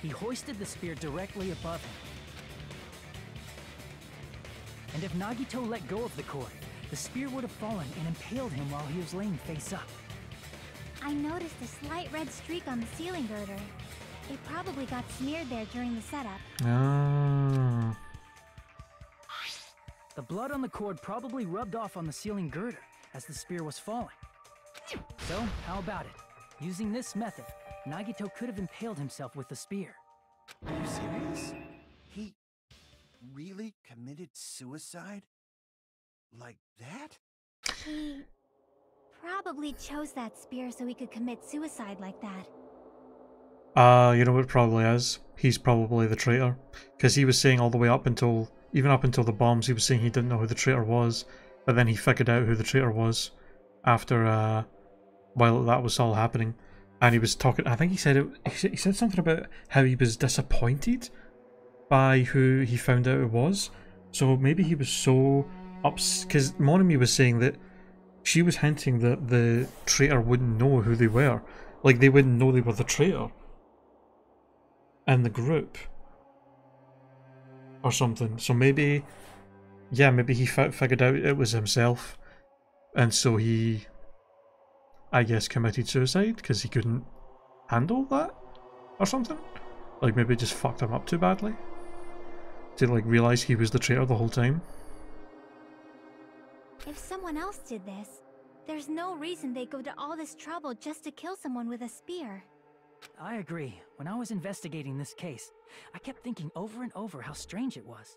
Speaker 3: he hoisted the spear directly above him. And if Nagito let go of the cord, the spear would have fallen and impaled him while he was laying face up.
Speaker 2: I noticed a slight red streak on the ceiling girder. It probably got smeared there during the setup.
Speaker 1: Ah.
Speaker 3: The blood on the cord probably rubbed off on the ceiling girder as the spear was falling. So, how about it? Using this method, Nagito could have impaled himself with the spear.
Speaker 4: Are you serious? He really committed suicide? Like that?
Speaker 2: He probably chose that spear so he could commit suicide like that.
Speaker 1: You know what it probably is? He's probably the traitor. Because he was saying all the way up until, even up until the bombs, he was saying he didn't know who the traitor was. But then he figured out who the traitor was after, while that was all happening. And he was talking, I think he said he said something about how he was disappointed by who he found out it was. So maybe he was so upset, because Monami was saying that she was hinting that the traitor wouldn't know who they were. Like, they wouldn't know they were the traitor in the group or something. So maybe, yeah, maybe he figured out it was himself, and so he, I guess, committed suicide because he couldn't handle that or something. Like, maybe it just fucked him up too badly to, like, realise he was the traitor the whole time.
Speaker 2: If someone else did this, there's no reason they'd go to all this trouble just to kill someone with a spear.
Speaker 3: I agree. When I was investigating this case, I kept thinking over and over how strange it was.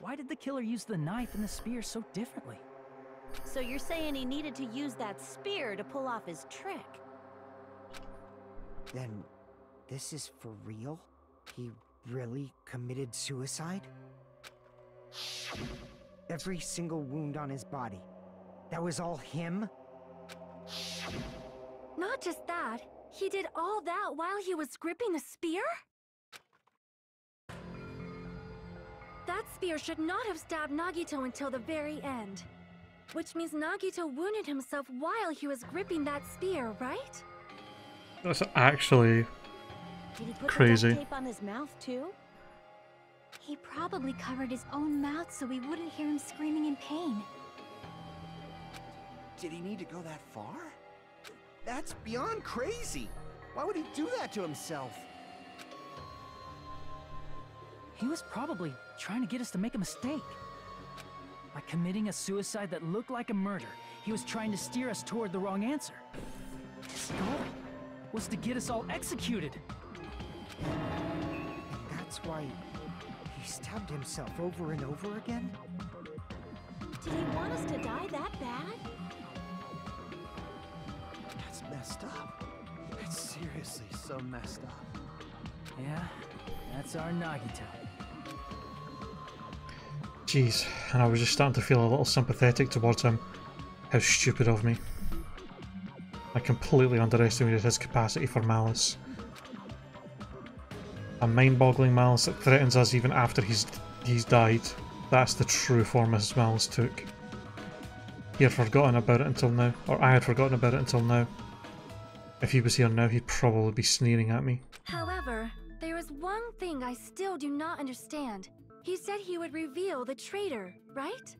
Speaker 3: Why did the killer use the knife and the spear so differently?
Speaker 10: So you're saying he needed to use that spear to pull off his trick?
Speaker 8: Then, this is for real? He really committed suicide? Every single wound on his body. That was all him?
Speaker 9: Not just that, he did all that while he was gripping the spear? That spear should not have stabbed Nagito until the very end. Which means Nagito wounded himself while he was gripping that spear, right?
Speaker 1: That's actually
Speaker 10: Did he put
Speaker 1: crazy.
Speaker 10: the duct tape on his mouth too?
Speaker 2: He probably covered his own mouth so we wouldn't hear him screaming in pain.
Speaker 4: Did he need to go that far? That's beyond crazy. Why would he do that to himself?
Speaker 3: He was probably trying to get us to make a mistake. By committing a suicide that looked like a murder, he was trying to steer us toward the wrong answer. His goal was to get us all executed.
Speaker 8: And that's why he stabbed himself over and over again?
Speaker 10: Did he want us to die that bad?
Speaker 4: That's messed up. That's seriously so messed up.
Speaker 3: Yeah, that's our Nagito.
Speaker 1: Jeez, and I was just starting to feel a little sympathetic towards him. How stupid of me. I completely underestimated his capacity for malice. A mind-boggling malice that threatens us even after he's died. That's the true form his malice took. He had forgotten about it until now, or I had forgotten about it until now. If he was here now, he'd probably be sneering at me.
Speaker 9: However, there is one thing I still do not understand. He said he would reveal the traitor, right?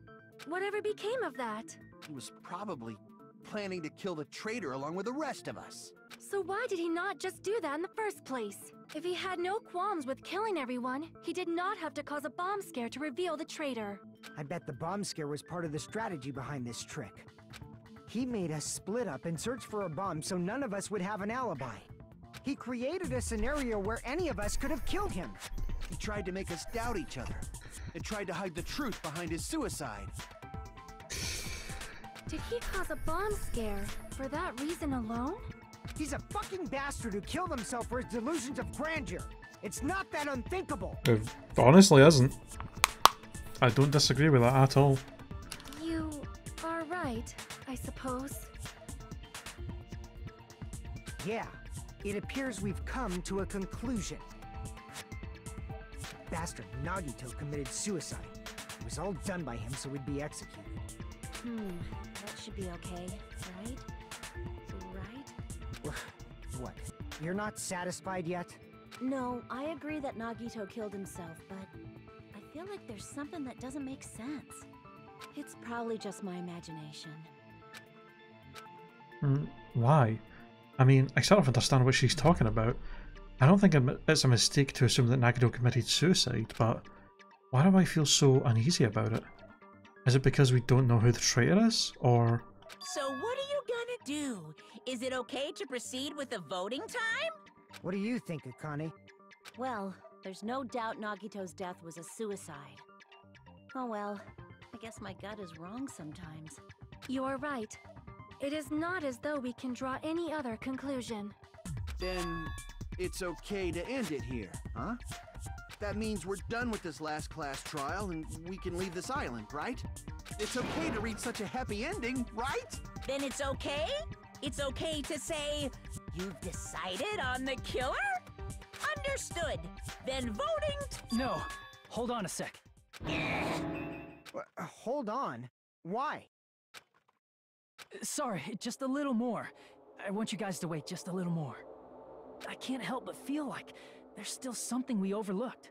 Speaker 9: Whatever became of that?
Speaker 4: He was probably planning to kill the traitor along with the rest of us.
Speaker 9: So why did he not just do that in the first place? If he had no qualms with killing everyone, he did not have to cause a bomb scare to reveal the traitor.
Speaker 8: I bet the bomb scare was part of the strategy behind this trick. He made us split up and search for a bomb so none of us would have an alibi. He created a scenario where any of us could have killed him.
Speaker 4: He tried to make us doubt each other and tried to hide the truth behind his suicide.
Speaker 9: Did he cause a bomb scare for that reason alone?
Speaker 8: He's a fucking bastard who killed himself for his delusions of grandeur. It's not that unthinkable.
Speaker 1: It honestly isn't. I don't disagree with that at all.
Speaker 9: You are right, I suppose.
Speaker 8: Yeah, it appears we've come to a conclusion. Bastard Nagito committed suicide. It was all done by him so we'd be executed.
Speaker 10: That should be okay, right? Right?
Speaker 8: What? You're not satisfied yet?
Speaker 10: No, I agree that Nagito killed himself, but I feel like there's something that doesn't make sense. It's probably just my imagination.
Speaker 1: Why? I mean, I sort of understand what she's talking about. I don't think it's a mistake to assume that Nagito committed suicide, but why do I feel so uneasy about it? Is it because we don't know who the traitor is, or...?
Speaker 7: So what are you gonna do? Is it okay to proceed with the voting time?
Speaker 8: What do you think, Akane?
Speaker 10: Well, there's no doubt Nagito's death was a suicide. Oh well, I guess my gut is wrong sometimes.
Speaker 9: You are right. It is not as though we can draw any other conclusion.
Speaker 4: Then it's okay to end it here, huh? That means we're done with this last class trial and we can leave this island, right? It's okay to reach such a happy ending, right?
Speaker 7: Then it's okay? It's okay to say, you've decided on the killer? Understood. Then voting...
Speaker 3: No, hold on a sec.
Speaker 8: Hold on. Why?
Speaker 3: Sorry, just a little more. I want you guys to wait just a little more. I can't help but feel like there's still something we overlooked.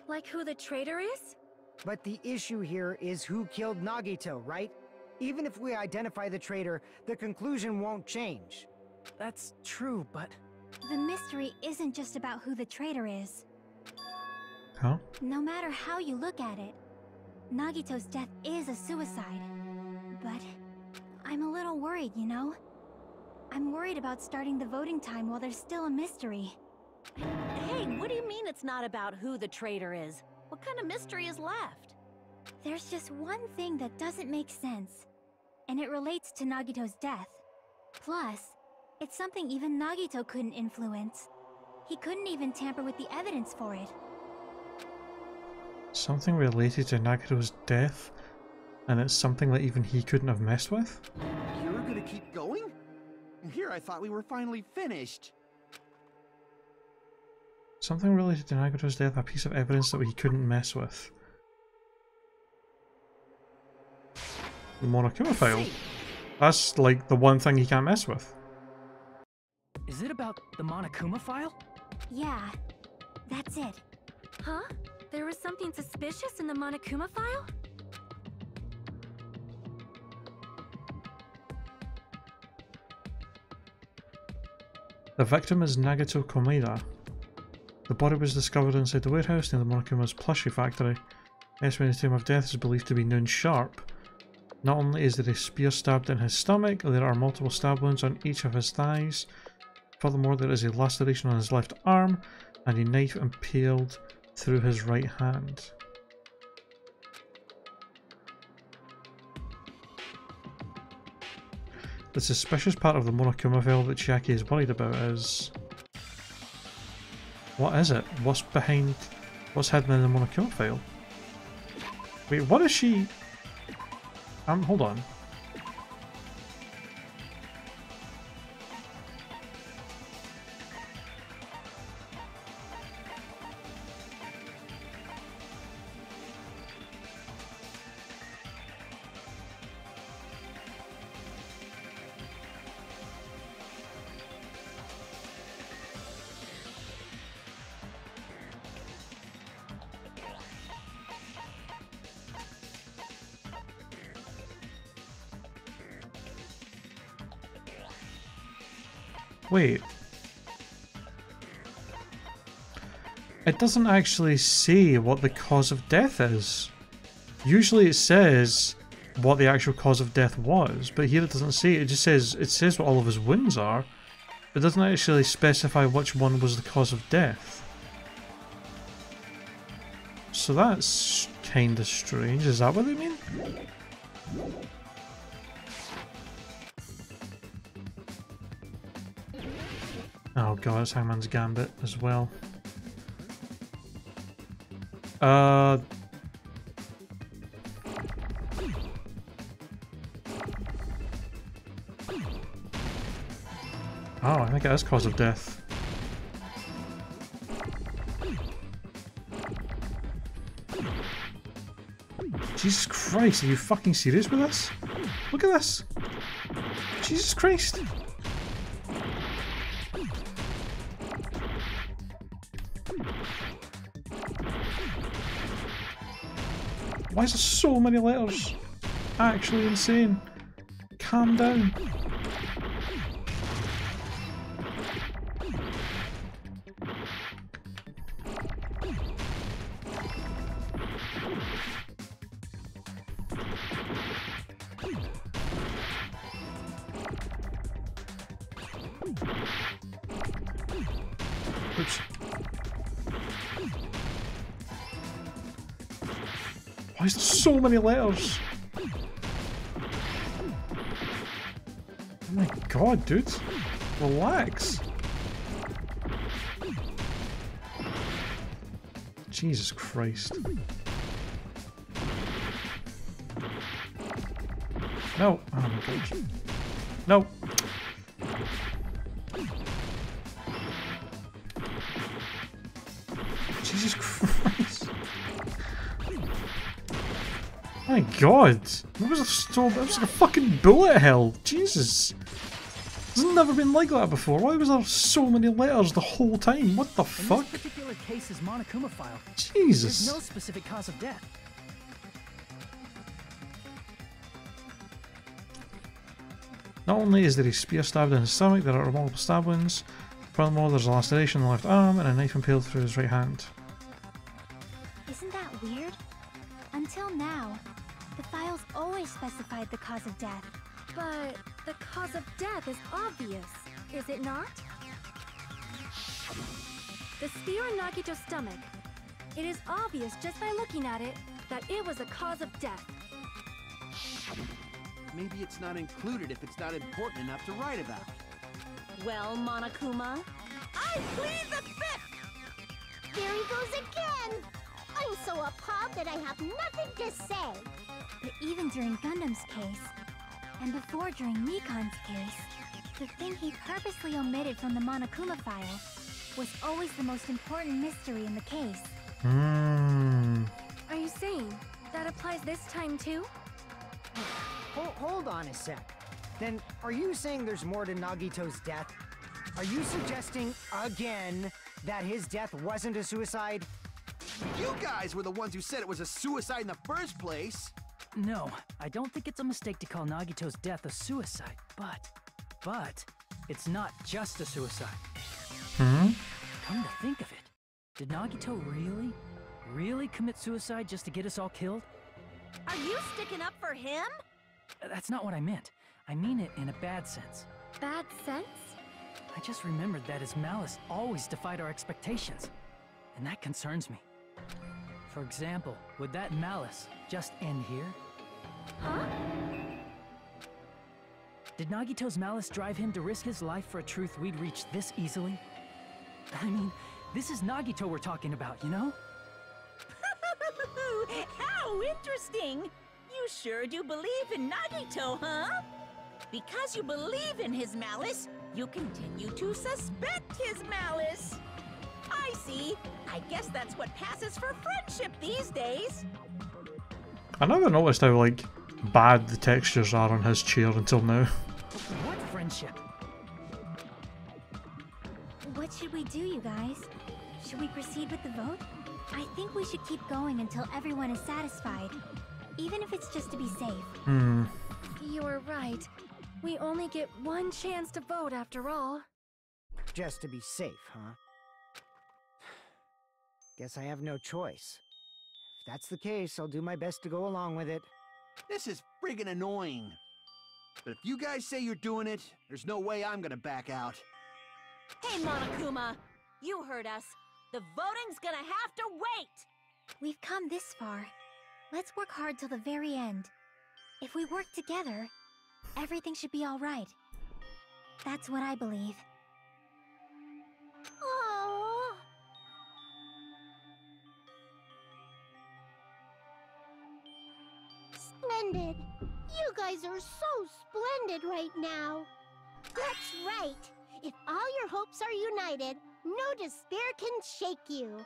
Speaker 9: Like who the traitor is?
Speaker 8: But the issue here is who killed Nagito, right? Even if we identify the traitor, the conclusion won't change.
Speaker 3: That's true, but...
Speaker 2: The mystery isn't just about who the traitor is.
Speaker 1: Huh?
Speaker 2: No matter how you look at it, Nagito's death is a suicide. But I'm a little worried, you know? I'm worried about starting the voting time while there's still a mystery.
Speaker 10: Hey, what do you mean it's not about who the traitor is? What kind of mystery is left?
Speaker 2: There's just one thing that doesn't make sense, and it relates to Nagito's death. Plus, it's something even Nagito couldn't influence. He couldn't even tamper with the evidence for it.
Speaker 1: Something related to Nagito's death? And it's something that even he couldn't have messed with?
Speaker 4: You're gonna keep going? Here I thought we were finally finished.
Speaker 1: Something related to Nagito's death, a piece of evidence that he couldn't mess with. The Monokuma file. That's like the one thing he can't mess with.
Speaker 3: Is it about the Monokuma file?
Speaker 2: Yeah, that's it.
Speaker 9: Huh? There was something suspicious in the Monokuma file?
Speaker 1: The victim is Nagito Komeda. The body was discovered inside the warehouse near the Monokuma's plushie factory. The estimated time of death is believed to be noon sharp. Not only is there a spear stabbed in his stomach, there are multiple stab wounds on each of his thighs. Furthermore, there is a laceration on his left arm and a knife impaled through his right hand. The suspicious part of the Monokuma file that Chiaki is worried about is... what is it? What's hidden in the Monokuma file? Wait, what is she... hold on. Wait. It doesn't actually say what the cause of death is. Usually it says what the actual cause of death was, but here it doesn't say. It just says what all of his wounds are. It doesn't actually specify which one was the cause of death. So that's kinda strange. Is that what they mean? Oh god, it's Hangman's Gambit as well. Oh, I think it is cause of death. Jesus Christ, are you fucking serious with this? Look at this! Jesus Christ! Why is there so many letters? Actually insane. Calm down. Oops. Why is there so many letters? Oh my god, dude. Relax. Jesus Christ. No. Oh my god. No. Jesus Christ. My god. That was that was like a fucking bullet hell. Jesus. It's never been like that before. Why was there so many letters the whole time? What the fuck?
Speaker 3: In this particular case's Monokuma file,
Speaker 1: Jesus.
Speaker 3: there's no specific cause of death.
Speaker 1: Not only is there a spear stabbed in his stomach, there are multiple stab wounds. Furthermore, there's a laceration in the left arm and a knife impaled through his right hand.
Speaker 2: Isn't that weird? Until now, the files always specified the cause of death.
Speaker 9: But the cause of death is obvious, is it not? The spear in Nagito's stomach. It is obvious just by looking at it that it was the cause of death.
Speaker 4: Maybe it's not included if it's not important enough to write about.
Speaker 10: Well, Monokuma, I plead the fifth!
Speaker 11: There he goes again! I'm so appalled that I have nothing to say.
Speaker 2: But even during Gundam's case, and before during Nikon's case, the thing he purposely omitted from the Monokuma file was always the most important mystery in the case.
Speaker 9: Are you saying that applies this time too?
Speaker 8: Hold on a sec. Then, are you saying there's more to Nagito's death? Are you suggesting, again, that his death wasn't a suicide?
Speaker 4: You guys were the ones who said it was a suicide in the first place!
Speaker 3: No, I don't think it's a mistake to call Nagito's death a suicide, but it's not just a suicide.
Speaker 1: Hmm?
Speaker 3: Come to think of it, did Nagito really commit suicide just to get us all killed?
Speaker 10: Are you sticking up for him?
Speaker 3: That's not what I meant. I mean it in a bad sense.
Speaker 9: Bad sense?
Speaker 3: I just remembered that his malice always defied our expectations, and that concerns me. For example, would that malice just end here?
Speaker 9: Huh?
Speaker 3: Did Nagito's malice drive him to risk his life for a truth we'd reach this easily? I mean, this is Nagito we're talking about, you know?
Speaker 7: How interesting! You sure do believe in Nagito, huh? Because you believe in his malice, you continue to suspect his malice. I see. I guess that's what passes for friendship these days.
Speaker 1: I never noticed how, like, bad the textures are on his chair until now.
Speaker 3: What friendship?
Speaker 2: What should we do, you guys? Should we proceed with the vote? I think we should keep going until everyone is satisfied, even if it's just to be safe.
Speaker 1: Hmm.
Speaker 9: You're right. We only get one chance to vote after all.
Speaker 8: Just to be safe, huh? Guess I have no choice. If that's the case, I'll do my best to go along with it.
Speaker 4: This is friggin' annoying. But if you guys say you're doing it, there's no way I'm gonna back out.
Speaker 10: Hey, Monokuma! You heard us. The voting's gonna have to wait!
Speaker 2: We've come this far. Let's work hard till the very end. If we work together, everything should be alright. That's what I believe.
Speaker 11: Oh. Splendid. You guys are so splendid right now. That's right. If all your hopes are united, no despair can shake you.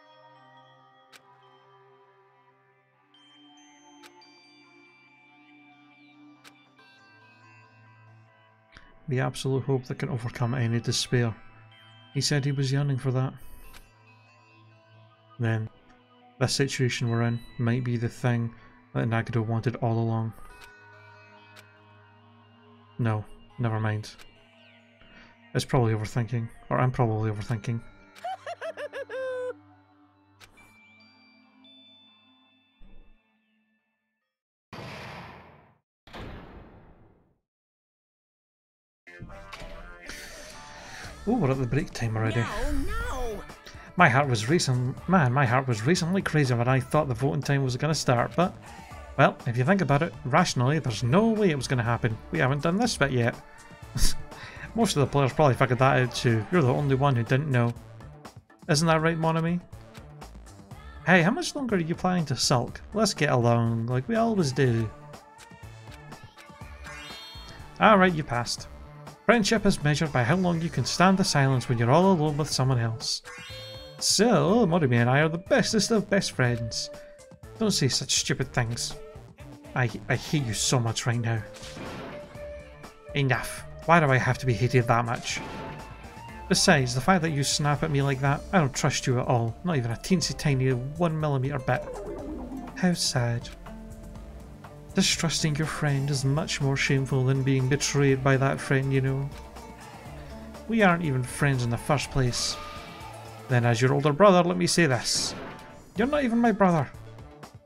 Speaker 1: The absolute hope that can overcome any despair. He said he was yearning for that. Then, this situation we're in might be the thing that Nagito wanted all along. No, never mind. It's probably overthinking, or I'm probably overthinking. Oh, we're at the break time already.
Speaker 7: No!
Speaker 1: My heart was racing crazy when I thought the voting time was going to start, but, well, if you think about it, rationally, there's no way it was going to happen. We haven't done this bit yet. Most of the players probably figured that out too. You're the only one who didn't know. Isn't that right, Monami? Hey, how much longer are you planning to sulk? Let's get along, like we always do. Alright, you passed. Friendship is measured by how long you can stand the silence when you're all alone with someone else. So, Morimi and I are the bestest of best friends. Don't say such stupid things. I hate you so much right now. Enough. Why do I have to be hated that much? Besides, the fact that you snap at me like that, I don't trust you at all. Not even a teensy tiny 1mm bit. How sad. Distrusting your friend is much more shameful than being betrayed by that friend, you know. We aren't even friends in the first place. Then as your older brother, let me say this. You're not even my brother.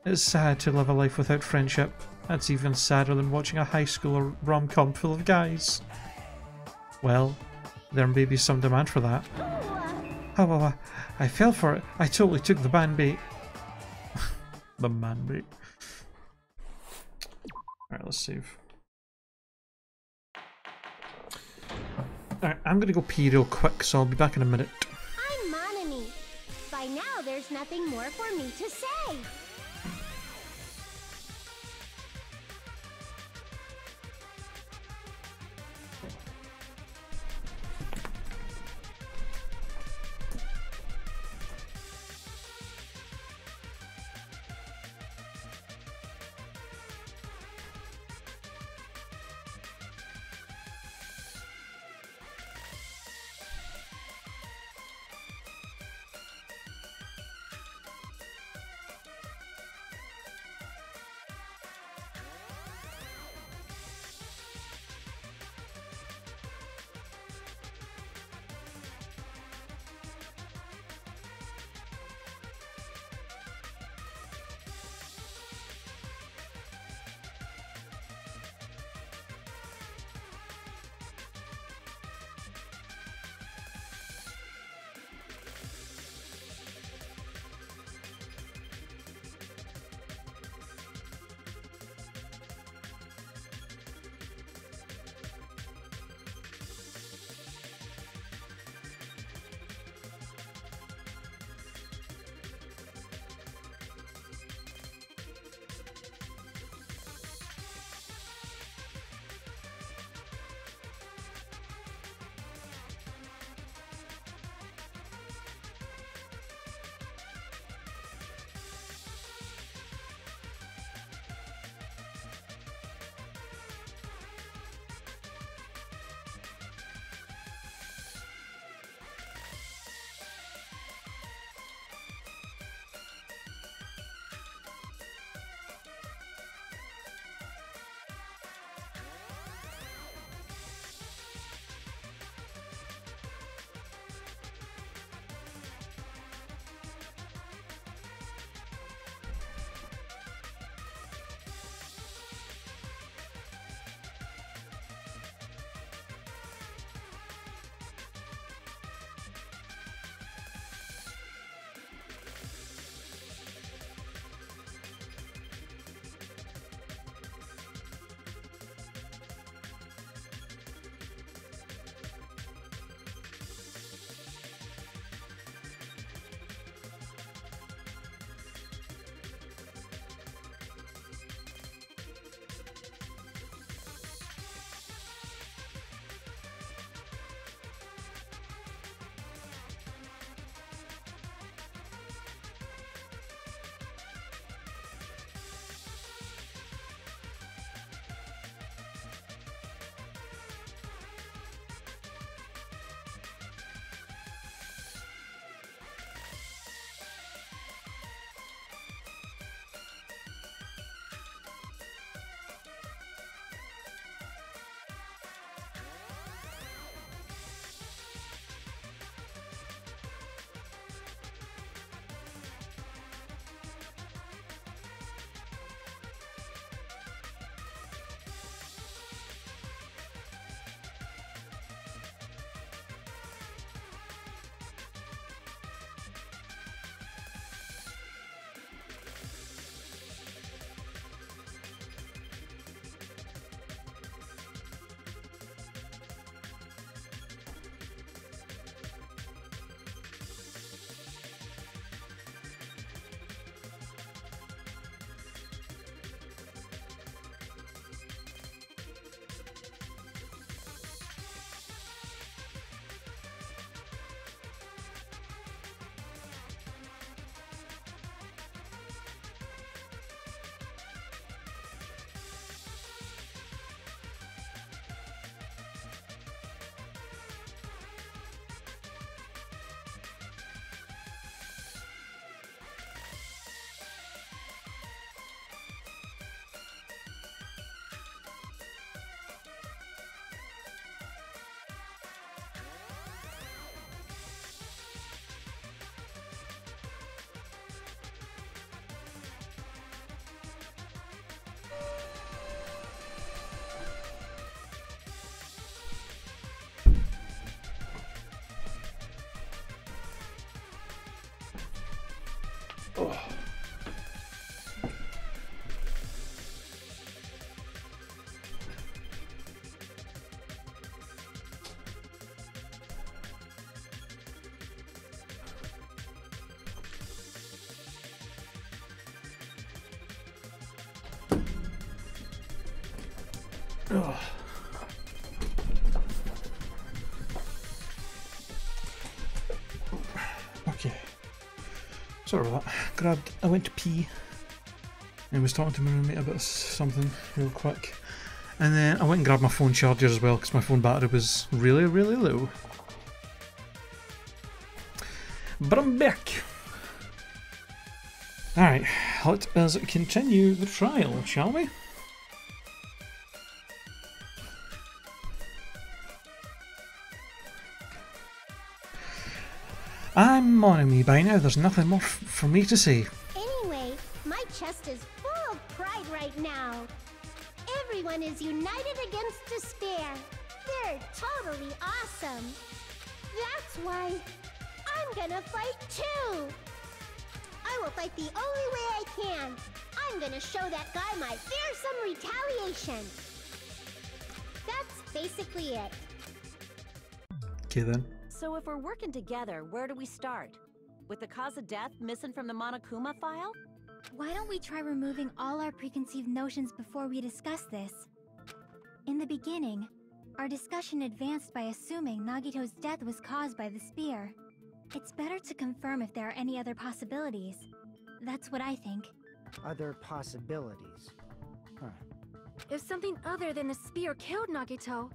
Speaker 1: It's sad to live a life without friendship. That's even sadder than watching a high school rom-com full of guys. Well, there may be some demand for that. Oh, I fell for it. I totally took the man bait. The man bait. Alright, let's save. Alright, I'm gonna go pee real quick, so I'll be back in a minute.
Speaker 11: I'm Monami. By now, there's nothing more for me to say.
Speaker 1: Ugh. Okay. Sorry about that. I went to pee and was talking to my roommate about something real quick. And then I went and grabbed my phone charger as well because my phone battery was really, really low. But I'm back. Alright, let us continue the trial, shall we? I'm on me by now, there's nothing more for me to say.
Speaker 11: Anyway, my chest is full of pride right now. Everyone is united against despair. They're totally awesome. That's why I'm gonna fight too. I will fight the only way I can. I'm gonna show that guy my fearsome retaliation. That's basically it.
Speaker 1: Okay then.
Speaker 10: So if we're working together, where do we start? With the cause of death missing from the Monokuma file?
Speaker 2: Why don't we try removing all our preconceived notions before we discuss this? In the beginning, our discussion advanced by assuming Nagito's death was caused by the spear. It's better to confirm if there are any other possibilities. That's what I think.
Speaker 8: Other possibilities. Huh.
Speaker 9: If something other than the spear killed Nagito,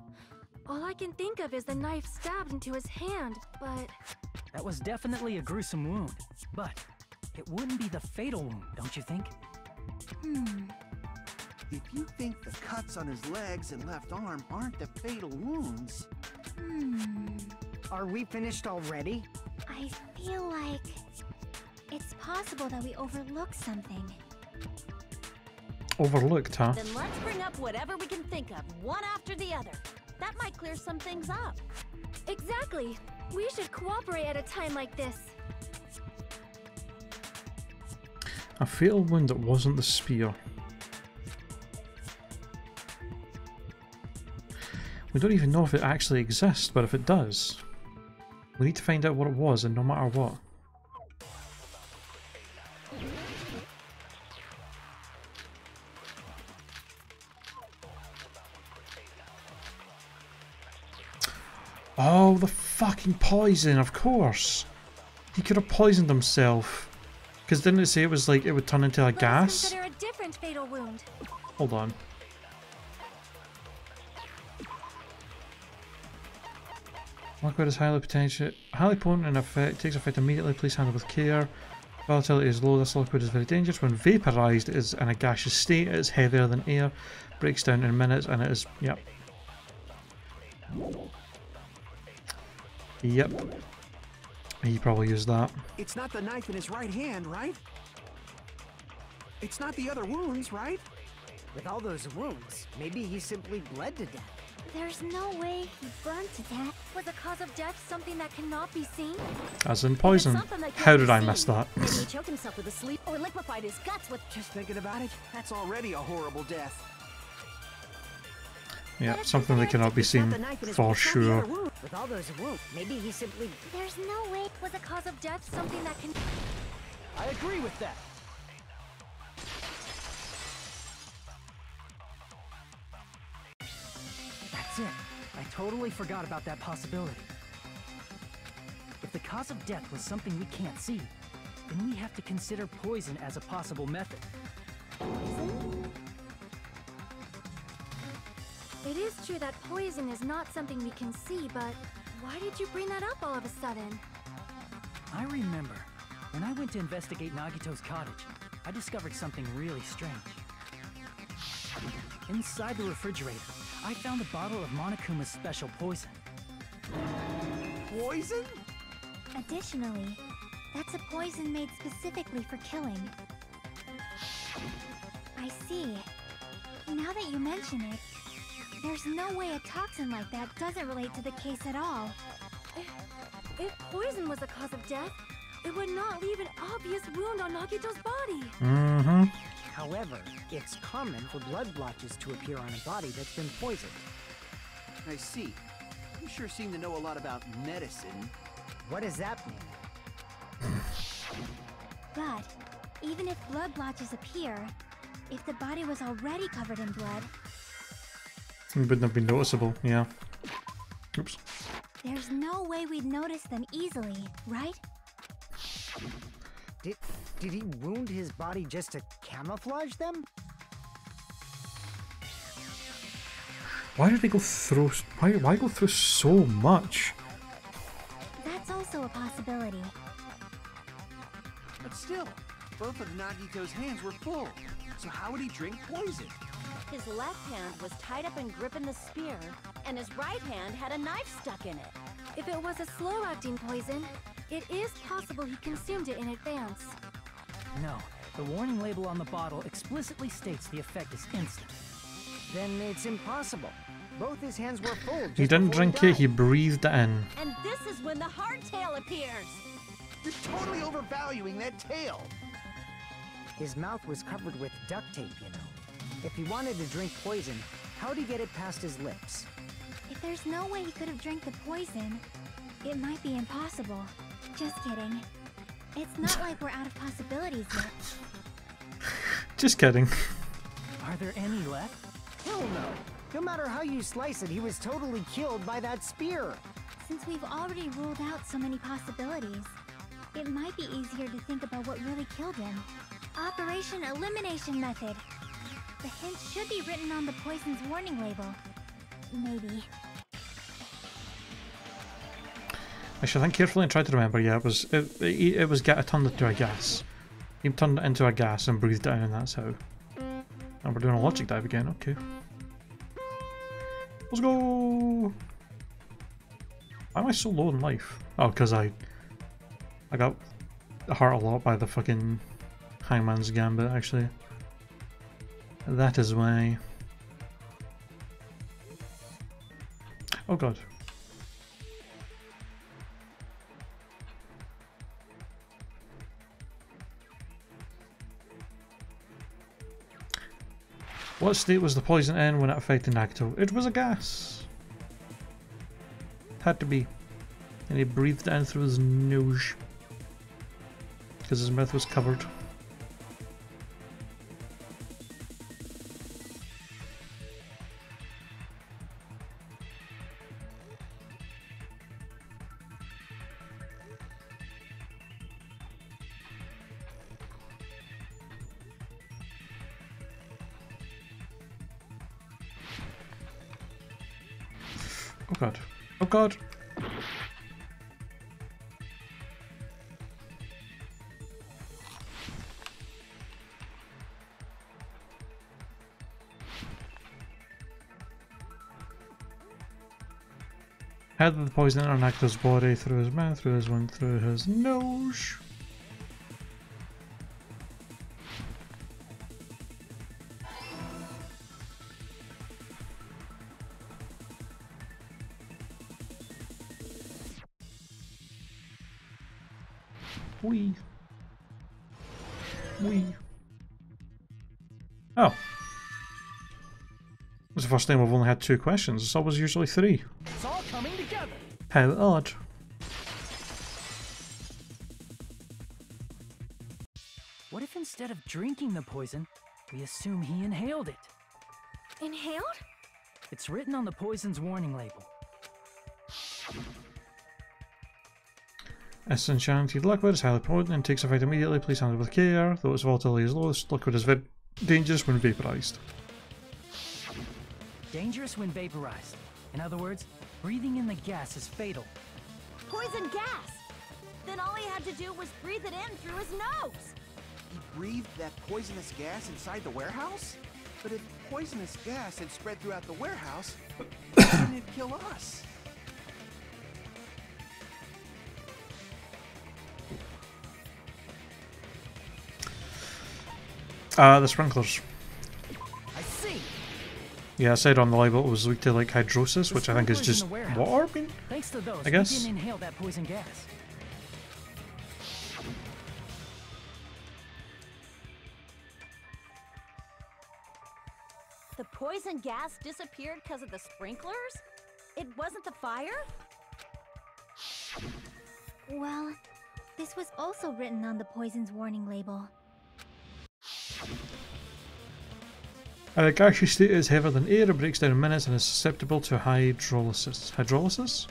Speaker 9: all I can think of is the knife stabbed into his hand, but...
Speaker 3: That was definitely a gruesome wound, but it wouldn't be the fatal wound, don't you think?
Speaker 4: If you think the cuts on his legs and left arm aren't the fatal wounds...
Speaker 8: Are we finished already?
Speaker 2: I feel like it's possible that we overlooked something.
Speaker 1: Overlooked, huh?
Speaker 10: Then let's bring up whatever we can think of, one after the other. That might clear some things up.
Speaker 9: Exactly! We should cooperate at a time like this.
Speaker 1: A fatal wound that wasn't the spear. We don't even know if it actually exists, but if it does, we need to find out what it was, and no matter what. Oh, the fucking poison, of course! He could have poisoned himself. Because didn't it say it was like, it would turn into a gas?
Speaker 9: Let's consider a different fatal wound.
Speaker 1: Hold on. Liquid is highly potent in effect, takes effect immediately, please handle with care. Volatility is low, this liquid is very dangerous. When vaporized, it is in a gaseous state, it is heavier than air, breaks down in minutes, and it is, yep. Yep. He probably used that.
Speaker 4: It's not the knife in his right hand, right? It's not the other wounds, right?
Speaker 8: With all those wounds, maybe he simply bled to death.
Speaker 2: There's no way he burned to death.
Speaker 9: Was the cause of death something that cannot be seen?
Speaker 1: As in poison. How did I miss that?
Speaker 10: Maybe he choked himself with a sleep or liquefied his guts with...
Speaker 4: Just thinking about it, that's already a horrible death.
Speaker 1: Yeah, something that cannot be seen for sure.
Speaker 8: With all those wounds, maybe he simply...
Speaker 2: There's no way.
Speaker 9: Was the cause of death something that can...
Speaker 3: I agree with that. That's it. I totally forgot about that possibility. If the cause of death was something we can't see, then we have to consider poison as a possible method.
Speaker 9: It is true that poison is not something we can see, but why did you bring that up all of a sudden?
Speaker 3: I remember, when I went to investigate Nagito's cottage, I discovered something really strange. Inside the refrigerator, I found a bottle of Monokuma's special poison.
Speaker 4: Poison?
Speaker 2: Additionally, that's a poison made specifically for killing. I see. Now that you mention it, there's no way a toxin like that doesn't relate to the case at all.
Speaker 9: If poison was the cause of death, it would not leave an obvious wound on Nagito's body.
Speaker 1: Mm-hmm.
Speaker 8: However, it's common for blood blotches to appear on a body that's been poisoned.
Speaker 4: I see. You sure seem to know a lot about medicine.
Speaker 8: What does that mean?
Speaker 2: But even if blood blotches appear, if the body was already covered in blood,
Speaker 1: It wouldn't have been noticeable, yeah. Oops.
Speaker 2: There's no way we'd notice them easily, right?
Speaker 8: Did he wound his body just to camouflage them?
Speaker 1: Why did they go through? Why go through so much?
Speaker 2: That's also a possibility.
Speaker 4: But still, both of Nagito's hands were full. So how would he drink poison?
Speaker 10: His left hand was tied up and gripping the spear, and his right hand had a knife stuck in it.
Speaker 9: If it was a slow-acting poison, it is possible he consumed it in advance.
Speaker 3: No, the warning label on the bottle explicitly states the effect is instant.
Speaker 8: Then it's impossible. Both his hands were full.
Speaker 1: He didn't drink it, he breathed it in.
Speaker 10: And this is when the hardtail appears.
Speaker 4: You're totally overvaluing that tail.
Speaker 8: His mouth was covered with duct tape, you know. If he wanted to drink poison, how'd he get it past his lips?
Speaker 2: If there's no way he could have drank the poison, it might be impossible. Just kidding. It's not like we're out of possibilities yet.
Speaker 1: Just kidding.
Speaker 3: Are there any left?
Speaker 8: Hell no. No matter how you slice it, he was totally killed by that spear.
Speaker 2: Since we've already ruled out so many possibilities, it might be easier to think about what really killed him. Operation Elimination Method. The hint should be written on the poison's warning label. Maybe.
Speaker 1: I should think carefully and try to remember. Yeah, it was turned into a gas. He turned it into a gas and breathed it in, and that's how. And we're doing a logic dive again. Okay. Let's go. Why am I so low in life? Oh, because I got hurt a lot by the fucking Hangman's Gambit. Actually, that is why. Oh god. What state was the poison in when it affected Nagito? It was a gas. Had to be. And he breathed it in through his nose. Because his mouth was covered. Oh god. Oh god. How did the poison enter Nagito's body? Through his mouth, through his one, through his nose. Wee. Wee. Oh. This is the first time we've only had 2 questions. It's always usually 3.
Speaker 3: It's all coming together.
Speaker 1: How odd.
Speaker 3: What if instead of drinking the poison, we assume he inhaled it?
Speaker 9: Inhaled?
Speaker 3: It's written on the poison's warning label.
Speaker 1: It's enchanted liquid, is highly potent and takes effect immediately. Please handle it with care. Though its volatility is low, this liquid is very dangerous when vaporized.
Speaker 3: Dangerous when vaporized. In other words, breathing in the gas is fatal.
Speaker 10: Poison gas! Then all he had to do was breathe it in through his nose!
Speaker 4: He breathed that poisonous gas inside the warehouse? But if poisonous gas had spread throughout the warehouse, why didn't it kill us?
Speaker 1: The sprinklers.
Speaker 3: I see.
Speaker 1: Yeah, I said on the label it was weak to like hydrosis, which I think is just water.
Speaker 3: Thanks to those,
Speaker 1: I guess.
Speaker 3: we didn't inhale that poison gas.
Speaker 10: The poison gas disappeared because of the sprinklers? It wasn't the fire?
Speaker 2: Well, this was also written on the poison's warning label.
Speaker 1: The gaseous state is heavier than air, it breaks down in minutes and is susceptible to hydrolysis. Hydrolysis?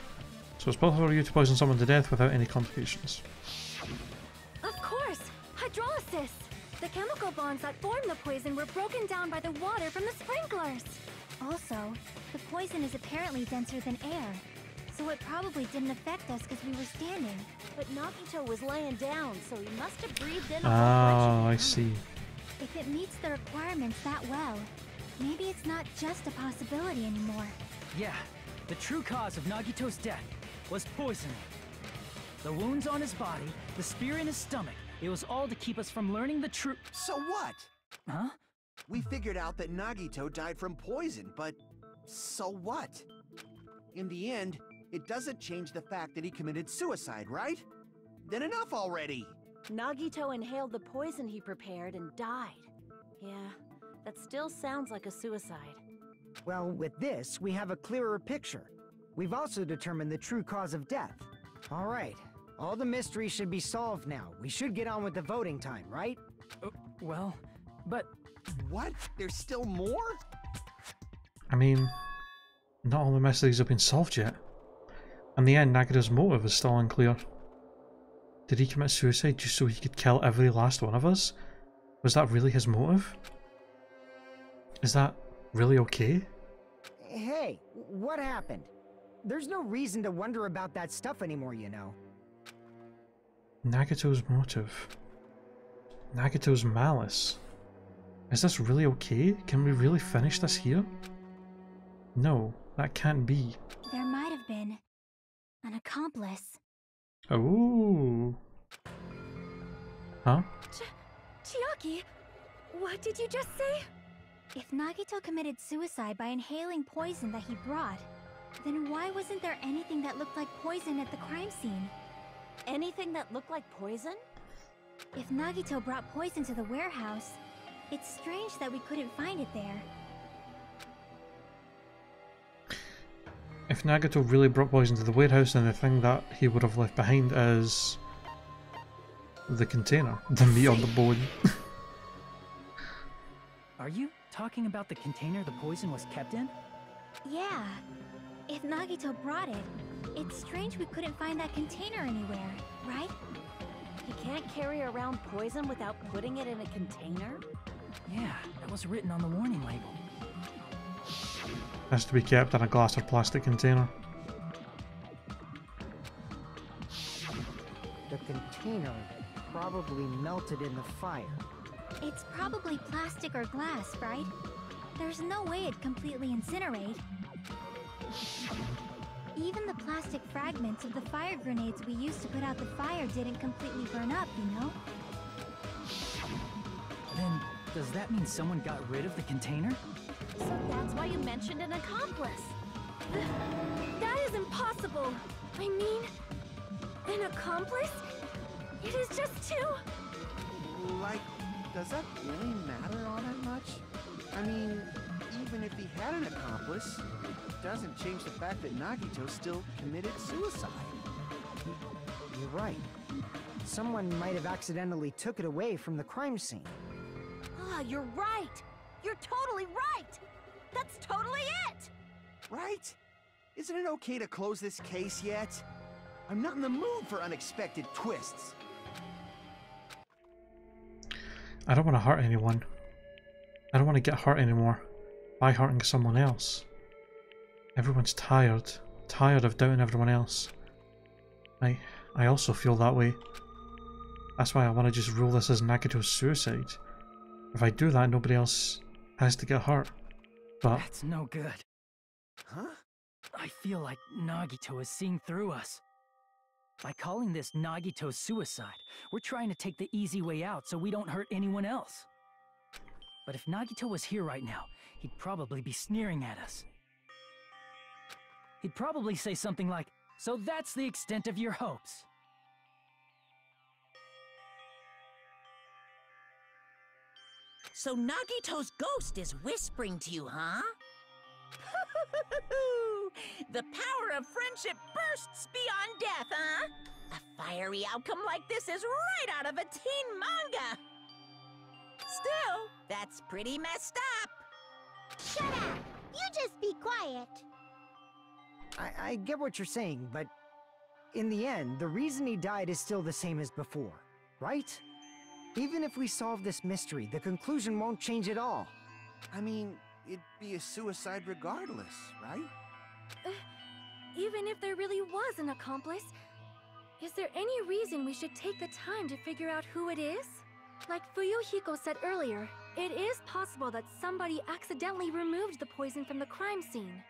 Speaker 1: So it's possible for you to poison someone to death without any complications.
Speaker 9: Of course! Hydrolysis! The chemical bonds that form the poison were broken down by the water from the sprinklers!
Speaker 2: Also, the poison is apparently denser than air, so it probably didn't affect us because we were standing.
Speaker 10: But Nagito was laying down, so he must have breathed in a
Speaker 1: Oh, I see.
Speaker 2: If it meets the requirements that well, maybe it's not just a possibility anymore.
Speaker 3: Yeah, the true cause of Nagito's death was poisoning. The wounds on his body, the spear in his stomach, it was all to keep us from learning the truth.
Speaker 4: So what?
Speaker 3: Huh?
Speaker 4: We figured out that Nagito died from poison, but so what? In the end, it doesn't change the fact that he committed suicide, right? Then enough already!
Speaker 10: Nagito inhaled the poison he prepared and died. Yeah, that still sounds like a suicide.
Speaker 8: Well, with this, we have a clearer picture. We've also determined the true cause of death. All right, all the mysteries should be solved now. We should get on with the voting time, right?
Speaker 3: Well, but...
Speaker 4: What? There's still more?
Speaker 1: I mean, not all the mysteries have been solved yet. In the end, Nagito's motive is still unclear. Did he commit suicide just so he could kill every last one of us? Was that really his motive? Is that really okay?
Speaker 8: Hey, what happened? There's no reason to wonder about that stuff anymore, you know.
Speaker 1: Nagito's motive. Nagito's malice. Is this really okay? Can we really finish this here? No, that can't be.
Speaker 2: There might have been an accomplice.
Speaker 1: Oh. Huh?
Speaker 9: Chiaki, what did you just say?
Speaker 2: If Nagito committed suicide by inhaling poison that he brought, then why wasn't there anything that looked like poison at the crime scene?
Speaker 10: Anything that looked like poison?
Speaker 2: If Nagito brought poison to the warehouse, it's strange that we couldn't find it there.
Speaker 1: If Nagito really brought poison to the warehouse, then the thing that he would have left behind is the container, the meat on the bone.
Speaker 3: Are you talking about the container the poison was kept in?
Speaker 2: Yeah. If Nagito brought it, it's strange we couldn't find that container anywhere, right?
Speaker 10: He can't carry around poison without putting it in a container?
Speaker 3: Yeah, that was written on the warning label.
Speaker 1: Has to be kept in a glass or plastic container.
Speaker 8: The container probably melted in the fire.
Speaker 2: It's probably plastic or glass, right? There's no way it'd completely incinerate. Even the plastic fragments of the fire grenades we used to put out the fire didn't completely burn up, you know?
Speaker 3: Then, does that mean someone got rid of the container?
Speaker 10: So that's why you mentioned an accomplice.
Speaker 9: That is impossible. I mean, an accomplice? It is just two.
Speaker 4: Like, does that really matter all that much? I mean, even if he had an accomplice, it doesn't change the fact that Nagito still committed suicide.
Speaker 8: You're right. Someone might have accidentally took it away from the crime scene.
Speaker 10: Ah, you're right. You're totally right. That's totally it.
Speaker 4: Right? Isn't it okay to close this case yet? I'm not in the mood for unexpected twists.
Speaker 1: I don't want to hurt anyone. I don't want to get hurt anymore by hurting someone else. Everyone's tired. Tired of doubting everyone else. I also feel that way. That's why I want to just rule this as Nagito's suicide. If I do that, nobody else has to get hurt. But
Speaker 3: That's no good.
Speaker 4: Huh?
Speaker 3: I feel like Nagito is seeing through us. By calling this Nagito's suicide, we're trying to take the easy way out so we don't hurt anyone else. But if Nagito was here right now, he'd probably be sneering at us. He'd probably say something like, "So that's the extent of your hopes."
Speaker 7: So Nagito's ghost is whispering to you, huh? The power of friendship bursts beyond death, huh? A fiery outcome like this is right out of a teen manga. Still, that's pretty messed up.
Speaker 11: quiet.
Speaker 8: I get what you're saying, but in the end, the reason he died is still the same as before, right? Even if we solve this mystery, the conclusion won't change at all.
Speaker 4: I mean, it'd be a suicide regardless, right?
Speaker 9: Even if there really was an accomplice, is there any reason we should take the time to figure out who it is? Like Fuyuhiko said earlier, it is possible that somebody accidentally removed the poison from the crime scene.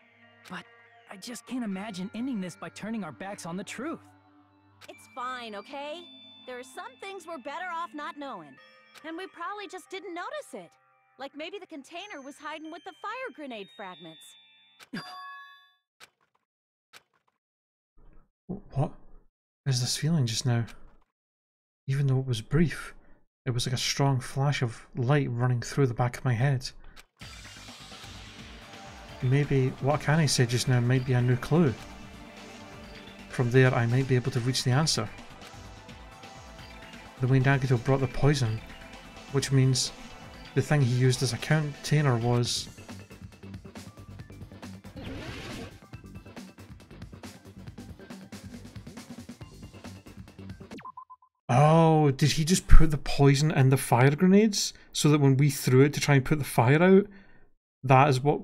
Speaker 3: But I just can't imagine ending this by turning our backs on the truth.
Speaker 10: It's fine, okay? There are some things we're better off not knowing. And we probably just didn't notice it. Like maybe the container was hiding with the fire grenade fragments.
Speaker 1: What is this feeling just now? Even though it was brief, it was like a strong flash of light running through the back of my head. Maybe what Akane said just now might be a new clue. From there I might be able to reach the answer. The way Nagito brought the poison, which means the thing he used as a container was... Oh, did he just put the poison in the fire grenades so that when we threw it to try and put the fire out, that is what...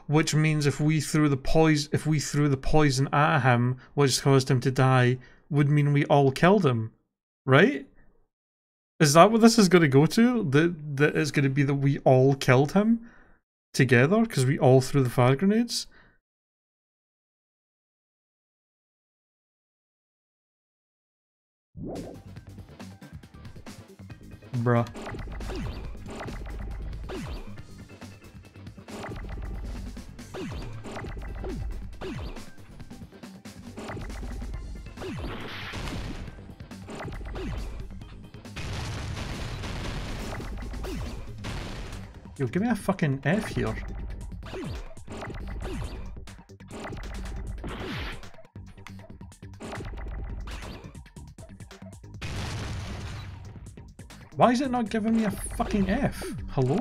Speaker 1: Which means if we threw the poison at him, which caused him to die, would mean we all killed him, right? Is that what this is going to go to? That it's going to be that we all killed him together because we all threw the fire grenades? Bruh. Yo, give me a fucking F here. Why is it not giving me a fucking F? Hello?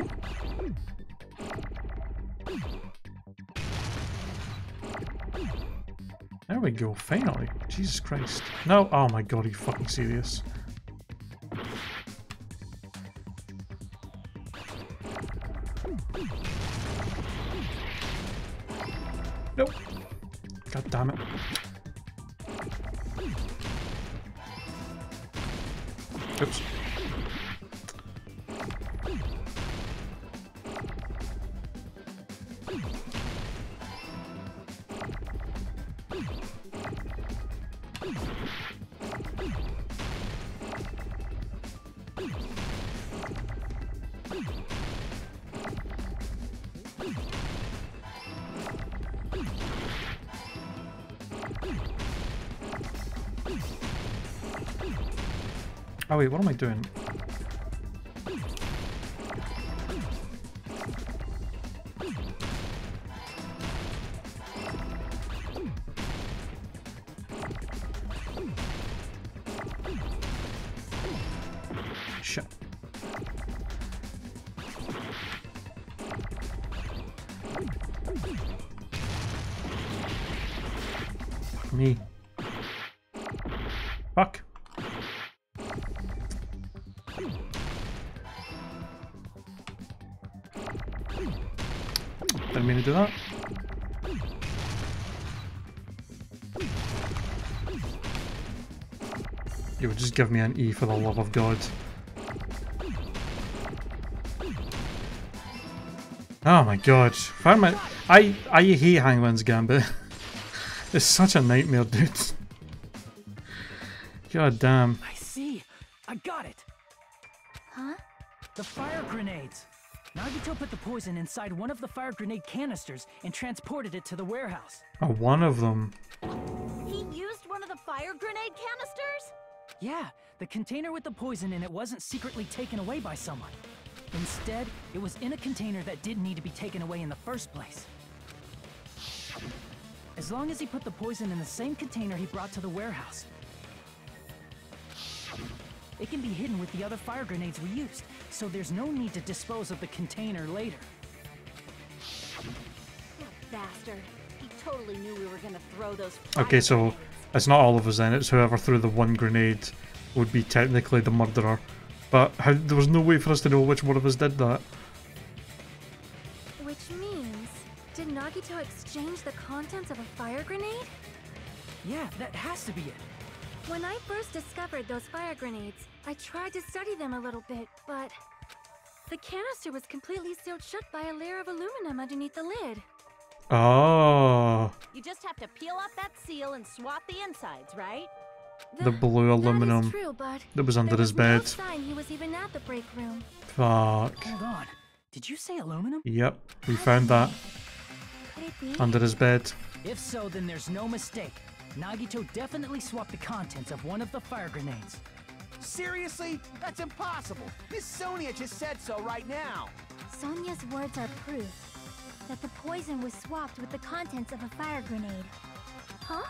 Speaker 1: There we go, finally. Jesus Christ. No, oh my god, are you fucking serious? Nope. God damn it. Oops. Oh wait, what am I doing? Shit. Fuck me. Fuck. Didn't mean to do that. You would just give me an E for the love of God. Oh my god. I hate Hangman's Gambit. It's such a nightmare, dude. God damn.
Speaker 3: I see. I got it.
Speaker 9: Huh?
Speaker 3: The fire grenades. Nagito put the poison inside one of the fire grenade canisters and transported it to the warehouse.
Speaker 1: Oh, one of them.
Speaker 10: He used one of the fire grenade canisters?
Speaker 3: Yeah, the container with the poison in it wasn't secretly taken away by someone. Instead, it was in a container that didn't need to be taken away in the first place. As long as he put the poison in the same container he brought to the warehouse, it can be hidden with the other fire grenades we used, so there's no need to dispose of the container later.
Speaker 10: That bastard. He totally knew we were gonna throw those.
Speaker 1: Okay, so it's not all of us then, it's whoever threw the one grenade would be technically the murderer. But there was no way for us to know which one of us did that.
Speaker 9: Which means, did Nagito exchange the contents of a fire grenade?
Speaker 3: Yeah, that has to be it.
Speaker 9: When I first discovered those fire grenades, I tried to study them a little bit, but the canister was completely sealed shut by a layer of aluminum underneath the lid.
Speaker 1: Oh.
Speaker 10: You just have to peel off that seal and swap the insides, right?
Speaker 1: The blue aluminum
Speaker 9: that is true, but
Speaker 1: that was under
Speaker 9: there
Speaker 1: his
Speaker 9: was
Speaker 1: bed.
Speaker 9: no sign he was even at the break room.
Speaker 1: Fuck.
Speaker 3: Hold on. Did you say aluminum?
Speaker 1: Yep, we found that
Speaker 9: Could it be?
Speaker 1: under his bed.
Speaker 3: If so, then there's no mistake. Nagito definitely swapped the contents of one of the fire grenades.
Speaker 4: Seriously? That's impossible. Miss Sonia just said so right now.
Speaker 2: Sonia's words are proof that the poison was swapped with the contents of a fire grenade.
Speaker 9: Huh?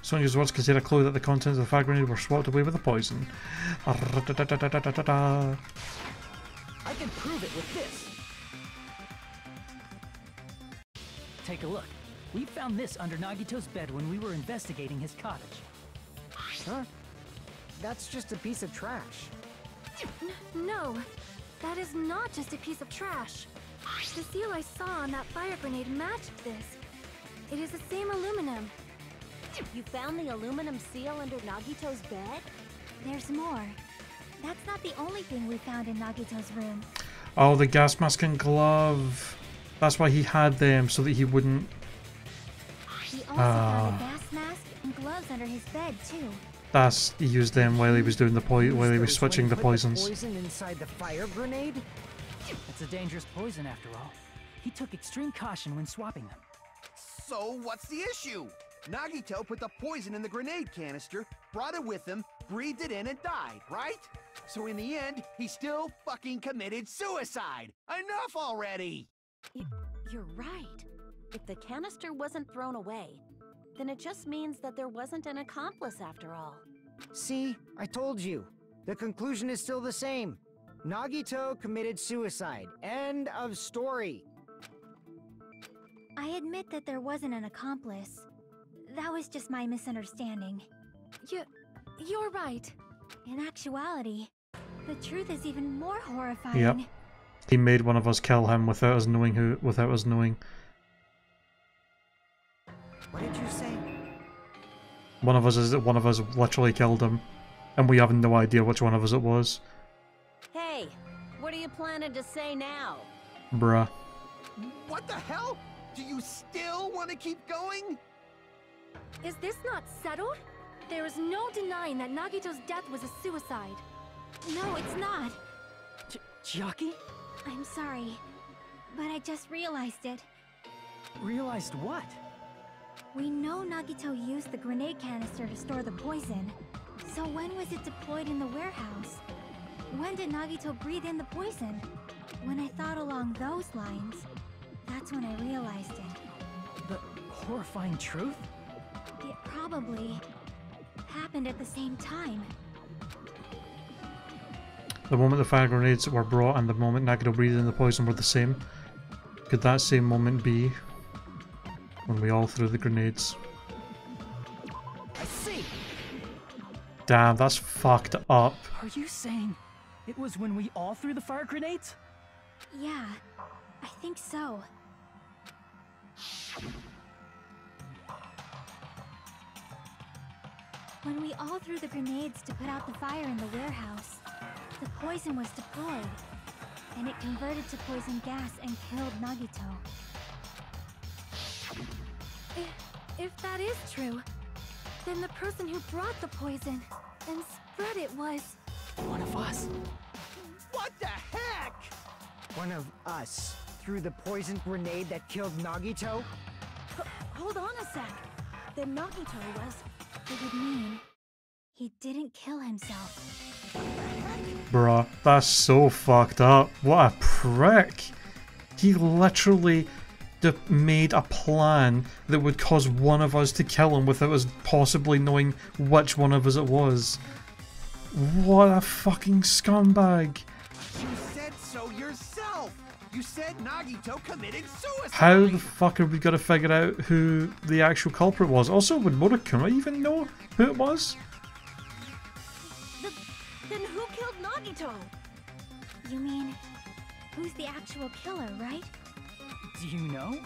Speaker 1: Sonia's words contain a clue that the contents of the fire grenade were swapped away with the poison.
Speaker 3: I can prove it with this. Take a look. We found this under Nagito's bed when we were investigating his cottage.
Speaker 8: Huh? That's just a piece of trash.
Speaker 9: No, that is not just a piece of trash. The seal I saw on that fire grenade matched this. It is the same aluminum.
Speaker 10: You found the aluminum seal under Nagito's bed?
Speaker 2: There's more. That's not the only thing we found in Nagito's room.
Speaker 1: Oh, the gas mask and glove. That's why he had them, so that he wouldn't...
Speaker 2: He also found a gas mask and gloves under his bed, too.
Speaker 1: He used them while he was doing while he was switching the poisons.
Speaker 8: Poison inside the fire grenade?
Speaker 3: It's a dangerous poison after all. He took extreme caution when swapping them.
Speaker 4: So what's the issue? Nagito put the poison in the grenade canister, brought it with him, breathed it in and died, right? So in the end, he still fucking committed suicide. Enough already!
Speaker 10: You're right. If the canister wasn't thrown away, then it just means that there wasn't an accomplice after all.
Speaker 8: See, I told you. The conclusion is still the same. Nagito committed suicide. End of story.
Speaker 2: I admit that there wasn't an accomplice. That was just my misunderstanding.
Speaker 9: You're right.
Speaker 2: In actuality, the truth is even more horrifying.
Speaker 1: Yep. He made one of us kill him without us knowing without us knowing.
Speaker 8: What did you say?
Speaker 1: One of us literally killed him, and we have no idea which one of us it was.
Speaker 10: Hey, what are you planning to say now?
Speaker 1: Bruh.
Speaker 4: What the hell? Do you still want to keep going?
Speaker 9: Is this not settled? There is no denying that Nagito's death was a suicide.
Speaker 2: No, it's not.
Speaker 3: Chiaki?
Speaker 2: I'm sorry, but I just realized it.
Speaker 3: Realized what?
Speaker 2: We know Nagito used the grenade canister to store the poison. So when was it deployed in the warehouse? When did Nagito breathe in the poison? When I thought along those lines, that's when I realized it.
Speaker 3: The horrifying truth?
Speaker 2: It probably happened at the same time.
Speaker 1: The moment the fire grenades were brought and the moment Nagito breathed in the poison were the same. Could that same moment be when we all threw the grenades?
Speaker 3: I see!
Speaker 1: Damn, that's fucked up.
Speaker 3: Are you saying it was when we all threw the fire grenades?
Speaker 2: Yeah, I think so. When we all threw the grenades to put out the fire in the warehouse, the poison was deployed, and it converted to poison gas and killed Nagito.
Speaker 9: If that is true, then the person who brought the poison and spread it was...
Speaker 3: one of us.
Speaker 4: What the heck?
Speaker 8: One of us threw the poison grenade that killed Nagito?
Speaker 10: Hold on a sec. Then Nagito was...
Speaker 2: It would mean he didn't kill himself.
Speaker 1: Bruh, that's so fucked up. What a prick. He literally made a plan that would cause one of us to kill him without us possibly knowing which one of us it was. What a fucking scumbag.
Speaker 4: You said so yourself! You said Nagito committed suicide!
Speaker 1: How the fuck are we gonna figure out who the actual culprit was? Also, would Monokuma even know who it was?
Speaker 10: Then who killed Nagito?
Speaker 2: You mean, who's the actual killer, right?
Speaker 3: Do you know?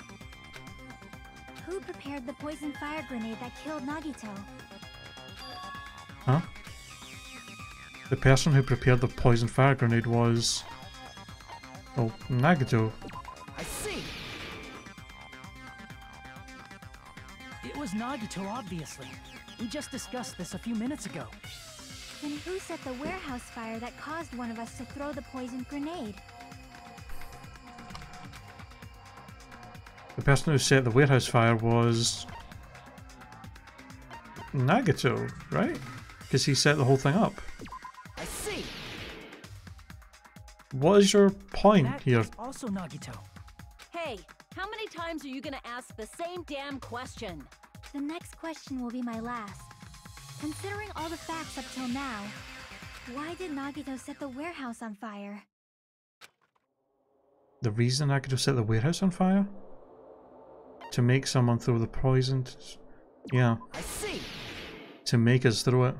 Speaker 2: Who prepared the poison fire grenade that killed Nagito?
Speaker 1: Huh? The person who prepared the poison fire grenade was... oh, Nagito.
Speaker 3: I see! It was Nagito, obviously. We just discussed this a few minutes ago.
Speaker 2: Then who set the warehouse fire that caused one of us to throw the poison grenade?
Speaker 1: The person who set the warehouse fire was... Nagito, right? Because he set the whole thing up.
Speaker 3: I see!
Speaker 1: What is your point
Speaker 3: That
Speaker 1: here?
Speaker 3: is also Nagito.
Speaker 10: Hey, how many times are you gonna ask the same damn question?
Speaker 2: The next question will be my last. Considering all the facts up till now, why did Nagito set the warehouse on fire?
Speaker 1: The reason Nagito set the warehouse on fire? To make someone throw the poison... yeah.
Speaker 3: I see!
Speaker 1: To make us throw it.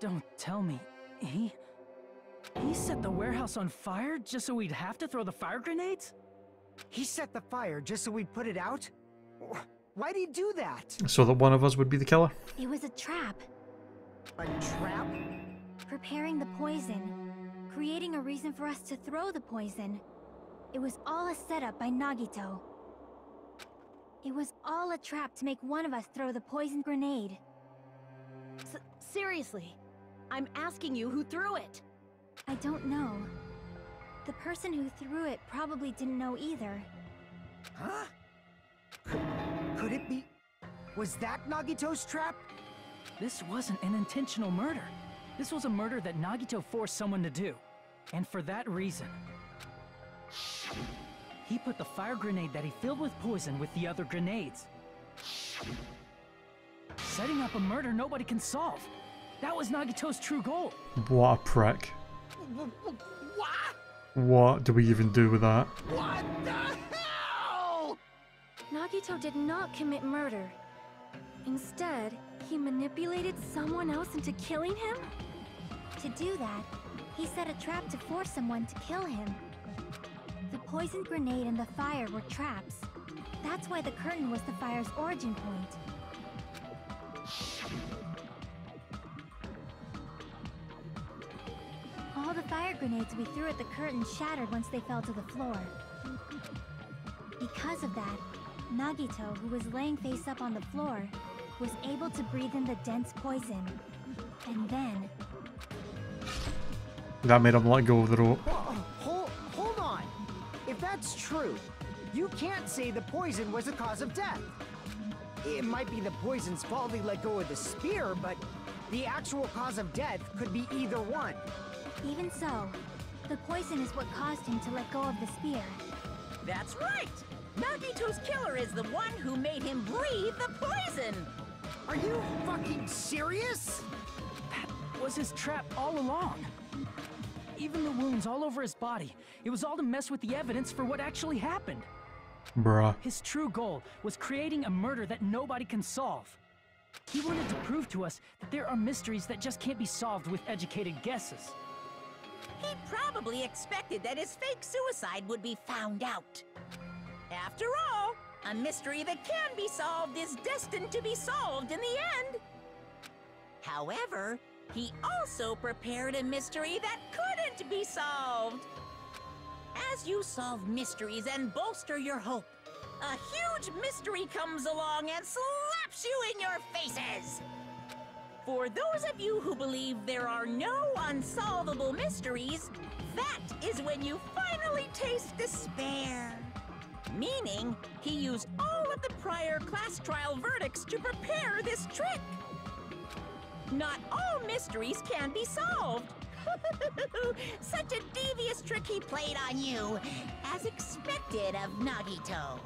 Speaker 3: Don't tell me. He set the warehouse on fire just so we'd have to throw the fire grenades?
Speaker 8: He set the fire just so we'd put it out? Why'd he do that?
Speaker 1: So that one of us would be the killer?
Speaker 2: It was a trap.
Speaker 8: A trap?
Speaker 2: Preparing the poison. Creating a reason for us to throw the poison. It was all a setup by Nagito. It was all a trap to make one of us throw the poison grenade.
Speaker 10: Seriously, I'm asking you who threw it.
Speaker 2: I don't know. The person who threw it probably didn't know either.
Speaker 8: Huh? Could it be... was that Nagito's trap?
Speaker 3: This wasn't an intentional murder. This was a murder that Nagito forced someone to do. And for that reason, he put the fire grenade that he filled with poison with the other grenades. Setting up a murder nobody can solve. That was Nagito's true goal.
Speaker 1: What a prick.
Speaker 4: What?
Speaker 1: What do we even do with that?
Speaker 4: What the hell?
Speaker 9: Nagito did not commit murder. Instead, he manipulated someone else into killing him?
Speaker 2: To do that, he set a trap to force someone to kill him. The poison grenade and the fire were traps. That's why the curtain was the fire's origin point. All the fire grenades we threw at the curtain shattered once they fell to the floor. Because of that, Nagito, who was laying face up on the floor, was able to breathe in the dense poison. And then...
Speaker 1: that made him let go of the rope.
Speaker 8: Hold on! If that's true, you can't say the poison was the cause of death. It might be the poison's fault he let go of the spear, but the actual cause of death could be either one.
Speaker 2: Even so, the poison is what caused him to let go of the spear.
Speaker 7: That's right! Nagito's killer is the one who made him breathe the poison!
Speaker 8: Are you fucking serious?
Speaker 3: That was his trap all along. Even the wounds all over his body, it was all to mess with the evidence for what actually happened.
Speaker 1: Bruh.
Speaker 3: His true goal was creating a murder that nobody can solve. He wanted to prove to us that there are mysteries that just can't be solved with educated guesses.
Speaker 7: He probably expected that his fake suicide would be found out. After all, a mystery that can be solved is destined to be solved in the end. However, he also prepared a mystery that couldn't be solved. As you solve mysteries and bolster your hope, a huge mystery comes along and slaps you in your faces. For those of you who believe there are no unsolvable mysteries, that is when you finally taste despair. Meaning, he used all of the prior class trial verdicts to prepare this trick. Not all mysteries can be solved. Such a devious trick he played on you, as expected of Nagito.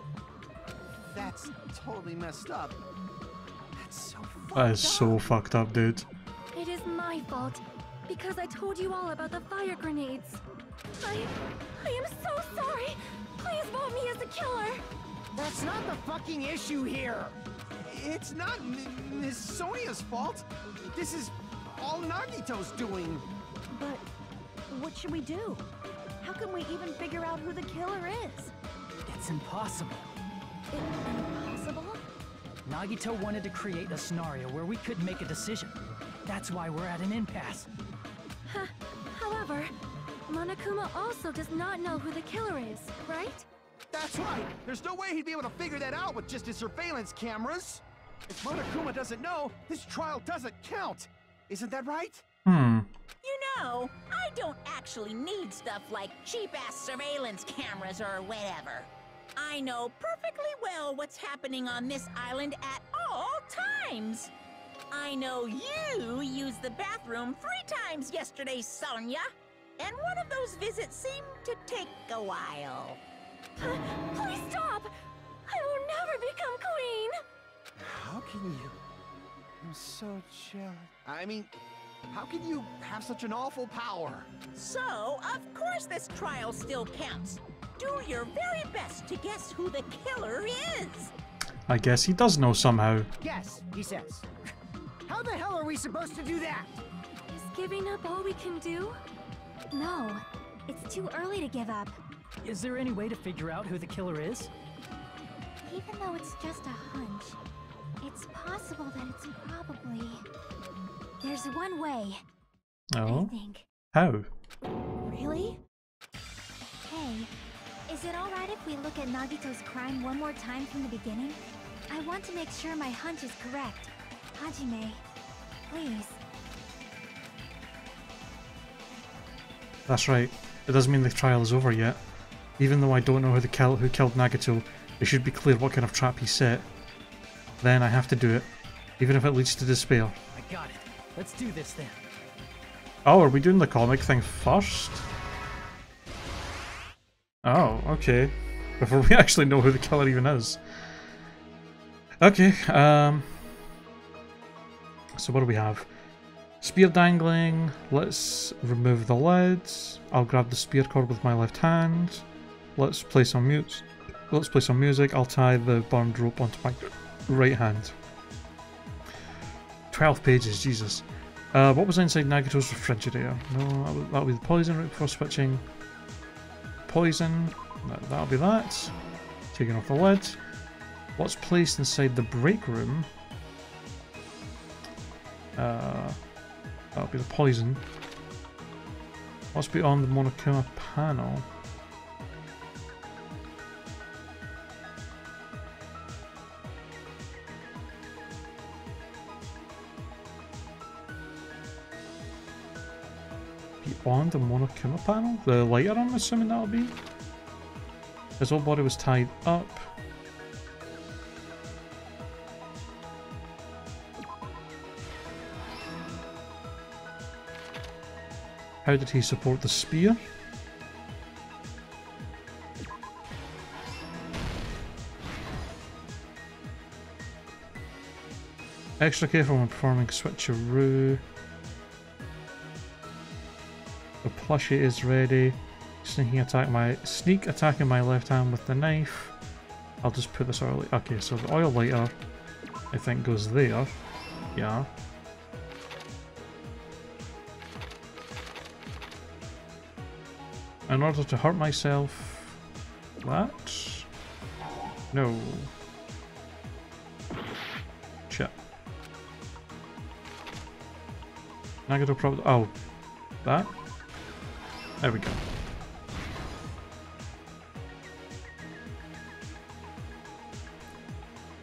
Speaker 4: That's totally messed up. That's so fucked
Speaker 1: That is
Speaker 4: up.
Speaker 1: so fucked up, dude.
Speaker 9: It is my fault, because I told you all about the fire grenades. I am so sorry. Please vote me as the killer.
Speaker 8: That's not the fucking issue here.
Speaker 4: It's not Miss Sonia's fault. This is all Nagito's doing.
Speaker 10: But what should we do? How can we even figure out who the killer is?
Speaker 3: It's impossible.
Speaker 10: Impossible?
Speaker 3: Nagito wanted to create a scenario where we couldn't make a decision. That's why we're at an impasse.
Speaker 9: However, Monokuma also does not know who the killer is, right?
Speaker 4: That's right. There's no way he'd be able to figure that out with just his surveillance cameras. If Monokuma doesn't know, this trial doesn't count. Isn't that right?
Speaker 7: You know, I don't actually need stuff like cheap-ass surveillance cameras or whatever. I know perfectly well what's happening on this island at all times. I know you used the bathroom 3 times yesterday, Sonia. And one of those visits seemed to take a while.
Speaker 9: Please stop! I will never become queen!
Speaker 4: How can you? I'm so jealous. I mean, how can you have such an awful power?
Speaker 7: So, of course this trial still counts. Do your very best to guess who the killer is.
Speaker 1: I guess he does know somehow.
Speaker 8: Guess, he says. How the hell are we supposed to do that?
Speaker 9: Is giving up all we can do?
Speaker 2: No, it's too early to give up.
Speaker 3: Is there any way to figure out who the killer is?
Speaker 2: Even though it's just a hunch, it's possible that it's probably... There's one way.
Speaker 1: Oh?
Speaker 2: I think.
Speaker 1: How?
Speaker 2: Really? Hey, is it alright if we look at Nagito's crime one more time from the beginning? I want to make sure my hunch is correct. Hajime, please.
Speaker 1: That's right. It doesn't mean the trial is over yet. Even though I don't know who killed Nagito, it should be clear what kind of trap he set. Then I have to do it, even if it leads to despair.
Speaker 3: I got it. Let's do this then.
Speaker 1: Oh, are we doing the comic thing first? Oh, okay. Before we actually know who the killer even is. Okay, so what do we have? Spear dangling. Let's remove the lids. I'll grab the spear cord with my left hand. Let's play some music. I'll tie the burned rope onto my right hand. 12 pages, Jesus. What was inside Nagito's refrigerator? No, that'll be the poison right before switching. Poison. That'll be that. Taking off the lid. What's placed inside the break room? That'll be the poison. What's beyond the Monokuma panel? Beyond the Monokuma panel? The lighter, I'm assuming that'll be? His whole body was tied up. How did he support the spear? Extra careful when performing switcheroo. The plushie is ready. Sneak attacking my left hand with the knife. I'll just put this oil. Okay, so the oil lighter, I think, goes there. Yeah. In order to hurt myself. That? No. Shit. Nagito probably. Oh. That? There we go.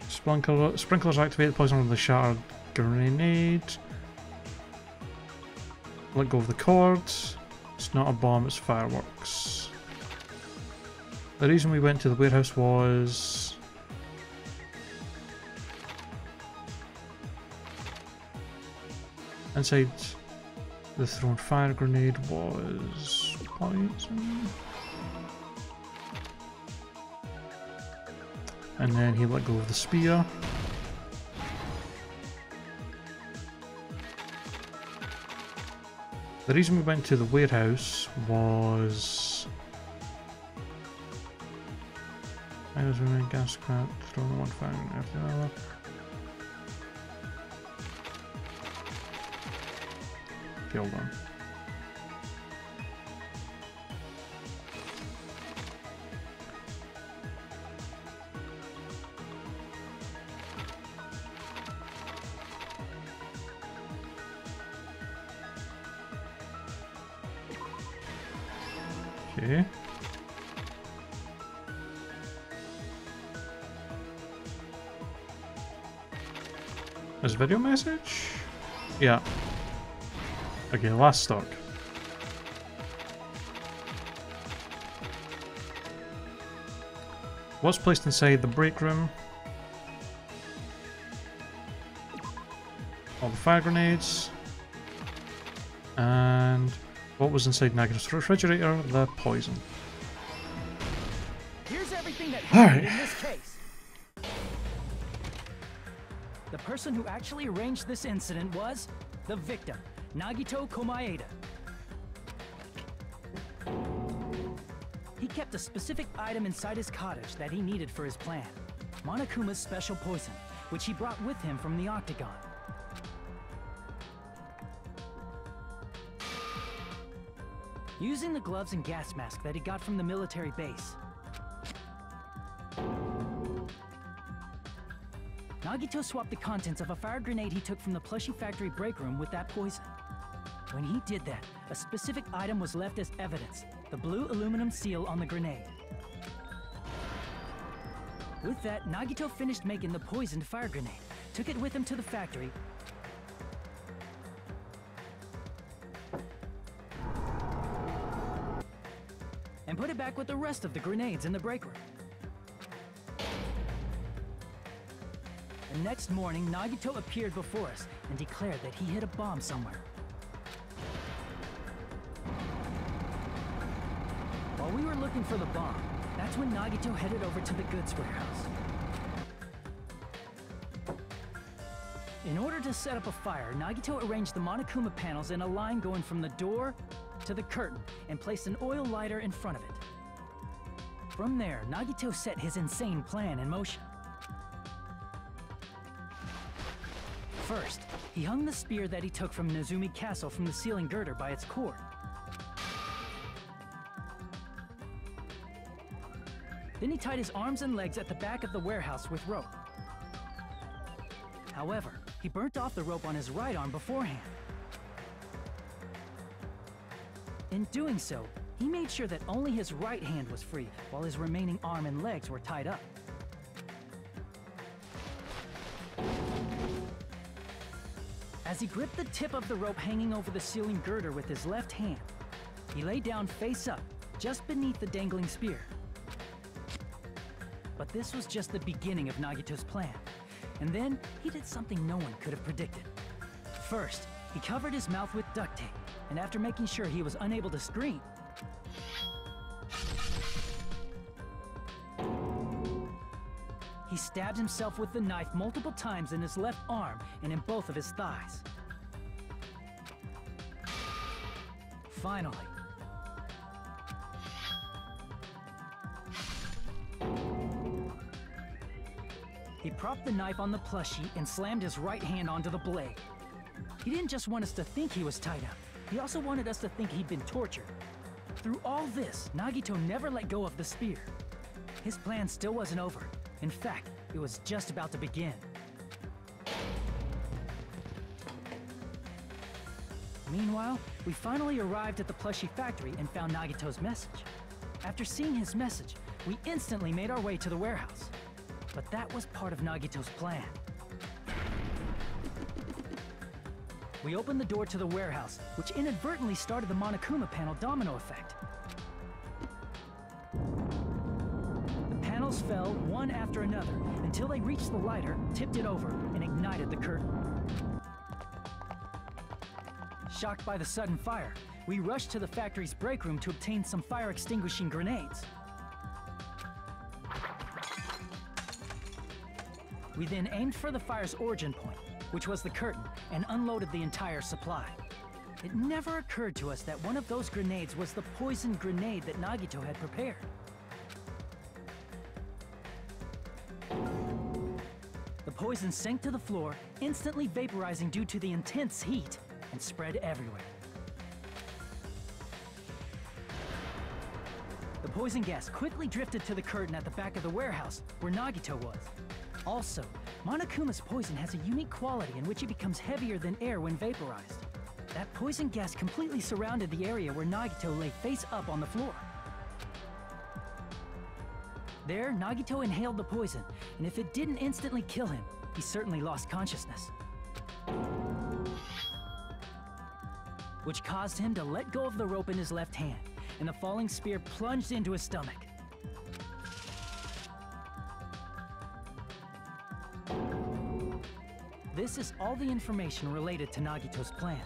Speaker 1: Sprinklers activate poison on the shattered grenade. Let go of the cord. It's not a bomb, it's fireworks. The reason we went to the warehouse was... inside the thrown fire grenade was poison. And then he let go of the spear. The reason we went to the warehouse was I was in a gas cloud, throwing one fire after the other. Hold on. Okay. There's a video message? Yeah. Okay, last stock. Was placed inside the break room. All the fire grenades. And what was inside Nagito's refrigerator? The poison.
Speaker 3: Here's everything that happened in this case. The person who actually arranged this incident was the victim, Nagito Komaeda. He kept a specific item inside his cottage that he needed for his plan. Monokuma's special poison, which he brought with him from the Octagon. Using the gloves and gas mask that he got from the military base, Nagito swapped the contents of a fire grenade he took from the plushie factory break room with that poison. When he did that, a specific item was left as evidence, the blue aluminum seal on the grenade. With that, Nagito finished making the poisoned fire grenade, took it with him to the factory, and put it back with the rest of the grenades in the break room. The next morning, Nagito appeared before us and declared that he hid a bomb somewhere. While we were looking for the bomb, that's when Nagito headed over to the goods warehouse. In order to set up a fire, Nagito arranged the Monokuma panels in a line going from the door to the curtain and placed an oil lighter in front of it. From there, Nagito set his insane plan in motion. First, he hung the spear that he took from Nezumi Castle from the ceiling girder by its cord. Then he tied his arms and legs at the back of the warehouse with rope. However, he burnt off the rope on his right arm beforehand. In doing so, he made sure that only his right hand was free, while his remaining arm and legs were tied up. As he gripped the tip of the rope hanging over the ceiling girder with his left hand, he lay down face up, just beneath the dangling spear. But this was just the beginning of Nagito's plan. And then, he did something no one could have predicted. First, he covered his mouth with duct tape, and after making sure he was unable to scream, he stabbed himself with the knife multiple times in his left arm and in both of his thighs. Finally, he propped the knife on the plushie and slammed his right hand onto the blade. He didn't just want us to think he was tied up, he also wanted us to think he'd been tortured. Through all this, Nagito never let go of the spear. His plan still wasn't over. In fact, it was just about to begin. Meanwhile, we finally arrived at the plushie factory and found Nagito's message. After seeing his message, we instantly made our way to the warehouse. But that was part of Nagito's plan. We opened the door to the warehouse, which inadvertently started the Monokuma panel domino effect. Fell one after another until they reached the lighter, tipped it over, and ignited the curtain. Shocked by the sudden fire, we rushed to the factory's break room to obtain some fire-extinguishing grenades. We then aimed for the fire's origin point, which was the curtain, and unloaded the entire supply. It never occurred to us that one of those grenades was the poisoned grenade that Nagito had prepared. poison sank to the floor, instantly vaporizing due to the intense heat, and spread everywhere. The poison gas quickly drifted to the curtain at the back of the warehouse, where Nagito was. Also, Monokuma's poison has a unique quality in which it becomes heavier than air when vaporized. That poison gas completely surrounded the area where Nagito lay face up on the floor. There, Nagito inhaled the poison, and if it didn't instantly kill him, he certainly lost consciousness. Which caused him to let go of the rope in his left hand, and the falling spear plunged into his stomach. This is all the information related to Nagito's plan.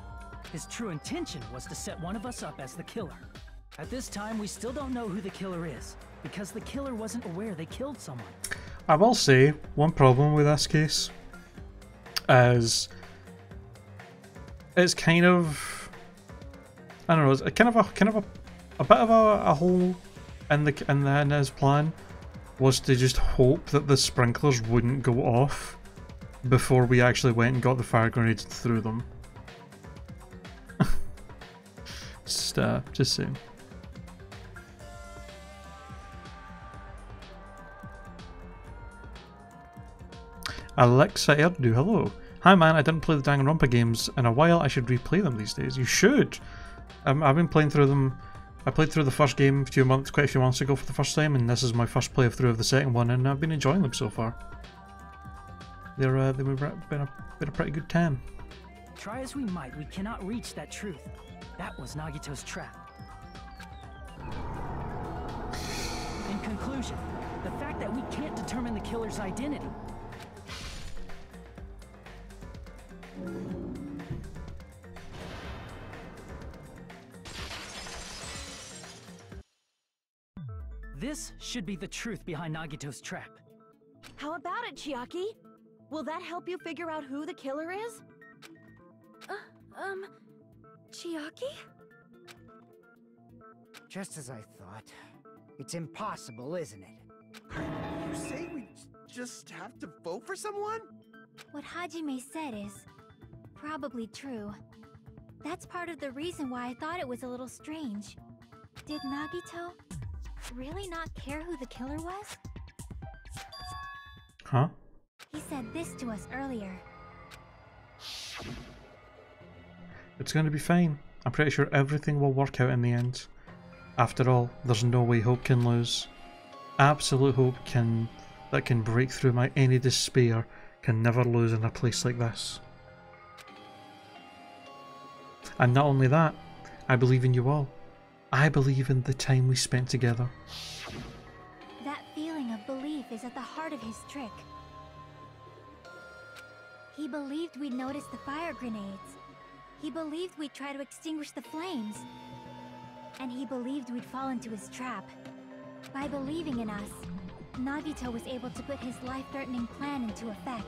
Speaker 3: His true intention was to set one of us up as the killer. At this time, we still don't know who the killer is, because the killer wasn't aware they killed someone.
Speaker 1: I will say, one problem with this case is it's kind of, I don't know, it's kind of a bit of a hole in his plan was to just hope that the sprinklers wouldn't go off before we actually went and got the fire grenades and threw them. Just saying. Alexa Erdu, hello. Hi man, I didn't play the Danganronpa games in a while. I should replay them these days. You should. I've been playing through them. I played through the first game quite a few months ago for the first time, and this is my first playthrough of the second one, and I've been enjoying them so far. They've been a pretty good time.
Speaker 3: Try as we might, we cannot reach that truth. That was Nagito's trap. In conclusion, the fact that we can't determine the killer's identity. This should be the truth behind Nagito's trap.
Speaker 10: How about it, Chiaki? Will that help you figure out who the killer is?
Speaker 9: Chiaki?
Speaker 8: Just as I thought. It's impossible, isn't it?
Speaker 4: You say we just have to vote for someone?
Speaker 2: What Hajime said is probably true. That's part of the reason why I thought it was a little strange. Did Nagito really not care who the killer was?
Speaker 1: Huh?
Speaker 2: He said this to us earlier.
Speaker 1: It's going to be fine. I'm pretty sure everything will work out in the end. After all, there's no way hope can lose. Absolute hope that can break through any despair can never lose in a place like this. And not only that, I believe in you all. I believe in the time we spent together.
Speaker 2: That feeling of belief is at the heart of his trick. He believed we'd notice the fire grenades. He believed we'd try to extinguish the flames. And he believed we'd fall into his trap. By believing in us, Nagito was able to put his life-threatening plan into effect.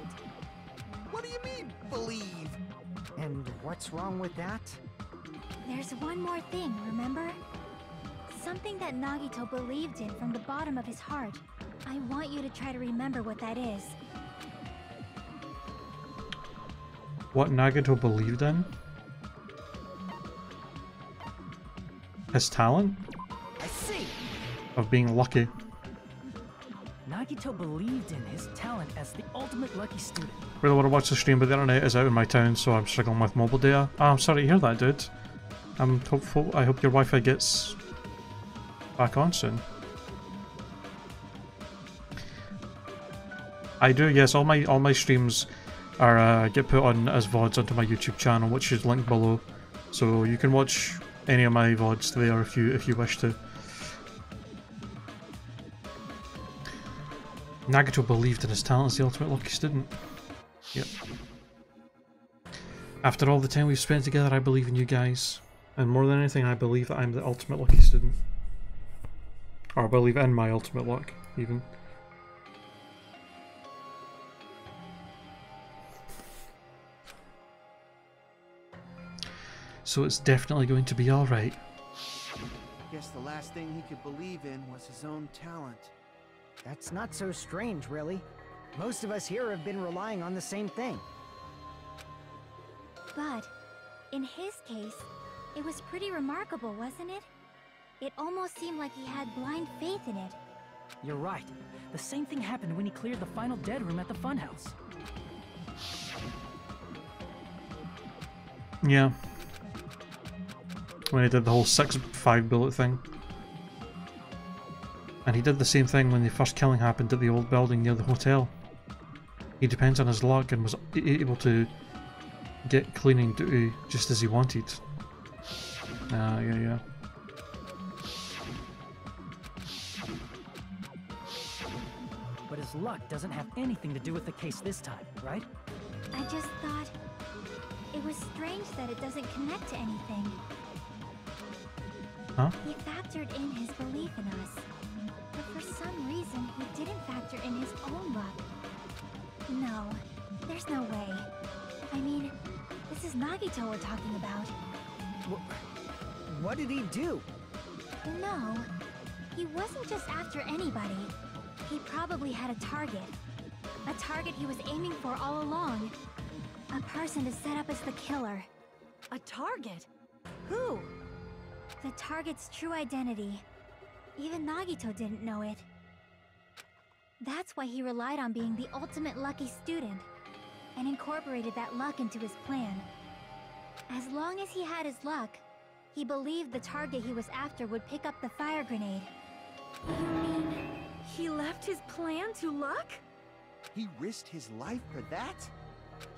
Speaker 4: What do you mean, believe?
Speaker 8: And what's wrong with that?
Speaker 2: There's one more thing, remember? Something that Nagito believed in from the bottom of his heart. I want you to try to remember what that is.
Speaker 1: What Nagito believed in? His talent?
Speaker 3: I see!
Speaker 1: Of being lucky.
Speaker 3: Nagito believed in his talent as the ultimate lucky student.
Speaker 1: Really want to watch the stream, but the internet is out in my town, so I'm struggling with mobile data. Oh, I'm sorry to hear that, dude. I'm hopeful. I hope your Wi-Fi gets back on soon. I do, yes. All my streams are get put on as VODs onto my YouTube channel, which is linked below, so you can watch any of my VODs there if you wish to. Nagito believed in his talent as the ultimate lucky student. Yep. After all the time we've spent together, I believe in you guys. And more than anything, I believe that I'm the ultimate lucky student. Or I believe in my ultimate luck, even. So it's definitely going to be alright.
Speaker 4: Guess the last thing he could believe in was his own talent.
Speaker 8: That's not so strange, really. Most of us here have been relying on the same thing.
Speaker 2: But, in his case, it was pretty remarkable, wasn't it? It almost seemed like he had blind faith in it.
Speaker 3: You're right. The same thing happened when he cleared the final dead room at the funhouse.
Speaker 1: Yeah. When he did the whole 6-5 bullet thing. And he did the same thing when the first killing happened at the old building near the hotel. He depends on his luck and was able to get cleaning duty just as he wanted. Yeah.
Speaker 3: But his luck doesn't have anything to do with the case this time, right?
Speaker 2: I just thought it was strange that it doesn't connect to anything.
Speaker 1: Huh?
Speaker 2: He factored in his belief in us, but for some reason he didn't factor in his own luck. No, there's no way. I mean, this is Nagito we're talking about.
Speaker 8: What did he do?
Speaker 2: No, he wasn't just after anybody. He probably had a target. A target he was aiming for all along. A person to set up as the killer.
Speaker 10: A target? Who?
Speaker 2: The target's true identity. Even Nagito didn't know it. That's why he relied on being the ultimate lucky student, and incorporated that luck into his plan. As long as he had his luck, he believed the target he was after would pick up the fire grenade.
Speaker 9: You mean he left his plan to luck?
Speaker 4: He risked his life for that?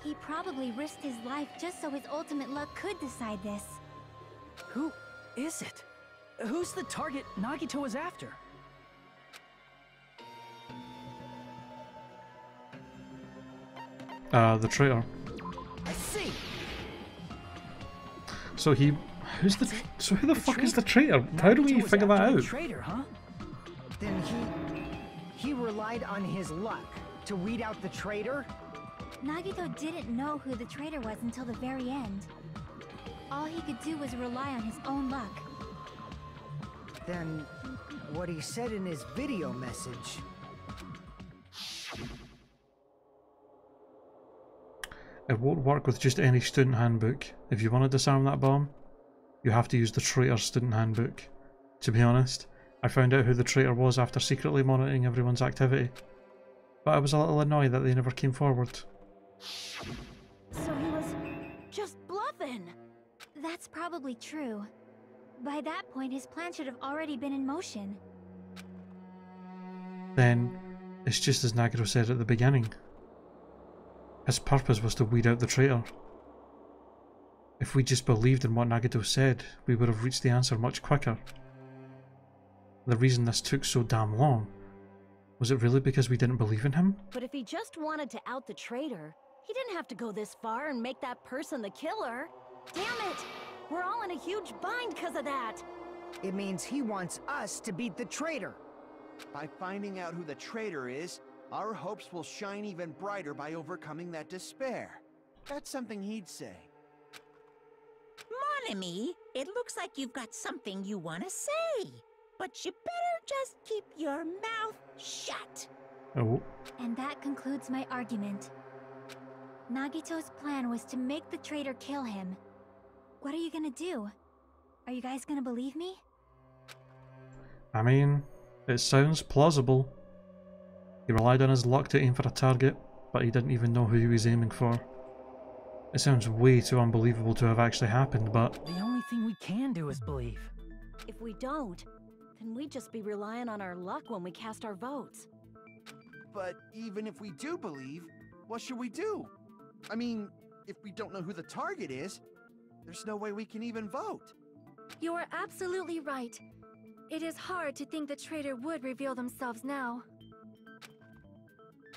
Speaker 2: He probably risked his life just so his ultimate luck could decide this.
Speaker 3: Who is it? Who's the target Nagito was after?
Speaker 1: The traitor.
Speaker 3: I see.
Speaker 1: So who the fuck is the traitor? How do we
Speaker 3: Nagito was
Speaker 1: figure that
Speaker 3: after the
Speaker 1: out?
Speaker 3: traitor, huh?
Speaker 8: Then he relied on his luck to weed out the traitor?
Speaker 2: Nagito didn't know who the traitor was until the very end. All he could do was rely on his own luck.
Speaker 8: Then what he said in his video message...
Speaker 1: It won't work with just any student handbook. If you want to disarm that bomb, you have to use the traitor's student handbook. To be honest, I found out who the traitor was after secretly monitoring everyone's activity. But I was a little annoyed that they never came forward.
Speaker 10: So he was just bluffing.
Speaker 2: That's probably true. By that point, his plan should have already been in motion.
Speaker 1: Then, it's just as Nagito said at the beginning. His purpose was to weed out the traitor. If we just believed in what Nagito said, we would have reached the answer much quicker. The reason this took so damn long, was it really because we didn't believe in him?
Speaker 10: But if he just wanted to out the traitor, he didn't have to go this far and make that person the killer. Damn it! We're all in a huge bind because of that!
Speaker 8: It means he wants us to beat the traitor.
Speaker 4: By finding out who the traitor is, our hopes will shine even brighter by overcoming that despair. That's something he'd say.
Speaker 7: Monami, it looks like you've got something you want to say. But you better just keep your mouth shut.
Speaker 1: Oh.
Speaker 2: And that concludes my argument. Nagito's plan was to make the traitor kill him. What are you gonna do? Are you guys gonna believe me?
Speaker 1: I mean, it sounds plausible. He relied on his luck to aim for a target, but he didn't even know who he was aiming for. It sounds way too unbelievable to have actually happened, but...
Speaker 3: The only thing we can do is believe.
Speaker 10: If we don't, then we'd just be relying on our luck when we cast our votes.
Speaker 4: But even if we do believe, what should we do? I mean, if we don't know who the target is, there's no way we can even vote.
Speaker 9: You are absolutely right. It is hard to think the traitor would reveal themselves now.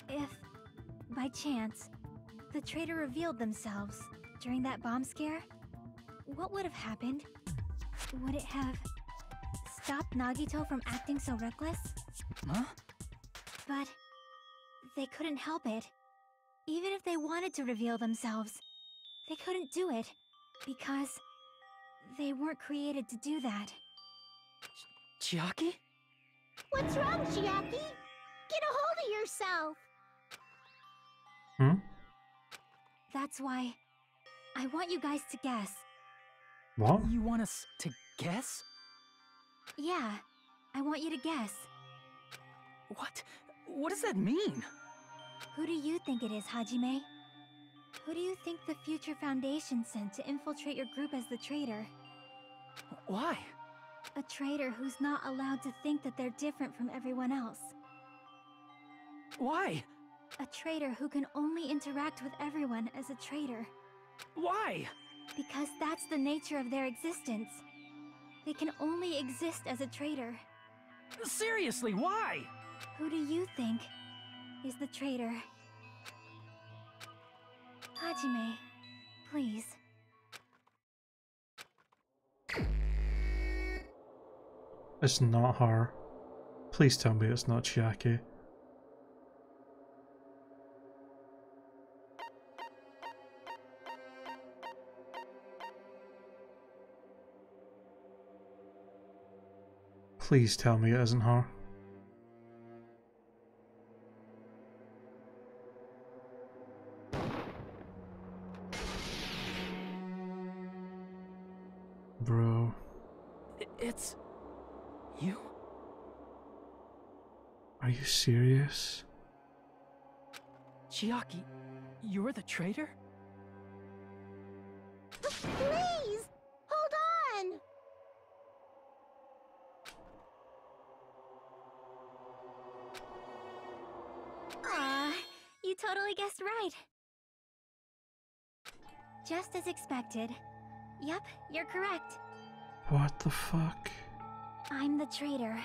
Speaker 2: If, by chance, the traitor revealed themselves during that bomb scare, what would have happened? Would it have stopped Nagito from acting so reckless?
Speaker 3: Huh?
Speaker 2: But they couldn't help it. Even if they wanted to reveal themselves, they couldn't do it because they weren't created to do that.
Speaker 3: Chiaki?
Speaker 11: What's wrong, Chiaki? Get a hold of yourself!
Speaker 1: Hmm?
Speaker 2: That's why I want you guys to guess.
Speaker 1: What?
Speaker 3: You want us to guess?
Speaker 2: Yeah, I want you to guess.
Speaker 3: What? What does that mean?
Speaker 2: Who do you think it is, Hajime? Who do you think the Future Foundation sent to infiltrate your group as the traitor?
Speaker 3: Why?
Speaker 2: A traitor who's not allowed to think that they're different from everyone else.
Speaker 3: Why?
Speaker 2: A traitor who can only interact with everyone as a traitor.
Speaker 3: Why?
Speaker 2: Because that's the nature of their existence. They can only exist as a traitor.
Speaker 3: Seriously, why?
Speaker 2: Who do you think is the traitor? Hajime, please.
Speaker 1: It's not her. Please tell me it's not Chiaki. Please tell me it isn't her. Bro.
Speaker 3: It's... you?
Speaker 1: Are you serious?
Speaker 3: Chiaki, you're the traitor?
Speaker 11: Please! Hold on!
Speaker 2: Aw, you totally guessed right. Just as expected. Yep, you're correct.
Speaker 1: What the fuck?
Speaker 2: I'm the traitor.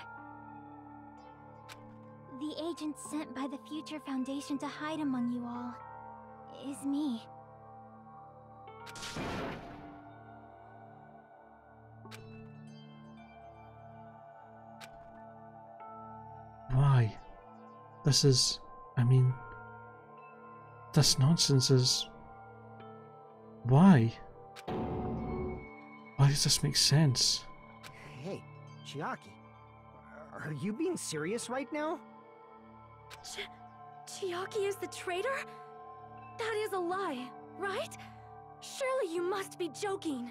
Speaker 2: The agent sent by the Future Foundation to hide among you all is me.
Speaker 1: Why? This is... I mean... This nonsense is... Why? Why does this make sense?
Speaker 8: Hey, Chiaki, are you being serious right now?
Speaker 9: Chiaki is the traitor? That is a lie, right? Surely you must be joking.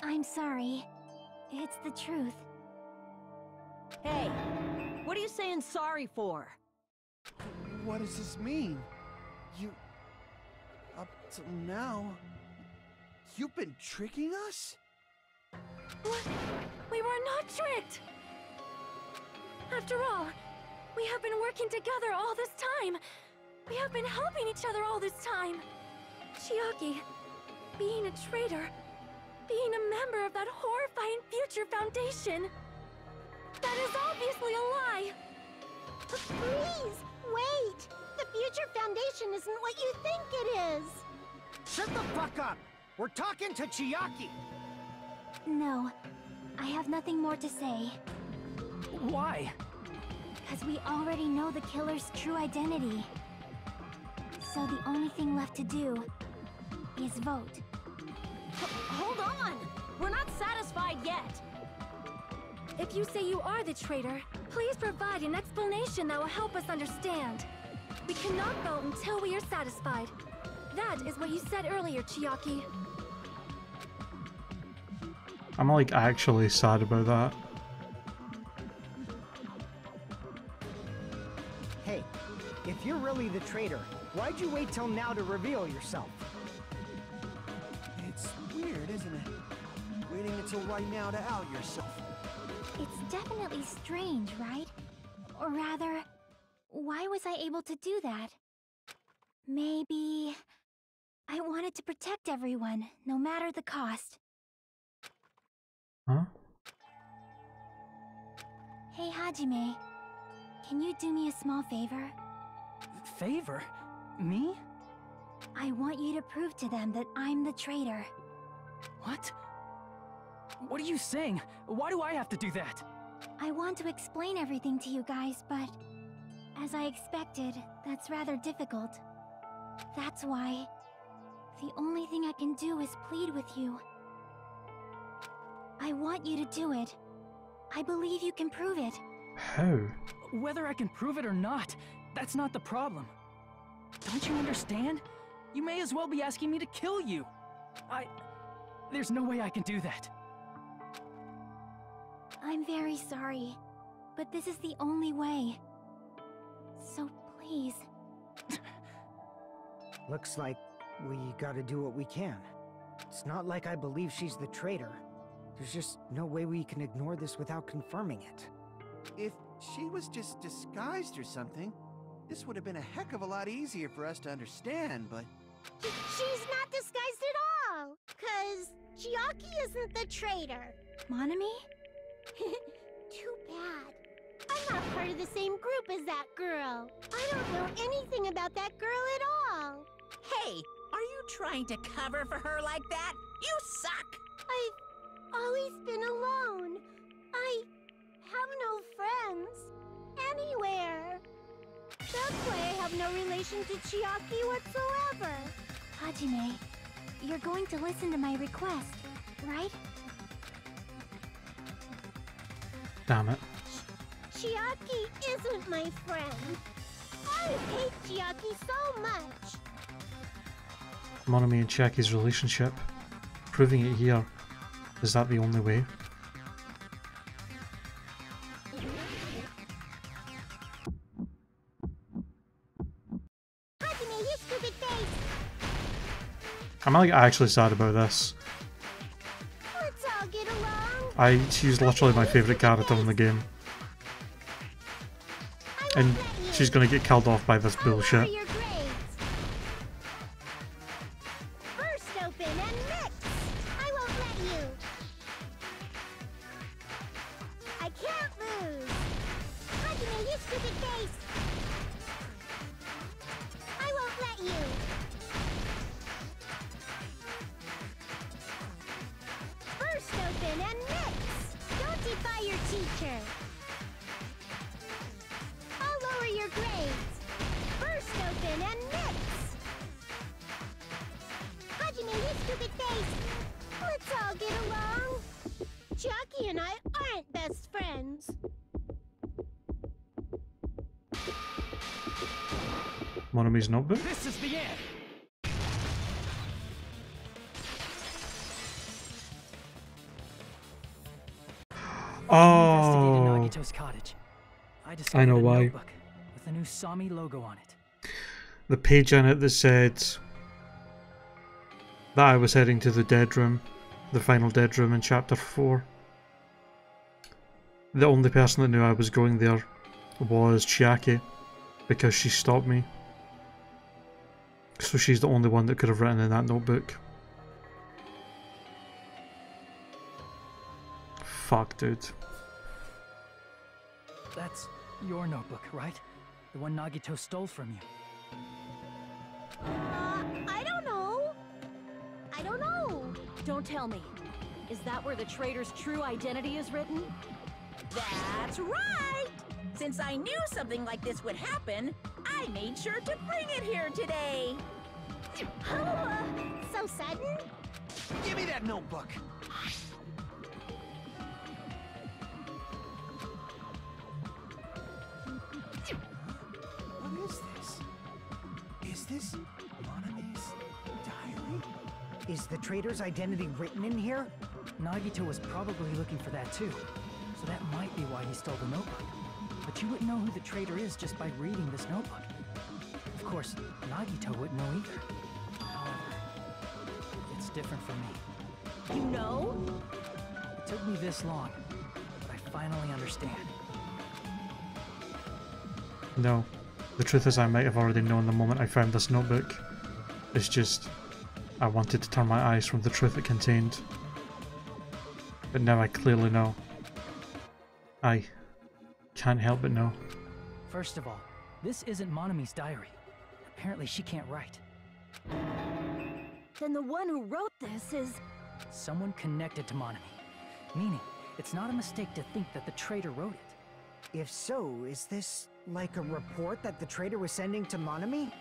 Speaker 2: I'm sorry. It's the truth.
Speaker 10: Hey, what are you saying sorry for?
Speaker 4: What does this mean? You... Up till now... You've been tricking us?
Speaker 9: What? We were not tricked! After all, we have been working together all this time. We have been helping each other all this time. Chiaki, being a traitor, being a member of that horrifying Future Foundation, that is obviously a lie!
Speaker 11: Please, wait! The Future Foundation isn't what you think it is!
Speaker 8: Shut the fuck up! We're talking to Chiaki!
Speaker 2: No, I have nothing more to say.
Speaker 3: Why?
Speaker 2: Because we already know the killer's true identity. So the only thing left to do is vote.
Speaker 10: Hold on! We're not satisfied yet!
Speaker 9: If you say you are the traitor, please provide an explanation that will help us understand. We cannot vote until we are satisfied. That is what you said earlier, Chiaki.
Speaker 1: I'm like actually sad about that.
Speaker 8: Hey, if you're really the traitor, why'd you wait till now to reveal yourself?
Speaker 4: It's weird, isn't it? Waiting until right now to out yourself.
Speaker 2: It's definitely strange, right? Or rather, why was I able to do that? Maybe... I wanted to protect everyone, no matter the cost.
Speaker 1: Huh?
Speaker 2: Hey, Hajime. Can you do me a small favor?
Speaker 3: Favor? Me?
Speaker 2: I want you to prove to them that I'm the traitor.
Speaker 3: What? What are you saying? Why do I have to do that?
Speaker 2: I want to explain everything to you guys, but... as I expected, that's rather difficult. That's why... the only thing I can do is plead with you. I want you to do it. I believe you can prove it.
Speaker 1: How?
Speaker 3: Whether I can prove it or not, that's not the problem. Don't you understand? You may as well be asking me to kill you. There's no way I can do that.
Speaker 2: I'm very sorry, but this is the only way. So please.
Speaker 8: Looks like we gotta do what we can. It's not like I believe she's the traitor. There's just no way we can ignore this without confirming it.
Speaker 4: If she was just disguised or something, this would have been a heck of a lot easier for us to understand, but...
Speaker 11: She's not disguised at all, 'cause Chiaki isn't the traitor.
Speaker 2: Monami?
Speaker 11: Too bad. I'm not part of the same group as that girl. I don't know anything about that girl at all.
Speaker 7: Hey, are you trying to cover for her like that? You suck!
Speaker 11: I've always been alone. I have no friends anywhere. That's why I have no relation to Chiaki whatsoever.
Speaker 2: Hajime, you're going to listen to my request, right?
Speaker 1: Damn it.
Speaker 11: Chiaki isn't my friend. I hate Chiaki so much.
Speaker 1: Monami and Chiaki's relationship. Proving it here. Is that the only way?
Speaker 11: Hajime, you stupid face.
Speaker 1: I'm like actually sad about this.
Speaker 11: Let's all get along.
Speaker 1: She's literally my favourite character in the game. And she's gonna get killed off by this bullshit.
Speaker 11: Your grades. First open and mix. I won't let you. I can't lose. Hajime, you stupid face. I won't let you. First open and mix. Don't defy your teacher. I'll lower your grades. First open and mix. Hajime, you stupid face. Let's all get along. Chiaki and I aren't best friends.
Speaker 1: Monami's notebook?
Speaker 3: This is the end!
Speaker 1: Oh,
Speaker 3: Nagito's cottage. I discovered
Speaker 1: I know
Speaker 3: a
Speaker 1: why.
Speaker 3: notebook with the new Sami logo on it.
Speaker 1: The page in it that said that I was heading to the dead room, the final dead room in chapter 4. The only person that knew I was going there was Chiaki, because she stopped me. So she's the only one that could have written in that notebook. Fuck, dude.
Speaker 3: That's your notebook, right? The one Nagito stole from you.
Speaker 11: I don't know. I don't know.
Speaker 10: Don't tell me. Is that where the traitor's true identity is written?
Speaker 7: That's right! Since I knew something like this would happen, I made sure to bring it here today.
Speaker 11: Oh, so sudden?
Speaker 4: Give me that notebook! What is this? Is this Monami's diary?
Speaker 8: Is the traitor's identity written in here?
Speaker 3: Nagito was probably looking for that too, so that might be why he stole the notebook. But you wouldn't know who the traitor is just by reading this notebook. Of course, Nagito wouldn't know either. However, it's different for me.
Speaker 10: You know?
Speaker 3: It took me this long, but I finally understand.
Speaker 1: No. The truth is I might have already known the moment I found this notebook. It's just, I wanted to turn my eyes from the truth it contained. But now I clearly know. I can't help but know.
Speaker 3: First of all, this isn't Monami's diary. Apparently she can't write.
Speaker 10: Then the one who wrote this is...
Speaker 3: Someone connected to Monami. Meaning, it's not a mistake to think that the traitor wrote it.
Speaker 8: If so, is this like a report that the traitor was sending to Monami?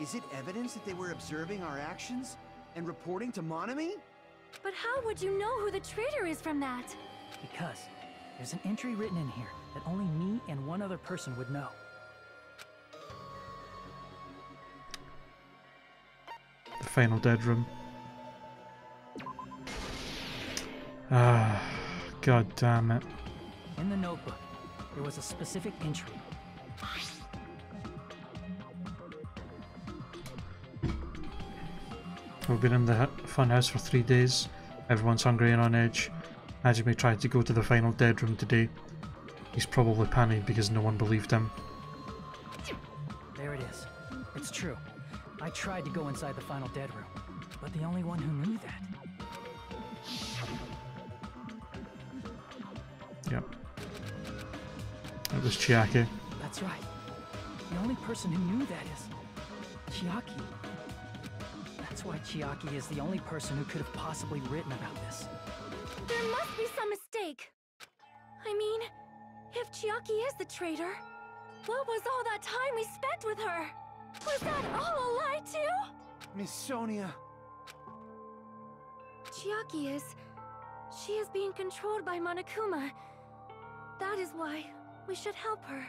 Speaker 4: Is it evidence that they were observing our actions and reporting to Monami?
Speaker 9: But how would you know who the traitor is from that?
Speaker 3: Because there's an entry written in here that only me and one other person would know.
Speaker 1: The final dead room. Ah, god damn it.
Speaker 3: In the notebook, there was a specific entry.
Speaker 1: We've been in the funhouse for 3 days. Everyone's hungry and on edge. Hajime tried to go to the final dead room today. He's probably panicked because no one believed him.
Speaker 3: There it is. It's true. I tried to go inside the final dead room, but the only one who knew that.
Speaker 1: Yep. It was Chiaki.
Speaker 3: That's right. The only person who knew that is Chiaki. That's why Chiaki is the only person who could have possibly written about this.
Speaker 9: There must be some mistake. I mean, if Chiaki is the traitor, what was all that time we spent with her? Was that all a lie too?
Speaker 4: Miss Sonia.
Speaker 9: Chiaki is... She is being controlled by Monokuma. That is why we should help her.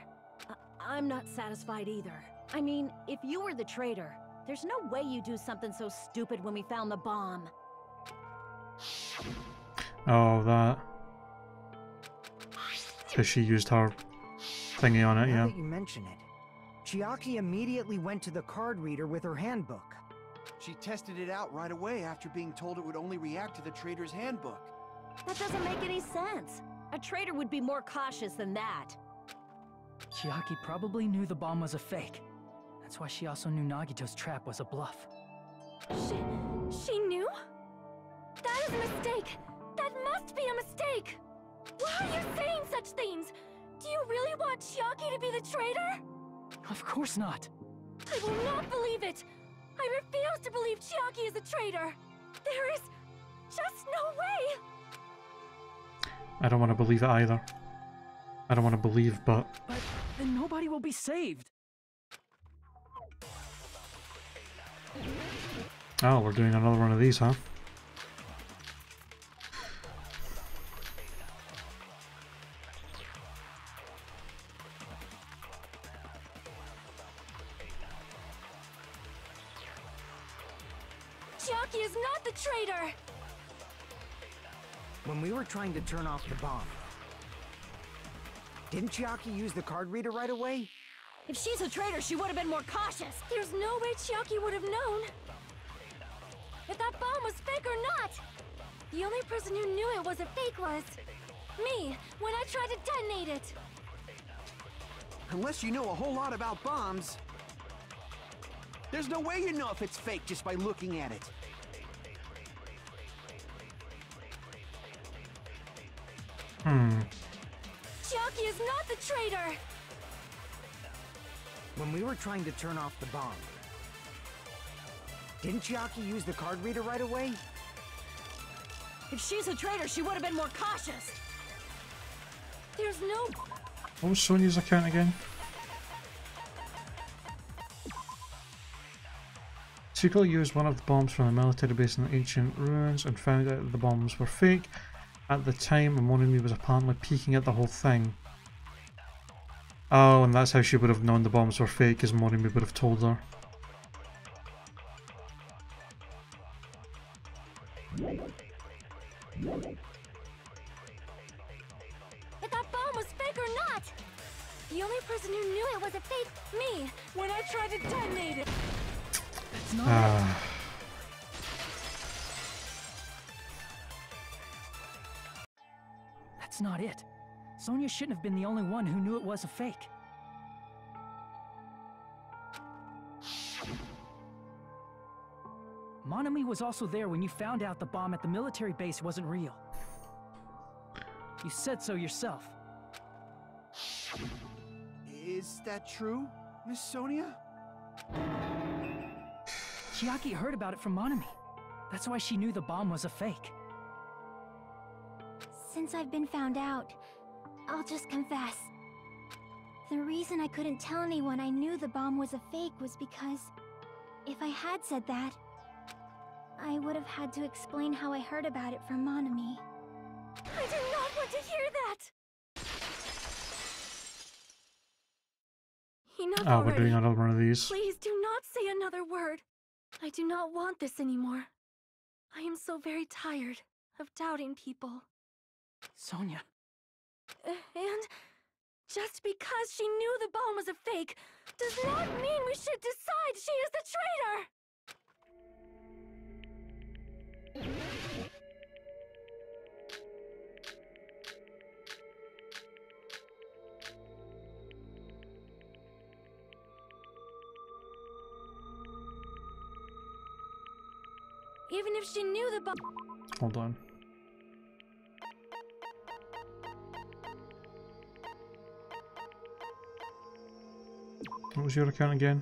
Speaker 10: I'm not satisfied either. I mean, if you were the traitor, there's no way you'd do something so stupid when we found the bomb.
Speaker 1: Oh, that. Because she used her thingy on it,
Speaker 8: Now
Speaker 1: yeah.
Speaker 8: that you mention it, Chiaki immediately went to the card reader with her handbook.
Speaker 4: She tested it out right away after being told it would only react to the trader's handbook.
Speaker 10: That doesn't make any sense. A traitor would be more cautious than that.
Speaker 3: Chiaki probably knew the bomb was a fake. That's why she also knew Nagito's trap was a bluff.
Speaker 9: She knew? That is a mistake! That must be a mistake! Why are you saying such things? Do you really want Chiaki to be the traitor?
Speaker 3: Of course not.
Speaker 9: I will not believe it! I refuse to believe Chiaki is a traitor! There is just no way!
Speaker 1: I don't want to believe it either. I don't want to believe, but...
Speaker 3: But then nobody will be saved.
Speaker 1: Oh, we're doing another one of these, huh?
Speaker 9: Chiaki is not the traitor!
Speaker 8: When we were trying to turn off the bomb, didn't Chiaki use the card reader right away?
Speaker 10: If she's a traitor, she would have been more cautious.
Speaker 9: There's no way Chiaki would have known if that bomb was fake or not. The only person who knew it was a fake was me, when I tried to detonate it.
Speaker 4: Unless you know a whole lot about bombs. There's no way you know if it's fake just by looking at it.
Speaker 9: Chiaki is not the traitor!
Speaker 8: When we were trying to turn off the bomb, didn't Chiaki use the card reader right away?
Speaker 10: If she's a traitor, she would have been more cautious.
Speaker 9: There's no...
Speaker 1: What was Sonia's account again? Secretly used one of the bombs from a military base in the ancient ruins and found out that the bombs were fake. At the time, Monami was apparently peeking at the whole thing. Oh, and that's how she would have known the bombs were fake, as Monami would have told her.
Speaker 9: If that bomb was fake or not! The only person who knew it was a fake, me, when I tried to detonate it.
Speaker 3: That's not it. That's not it. Sonia shouldn't have been the only one who knew it was a fake. Monami was also there when you found out the bomb at the military base wasn't real. You said so yourself.
Speaker 4: Is that true, Miss Sonia?
Speaker 3: Chiaki heard about it from Monami. That's why she knew the bomb was a fake.
Speaker 2: Since I've been found out, I'll just confess. The reason I couldn't tell anyone I knew the bomb was a fake was because if I had said that, I would have had to explain how I heard about it from Monami.
Speaker 9: I do not want to hear that!
Speaker 1: Oh, we're
Speaker 9: already.
Speaker 1: doing another one of these.
Speaker 9: Please do not say another word. I do not want this anymore. I am so very tired of doubting people.
Speaker 3: Sonia.
Speaker 9: And just because she knew the bomb was a fake does not mean we should decide she is the traitor! Even if she knew the bomb...
Speaker 1: Hold on. What was your account again?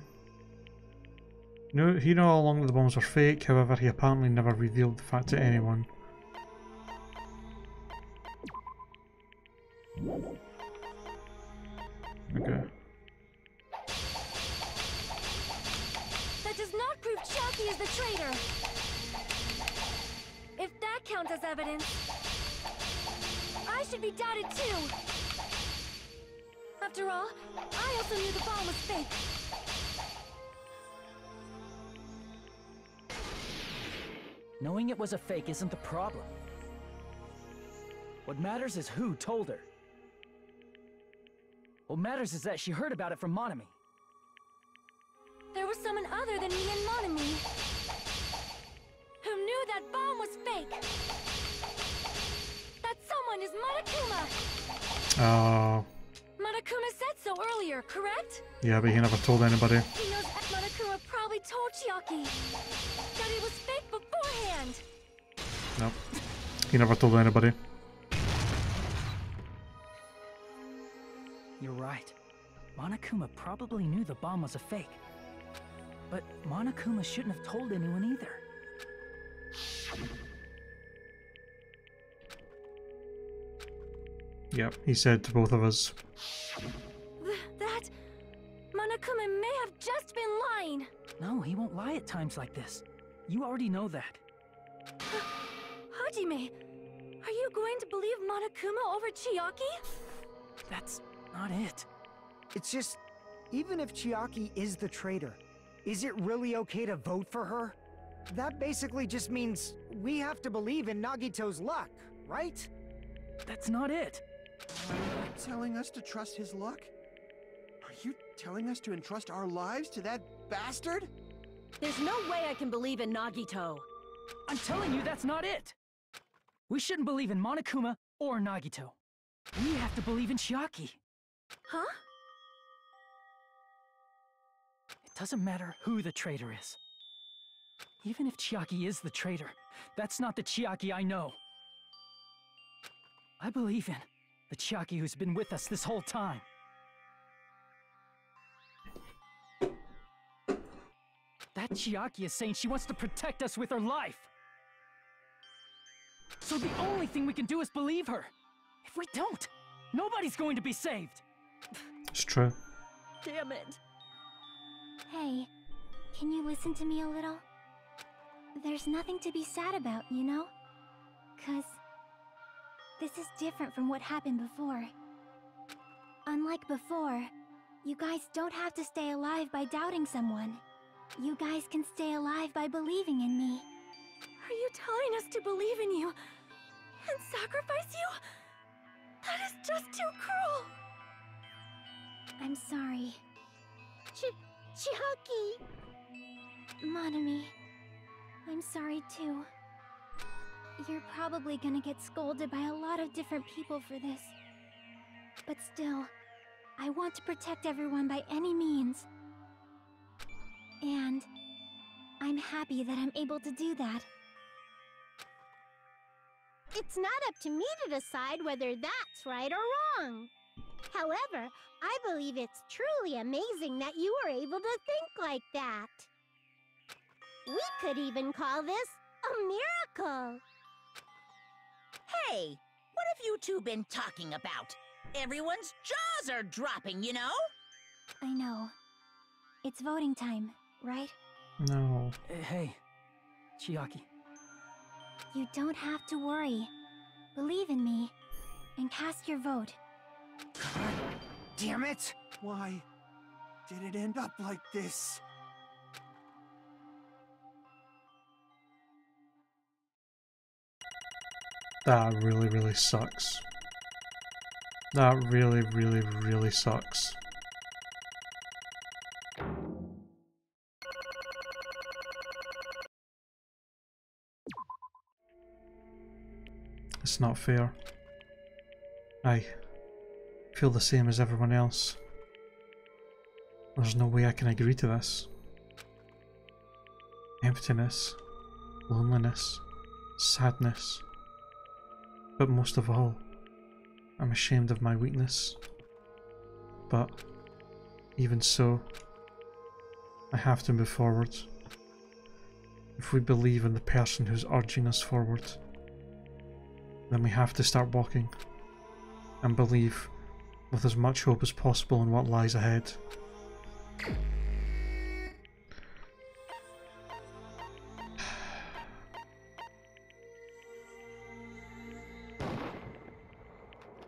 Speaker 1: No, he knew all along that the bombs were fake, however he apparently never revealed the fact to anyone. Okay.
Speaker 9: That does not prove Chiaki is the traitor! If that counts as evidence, I should be doubted too! After all, I also knew the bomb was fake.
Speaker 3: Knowing it was a fake isn't the problem. What matters is who told her. What matters is that she heard about it from Monami.
Speaker 9: There was someone other than me and Monami who knew that bomb was fake. That someone is Monokuma.
Speaker 1: Oh.
Speaker 9: Monokuma said so earlier, correct?
Speaker 1: Yeah, but he never told anybody.
Speaker 9: He knows Monokuma probably told Chiaki that it was fake beforehand.
Speaker 1: Nope. He never told anybody.
Speaker 3: You're right. Monokuma probably knew the bomb was a fake. But Monokuma shouldn't have told anyone either.
Speaker 1: Yep, he said to both of us.
Speaker 9: That... Monokuma may have just been lying.
Speaker 3: No, he won't lie at times like this. You already know that.
Speaker 9: Hajime, are you going to believe Monokuma over Chiaki?
Speaker 3: That's not it.
Speaker 8: It's just, even if Chiaki is the traitor, is it really okay to vote for her? That basically just means we have to believe in Nagito's luck, right?
Speaker 3: That's not it.
Speaker 4: Are you telling us to trust his luck? Are you telling us to entrust our lives to that bastard?
Speaker 10: There's no way I can believe in Nagito.
Speaker 3: I'm telling you that's not it. We shouldn't believe in Monokuma or Nagito. We have to believe in Chiaki.
Speaker 9: Huh?
Speaker 3: It doesn't matter who the traitor is. Even if Chiaki is the traitor, that's not the Chiaki I know. I believe in the Chiaki who's been with us this whole time. That Chiaki is saying she wants to protect us with her life. So the only thing we can do is believe her. If we don't, nobody's going to be saved.
Speaker 1: It's true.
Speaker 10: Damn it.
Speaker 2: Hey, can you listen to me a little? There's nothing to be sad about, you know? 'Cause this is different from what happened before. Unlike before, you guys don't have to stay alive by doubting someone. You guys can stay alive by believing in me.
Speaker 9: Are you telling us to believe in you and sacrifice you? That is just too cruel.
Speaker 2: I'm sorry.
Speaker 11: Chiaki!
Speaker 2: Monami, I'm sorry too. You're probably gonna get scolded by a lot of different people for this. But still, I want to protect everyone by any means. And I'm happy that I'm able to do that.
Speaker 11: It's not up to me to decide whether that's right or wrong. However, I believe it's truly amazing that you were able to think like that. We could even call this a miracle.
Speaker 7: Hey, what have you two been talking about? Everyone's jaws are dropping, you know?
Speaker 2: I know. It's voting time, right?
Speaker 1: No.
Speaker 3: Hey, Chiaki.
Speaker 2: You don't have to worry. Believe in me, and cast your vote.
Speaker 8: Damn it!
Speaker 4: Why? did it end up like this?
Speaker 1: That really, really sucks. That really, really, really sucks. It's not fair. I feel the same as everyone else. There's no way I can agree to this. Emptiness, loneliness, sadness. But most of all, I'm ashamed of my weakness. But even so, I have to move forward. If we believe in the person who's urging us forward, then we have to start walking and believe with as much hope as possible in what lies ahead.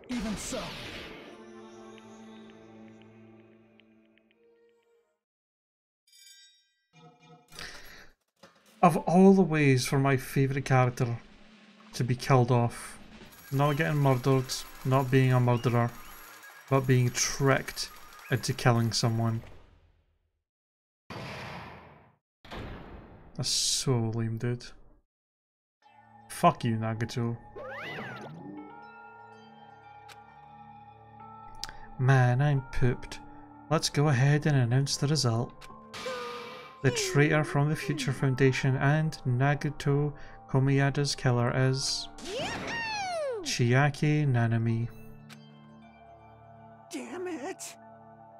Speaker 3: Even so.
Speaker 1: Of all the ways for my favourite character to be killed off, not getting murdered, not being a murderer, but being tricked into killing someone. That's so lame, dude. Fuck you, Nagato. Man, I'm pooped. Let's go ahead and announce the result. The traitor from the Future Foundation and Nagato Komiyada's killer is Chiaki Nanami.
Speaker 4: Damn it!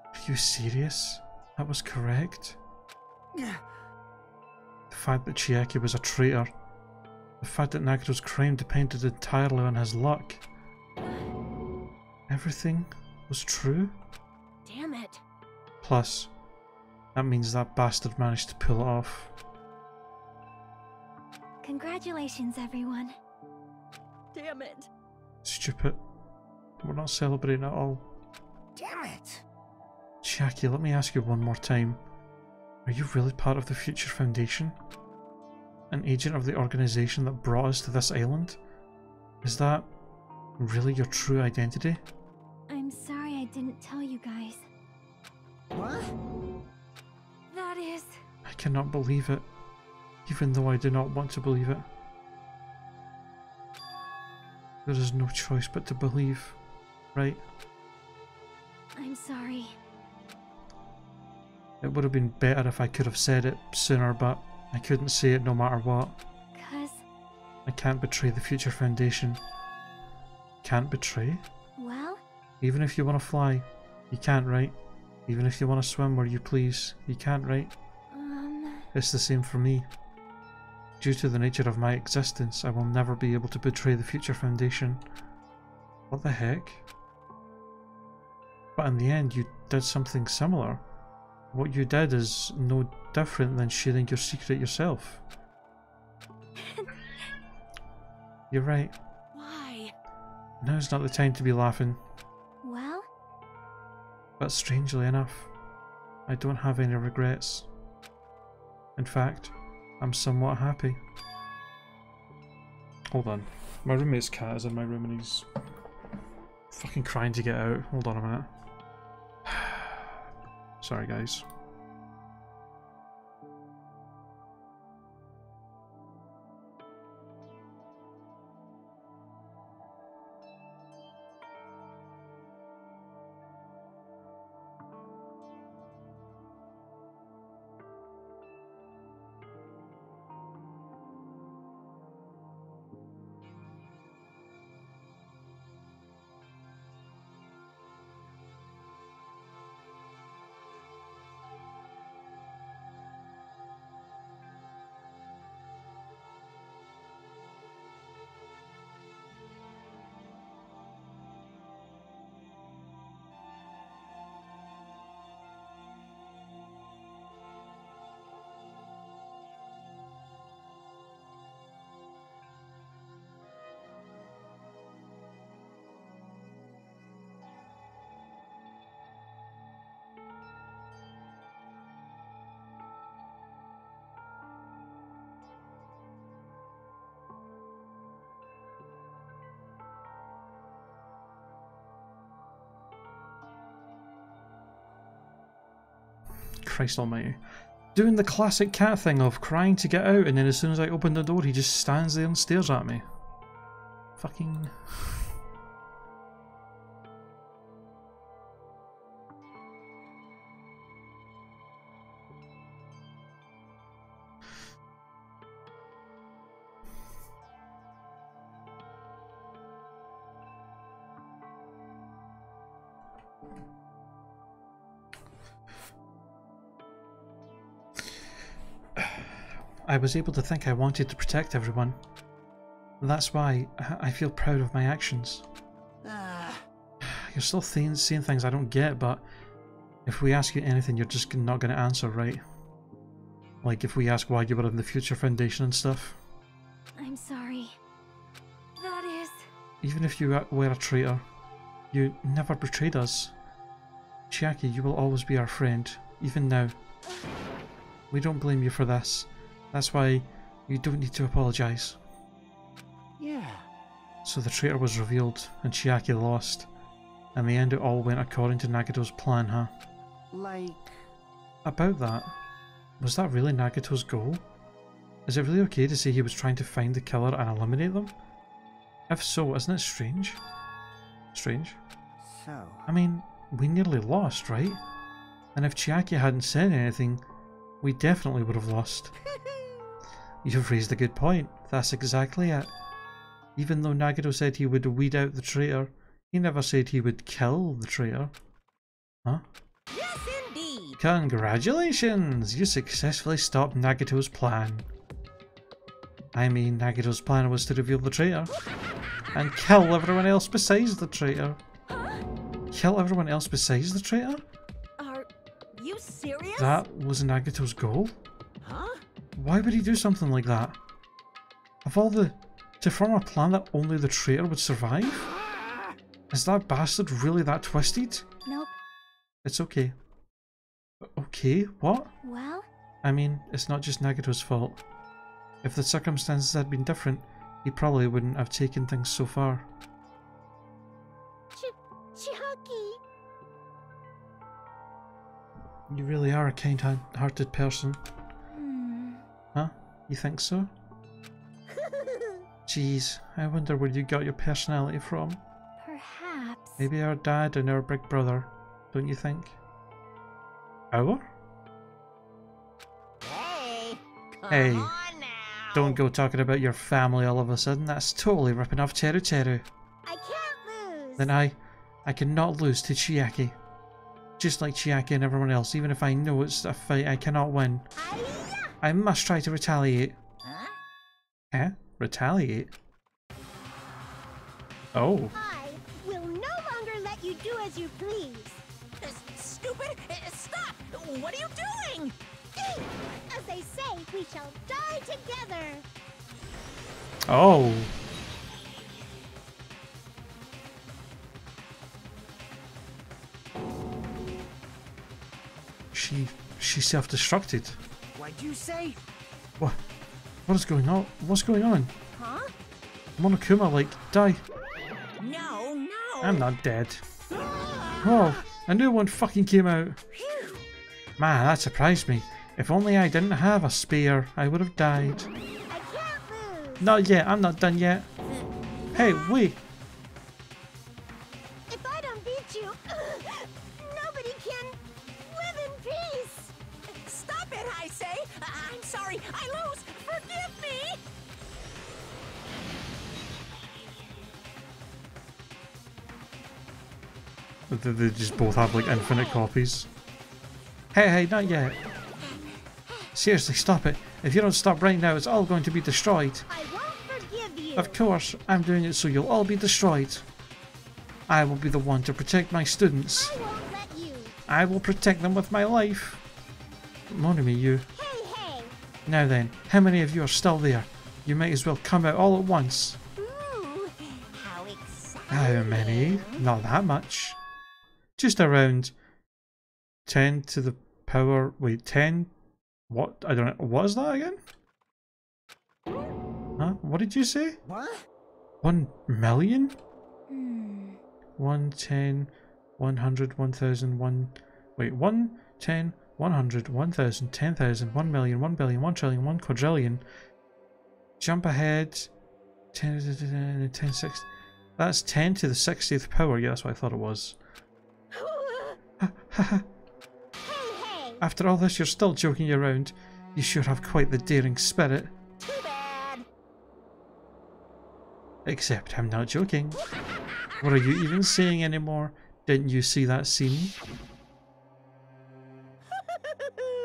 Speaker 1: Are you serious? That was correct?
Speaker 4: Yeah.
Speaker 1: The fact that Chiaki was a traitor, the fact that Nagato's crime depended entirely on his luck. Everything was true?
Speaker 10: Damn it.
Speaker 1: Plus, that means that bastard managed to pull it off.
Speaker 2: Congratulations, everyone.
Speaker 10: Damn it.
Speaker 1: Stupid. We're not celebrating at all.
Speaker 8: Damn it!
Speaker 1: Chiaki, let me ask you one more time. Are you really part of the Future Foundation? An agent of the organization that brought us to this island? Is that really your true identity?
Speaker 2: I'm sorry I didn't tell you guys.
Speaker 8: What?
Speaker 2: That is...
Speaker 1: I cannot believe it, even though I do not want to believe it. There is no choice but to believe, right?
Speaker 2: I'm sorry.
Speaker 1: It would have been better if I could have said it sooner, but I couldn't say it no matter what.
Speaker 2: 'Cause...
Speaker 1: I can't betray the Future Foundation. Can't betray?
Speaker 2: Well?
Speaker 1: Even if you want to fly, you can't, right? Even if you want to swim where you please, you can't, right? It's the same for me. Due to the nature of my existence, I will never be able to betray the Future Foundation. What the heck? But in the end, you did something similar. What you did is no different than sharing your secret yourself. You're right.
Speaker 10: Why?
Speaker 1: Now's not the time to be laughing.
Speaker 2: Well?
Speaker 1: But strangely enough, I don't have any regrets. In fact, I'm somewhat happy. Hold on. My roommate's cat is in my room and he's fucking crying to get out. Hold on a minute. Sorry, guys. Christ almighty. Doing the classic cat thing of crying to get out, and then as soon as I open the door he just stands there and stares at me. Fucking... I was able to think I wanted to protect everyone. That's why I feel proud of my actions. You're still saying things I don't get, but if we ask you anything, you're just not going to answer, right? Like if we ask why you were in the Future Foundation and stuff.
Speaker 9: I'm sorry. That is...
Speaker 1: Even if you were a traitor, you never betrayed us. Chiaki, you will always be our friend, even now. We don't blame you for this. That's why you don't need to apologize.
Speaker 4: Yeah.
Speaker 1: So the traitor was revealed, and Chiaki lost. In the end it all went according to Nagato's plan, huh?
Speaker 4: Like...
Speaker 1: About that, was that really Nagato's goal? Is it really okay to say he was trying to find the killer and eliminate them? If so, isn't it strange? Strange?
Speaker 4: So...
Speaker 1: I mean, we nearly lost, right? And if Chiaki hadn't said anything, we definitely would have lost. You've raised a good point. That's exactly it. Even though Nagato said he would weed out the traitor, he never said he would kill the traitor. Huh?
Speaker 7: Yes, indeed.
Speaker 1: Congratulations! You successfully stopped Nagato's plan. I mean, Nagato's plan was to reveal the traitor and kill everyone else besides the traitor. Kill everyone else besides the traitor?
Speaker 10: Are you serious?
Speaker 1: That was Nagato's goal?
Speaker 10: Huh?
Speaker 1: Why would he do something like that? Of all the... to form a plan that only the traitor would survive? Is that bastard really that twisted?
Speaker 2: Nope.
Speaker 1: It's okay. Okay? What?
Speaker 2: Well?
Speaker 1: I mean, it's not just Nagato's fault. If the circumstances had been different, he probably wouldn't have taken things so far.
Speaker 11: Chiaki!
Speaker 1: You really are a kind-hearted person. Huh? You think so? Jeez, I wonder where you got your personality from.
Speaker 2: Perhaps.
Speaker 1: Maybe our dad and our big brother, don't you think? Our?
Speaker 7: Hey,
Speaker 1: Hey, don't go talking about your family all of a sudden. That's totally ripping off Teru Teru.
Speaker 11: I can't lose!
Speaker 1: Then I cannot lose to Chiaki. Just like Chiaki and everyone else, even if I know it's a fight I cannot win. I must try to retaliate.
Speaker 7: Huh?
Speaker 1: Huh? Retaliate? Oh.
Speaker 11: I will no longer let you do as you please.
Speaker 7: Stupid! Stop! What are you doing?
Speaker 11: As they say, we shall die together.
Speaker 1: Oh. She self-destructed.
Speaker 4: What'd you say?
Speaker 1: What? What is going on? What's going on?
Speaker 10: Huh?
Speaker 1: Monokuma, like, die.
Speaker 7: No, no.
Speaker 1: I'm not dead. Oh, a new one fucking came out. Man, that surprised me. If only I didn't have a spear, I would have died.
Speaker 11: I can't lose.
Speaker 1: Not yet, I'm not done yet. Hey, wait.
Speaker 11: If I don't beat you, nobody can live in peace.
Speaker 7: Stop it, I say. I'm sorry. I lose. Forgive me.
Speaker 1: They just both have like infinite copies. Hey, not yet. Seriously, stop it. If you don't stop right now, it's all going to be destroyed.
Speaker 11: I won't forgive you.
Speaker 1: Of course, I'm doing it so you'll all be destroyed. I will be the one to protect my students.
Speaker 11: I won't let you.
Speaker 1: I will protect them with my life. Monami, you.
Speaker 11: Hey.
Speaker 1: Now then, how many of you are still there? You might as well come out all at once.
Speaker 11: Ooh, how exciting.
Speaker 1: How many? Not that much. Just around 10 to the power... Wait, 10? What? I don't know. What is that again? Huh? What did you say?
Speaker 4: What?
Speaker 1: 1 million? 1, 10, 100, 1000, 1... Wait, 1, 10, 100, 1000, 10,000, 1 million, 1 billion, 1 trillion, 1 quadrillion. Jump ahead. 10, 10, 6. That's 10 to the 60th power. Yeah, that's what I thought it was. After all this, you're still joking around. You sure have quite the daring spirit.
Speaker 7: Too bad.
Speaker 1: Except I'm not joking. What are you even saying anymore? Didn't you see that scene?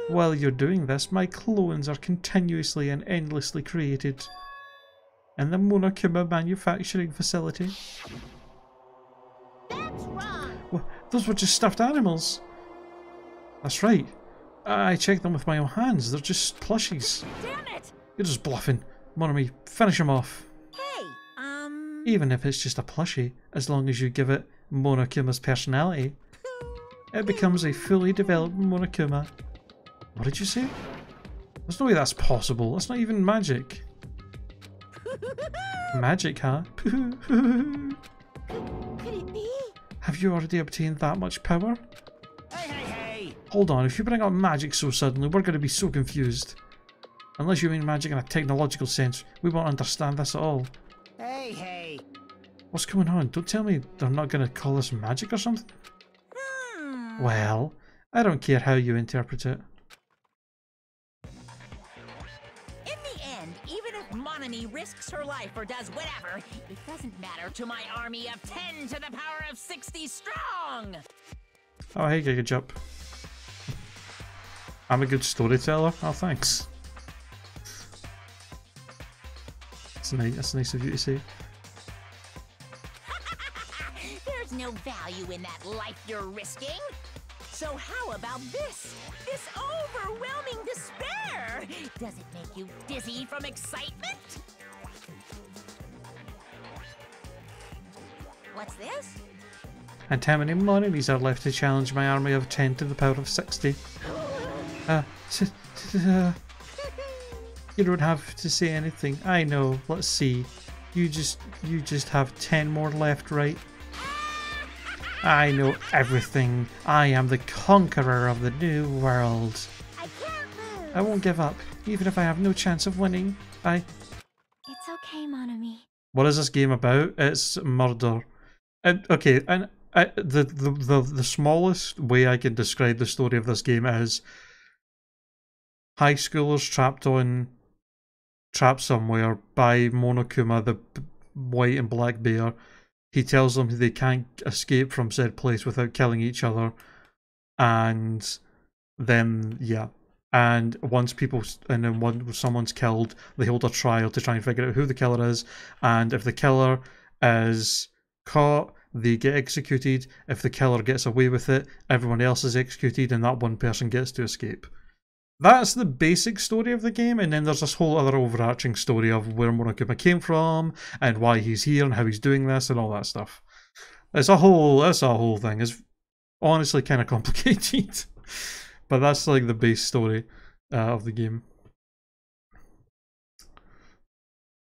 Speaker 1: While you're doing this, my clones are continuously and endlessly created in the Monokuma manufacturing facility.
Speaker 11: That's wrong.
Speaker 1: Well, those were just stuffed animals. That's right. I checked them with my own hands. They're just plushies.
Speaker 7: Damn it!
Speaker 1: You're just bluffing. Monomi, finish him off.
Speaker 7: Hey,
Speaker 1: Even if it's just a plushie, as long as you give it Monokuma's personality, it becomes a fully developed Monokuma. What did you say? There's no way that's possible. That's not even magic. Magic, huh?
Speaker 11: Could it be?
Speaker 1: Have you already obtained that much power?
Speaker 3: Hey, hey, hey!
Speaker 1: Hold on, if you bring up magic so suddenly, we're going to be so confused. Unless you mean magic in a technological sense, we won't understand this at all.
Speaker 8: Hey, hey.
Speaker 1: What's going on? Don't tell me they're not going to call this magic or something? Well, I don't care how you interpret it.
Speaker 7: in the end, even if Monami risks her life or does whatever, it doesn't matter to my army of 10 to the power of 60 strong!
Speaker 1: Oh, hey, Giga Jump. I'm a good storyteller. Oh, thanks. That's nice of you to say.
Speaker 7: There's no value in that life you're risking. So how about this? This overwhelming despair! Does it make you dizzy from excitement? What's this?
Speaker 1: And how many Monomis are left to challenge my army of 10 to the power of 60? You don't have to say anything. I know. Let's see. You just have 10 more left, right? I know everything. I am the conqueror of the new world.
Speaker 11: I can't lose.
Speaker 1: I won't give up, even if I have no chance of winning.
Speaker 2: It's okay, Monami.
Speaker 1: What is this game about? It's murder. Okay, and the smallest way I can describe the story of this game is high schoolers trapped somewhere by Monokuma, the white and black bear. He tells them they can't escape from said place without killing each other, and then and once someone's killed, they hold a trial to try and figure out who the killer is, and if the killer is caught, they get executed. If the killer gets away with it, everyone else is executed, and that one person gets to escape. That's the basic story of the game, and then there's this whole other overarching story of where Monokuma came from, and why he's here, and how he's doing this, and all that stuff. It's a whole thing. It's honestly kind of complicated. But that's like the base story of the game.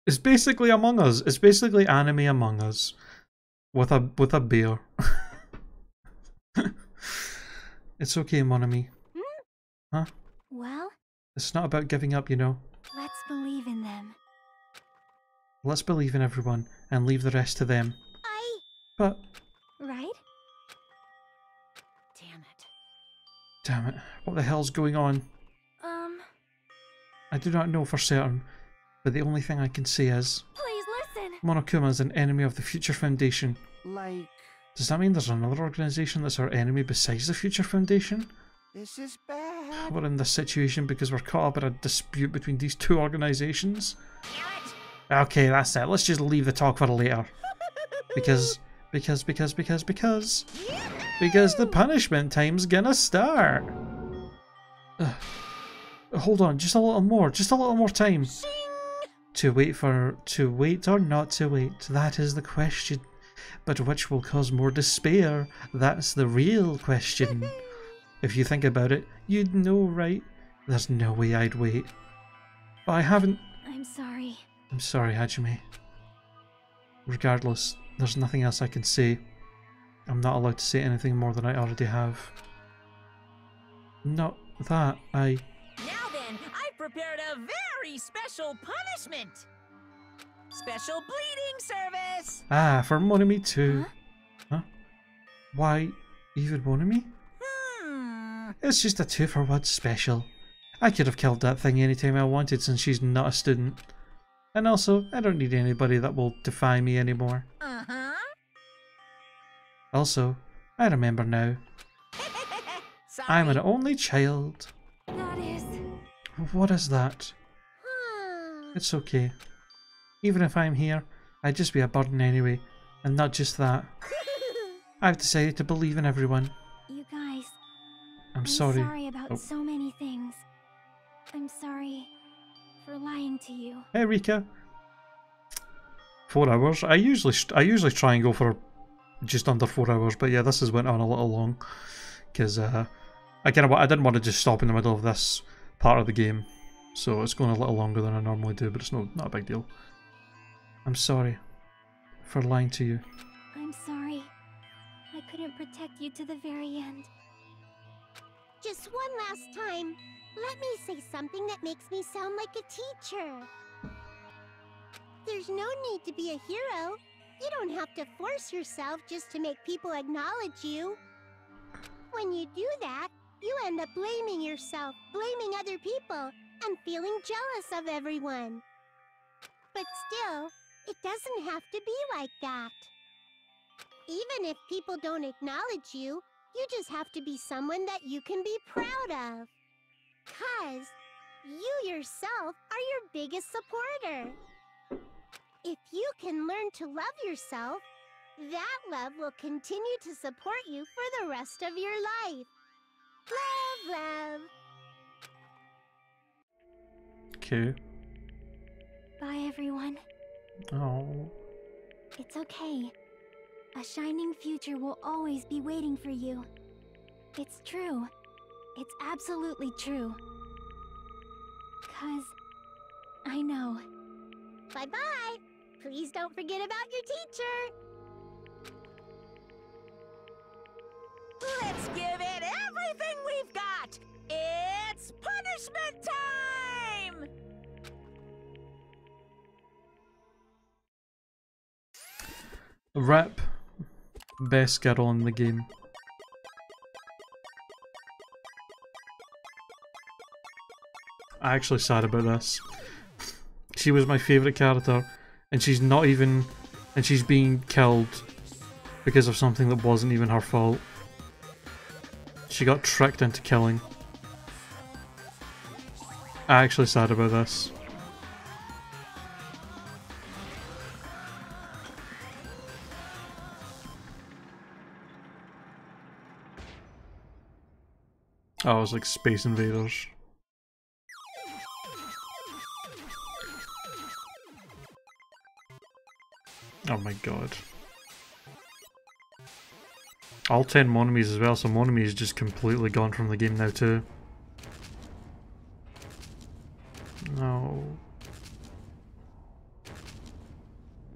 Speaker 1: It's basically Among Us. It's basically anime Among Us. With a bear. It's okay, Monami. Huh?
Speaker 2: Well,
Speaker 1: It's not about giving up, you know.
Speaker 2: let's believe in them.
Speaker 1: Let's believe in everyone and leave the rest to them. But
Speaker 2: Right?
Speaker 1: damn it, what the hell's going on? I do not know for certain, but the only thing I can say is
Speaker 9: Please listen.
Speaker 1: Monokuma is an enemy of the Future Foundation.
Speaker 4: Like,
Speaker 1: Does that mean there's another organization that's our enemy besides the Future Foundation?
Speaker 4: this is bad.
Speaker 1: We're in this situation because we're caught up in a dispute between these two organizations. Okay, that's it. Let's just leave the talk for later. Because the punishment time's gonna start. Hold on, just a little more time. To wait or not to wait, that is the question. But which will cause more despair? That's the real question. If you think about it, you'd know, right? There's no way I'd wait. But I haven't.
Speaker 2: I'm sorry.
Speaker 1: I'm sorry, Hajime. Regardless, there's nothing else I can say. I'm not allowed to say anything more than I already have. Not that.
Speaker 7: Now then, I've prepared a very special punishment. Special bleeding service.
Speaker 1: Ah, for Monami too. Huh? Why even Monami? It's just a 2-for-1 special. I could have killed that thing anytime I wanted since she's not a student. And also, I don't need anybody that will defy me anymore. Also, I remember now. I'm an only child.
Speaker 9: That is...
Speaker 1: What is that? It's okay. Even if I'm here, I'd just be a burden anyway. And not just that. I've decided to believe in everyone.
Speaker 2: You guys...
Speaker 1: I'm sorry.
Speaker 2: sorry about so many things. I'm sorry for lying to you.
Speaker 1: Hey Rika. 4 hours. I usually try and go for just under 4 hours, but yeah, this has went on a little long because I didn't want to just stop in the middle of this part of the game, so it's going a little longer than I normally do, but it's not a big deal. I'm sorry for lying to you.
Speaker 2: I'm sorry. I couldn't protect you to the very end.
Speaker 11: Just one last time, let me say something that makes me sound like a teacher. There's no need to be a hero. You don't have to force yourself just to make people acknowledge you. When you do that, you end up blaming yourself, blaming other people, and feeling jealous of everyone. But still, it doesn't have to be like that. Even if people don't acknowledge you, you just have to be someone that you can be proud of. 'Cause you yourself are your biggest supporter. If you can learn to love yourself, that love will continue to support you for the rest of your life. Love, love.
Speaker 1: Okay.
Speaker 2: Bye, everyone.
Speaker 1: Oh.
Speaker 2: It's okay. A shining future will always be waiting for you. It's true. It's absolutely true. 'Cause I know.
Speaker 11: Bye-bye. Please don't forget about your teacher.
Speaker 7: Let's give it everything we've got. It's punishment time!
Speaker 1: Rip. Best girl in the game. I'm actually sad about this. She was my favourite character, and she's not even... and she's being killed because of something that wasn't even her fault. She got tricked into killing. I'm actually sad about this. Oh, it was like Space Invaders. Oh my god. All 10 Monomies as well, so Monomi is just completely gone from the game now too. No.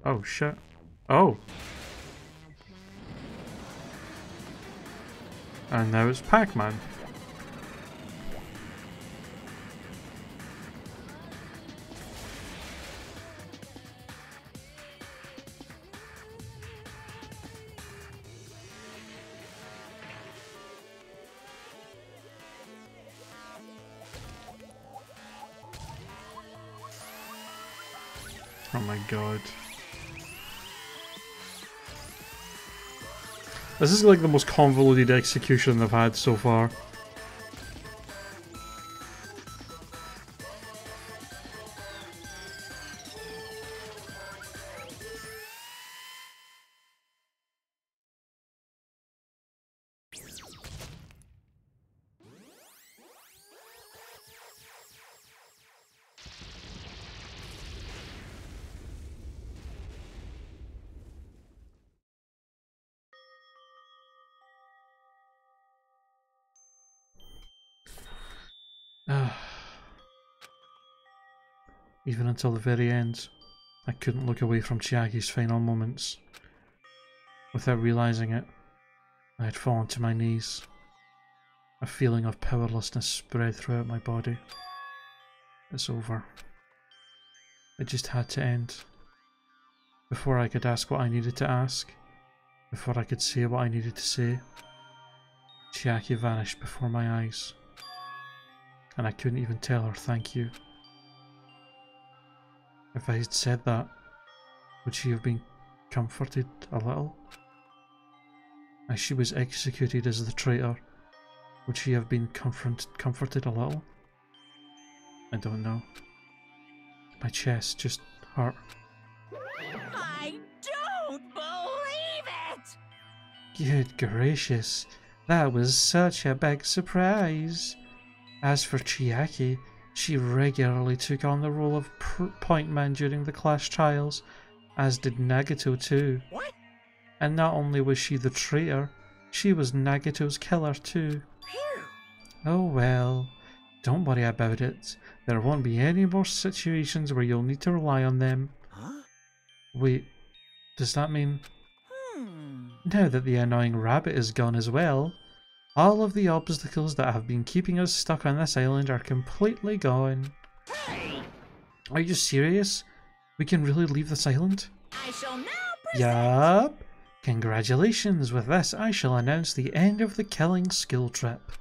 Speaker 1: Oh shit. Oh! And now it's Pac-Man. Oh my god. This is like the most convoluted execution I've had so far. Even until the very end, I couldn't look away from Chiaki's final moments. Without realizing it, I had fallen to my knees. A feeling of powerlessness spread throughout my body. It's over. It just had to end. Before I could ask what I needed to ask, before I could say what I needed to say, Chiaki vanished before my eyes. And I couldn't even tell her thank you. If I had said that, would she have been comforted a little? As she was executed as the traitor, would she have been comforted a little? I don't know. My chest just hurt.
Speaker 7: I don't believe it!
Speaker 1: Good gracious, that was such a big surprise. As for Chiaki, she regularly took on the role of point man during the class trials, as did Nagito too.
Speaker 7: What?
Speaker 1: And not only was she the traitor, she was Nagito's killer too.
Speaker 7: Phew.
Speaker 1: Oh well, don't worry about it. There won't be any more situations where you'll need to rely on them.
Speaker 7: Huh?
Speaker 1: Wait, does that mean... Now that the annoying rabbit is gone as well, all of the obstacles that have been keeping us stuck on this island are completely gone.
Speaker 7: Hey!
Speaker 1: Are you serious? We can really leave this island?
Speaker 7: I shall now present...
Speaker 1: Yup! Congratulations, with this I shall announce the end of the killing skill trip.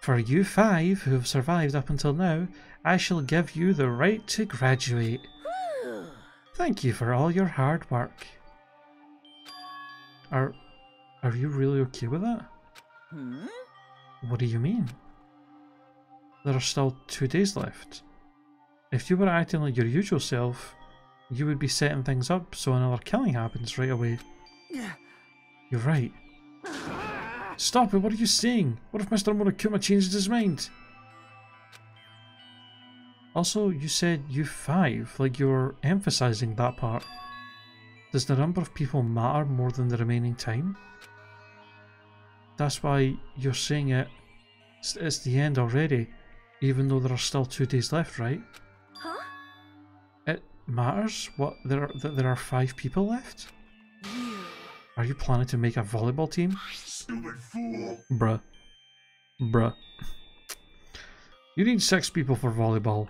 Speaker 1: For you 5 who have survived up until now, I shall give you the right to graduate. Thank you for all your hard work. Are you really okay with that?
Speaker 7: Hmm?
Speaker 1: What do you mean? There are still 2 days left. If you were acting like your usual self, you would be setting things up so another killing happens right away. You're right. Stop it, what are you saying? What if Mr. Monokuma changed his mind? Also, you said you 5, like you were emphasizing that part. Does the number of people matter more than the remaining time? That's why you're saying it's the end already, even though there are still 2 days left, right?
Speaker 9: Huh?
Speaker 1: It matters what that there are 5 people left? Are you planning to make a volleyball team?
Speaker 5: Stupid fool!
Speaker 1: Bruh. Bruh. You need 6 people for volleyball.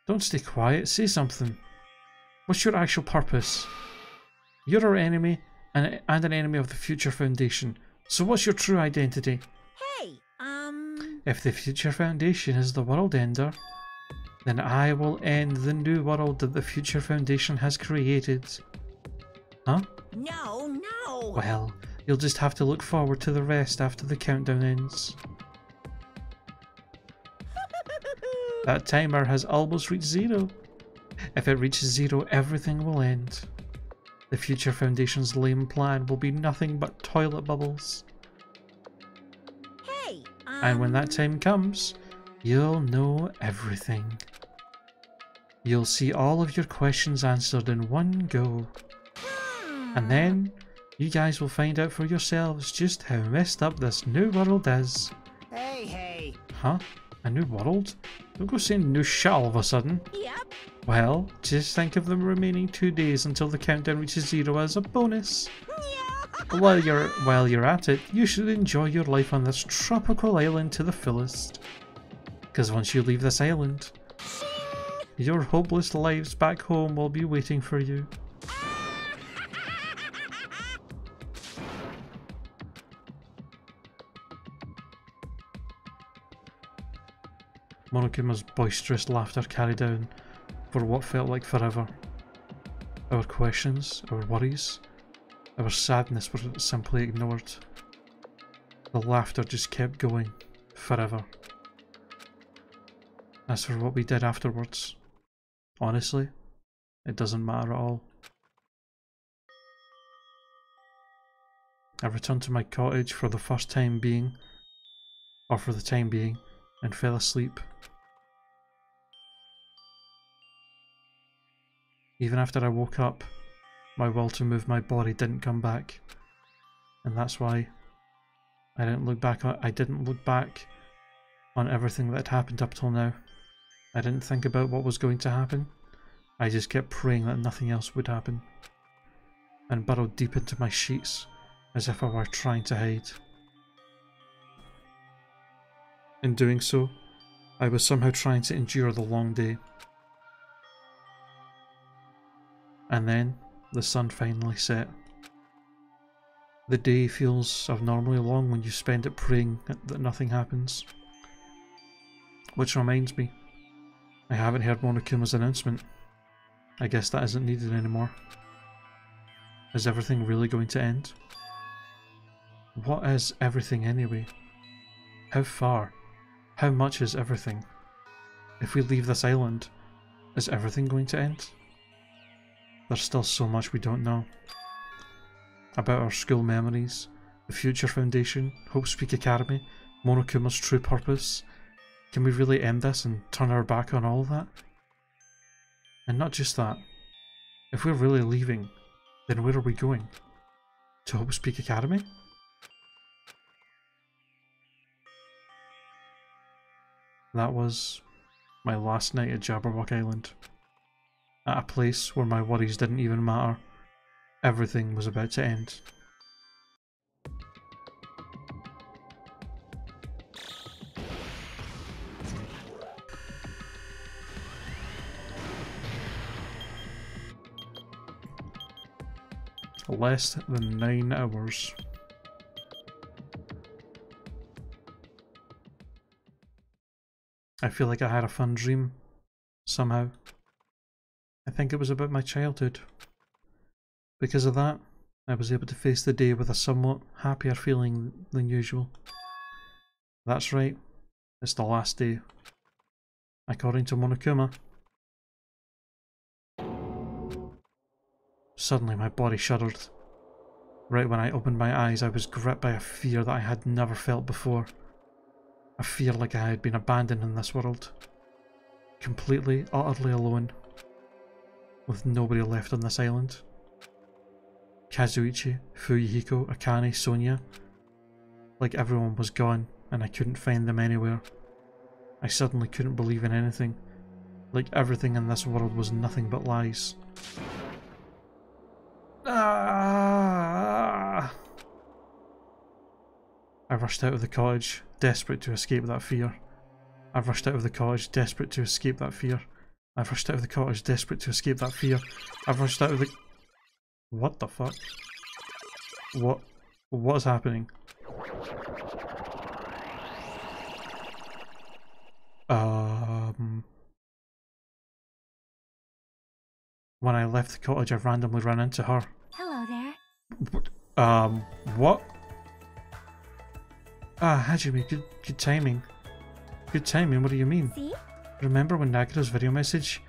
Speaker 1: Don't stay quiet, say something. What's your actual purpose? You're our enemy and an enemy of the Future Foundation. So what's your true identity?
Speaker 7: Hey,
Speaker 1: If the Future Foundation is the world ender, then I will end the new world that the Future Foundation has created. Huh?
Speaker 7: No.
Speaker 1: Well, you'll just have to look forward to the rest after the countdown ends. That timer has almost reached 0. If it reaches 0, everything will end. The Future Foundation's lame plan will be nothing but toilet bubbles.
Speaker 7: Hey,
Speaker 1: And when that time comes, you'll know everything. You'll see all of your questions answered in one go. And then, you guys will find out for yourselves just how messed up this new world is.
Speaker 8: Hey.
Speaker 1: Huh? A new world? Don't go saying new shit all of a sudden.
Speaker 7: Yep.
Speaker 1: Well, just think of the remaining 2 days until the countdown reaches 0 as a bonus. While you're at it, you should enjoy your life on this tropical island to the fullest. Because once you leave this island, your hopeless lives back home will be waiting for you. Monokuma's boisterous laughter carried on for what felt like forever. Our questions, our worries, our sadness were simply ignored. The laughter just kept going, forever. As for what we did afterwards, honestly, it doesn't matter at all. I returned to my cottage for the time being, and fell asleep. Even after I woke up, my will to move my body didn't come back, and that's why I didn't look back on everything that had happened up till now. I didn't think about what was going to happen. I just kept praying that nothing else would happen, and burrowed deep into my sheets, as if I were trying to hide. In doing so, I was somehow trying to endure the long day. And then, the sun finally set. The day feels abnormally long when you spend it praying that nothing happens. Which reminds me, I haven't heard Monokuma's announcement. I guess that isn't needed anymore. Is everything really going to end? What is everything anyway? How far? How much is everything? If we leave this island, is everything going to end? There's still so much we don't know. About our school memories, the Future Foundation, Hope's Peak Academy, Monokuma's true purpose. Can we really end this and turn our back on all of that? And not just that. If we're really leaving, then where are we going? To Hope's Peak Academy? That was my last night at Jabberwock Island. At a place where my worries didn't even matter. Everything was about to end. Less than 9 hours. I feel like I had a fun dream, somehow. I think it was about my childhood. Because of that, I was able to face the day with a somewhat happier feeling than usual. That's right, it's the last day. According to Monokuma. Suddenly my body shuddered. Right when I opened my eyes, I was gripped by a fear that I had never felt before. A fear like I had been abandoned in this world. Completely, utterly alone. With nobody left on this island. Kazuichi, Fuyuhiko, Akane, Sonia. Like everyone was gone and I couldn't find them anywhere. I suddenly couldn't believe in anything. Like everything in this world was nothing but lies. Ah! I rushed out of the cottage, desperate to escape that fear. I rushed out of the cottage, desperate to escape that fear. I rushed out of the cottage, desperate to escape that fear. I rushed out of the... What the fuck? What is happening? When I left the cottage, I randomly ran into her.
Speaker 2: Hello there.
Speaker 1: What? Ah, Hajime, good timing. Good timing, what do you mean?
Speaker 2: See?
Speaker 1: Remember Nagito's video message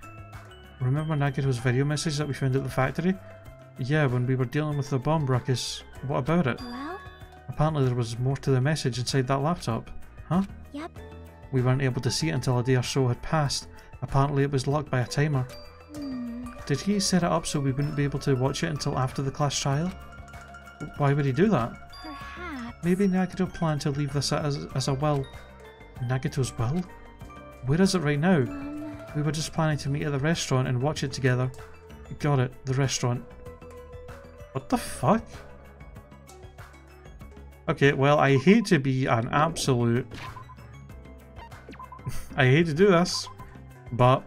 Speaker 1: that we found at the factory? Yeah, when we were dealing with the bomb ruckus. What about it?
Speaker 2: Well?
Speaker 1: Apparently there was more to the message inside that laptop. Huh?
Speaker 2: Yep.
Speaker 1: We weren't able to see it until a day or so had passed. Apparently it was locked by a timer. Did he set it up so we wouldn't be able to watch it until after the class trial? Why would he do that?
Speaker 2: Perhaps.
Speaker 1: Maybe Nagito planned to leave this as a will. Nagito's will? Where is it right now? We were just planning to meet at the restaurant and watch it together. Got it, the restaurant. What the fuck? Okay, well, I hate to be an absolute... I hate to do this, but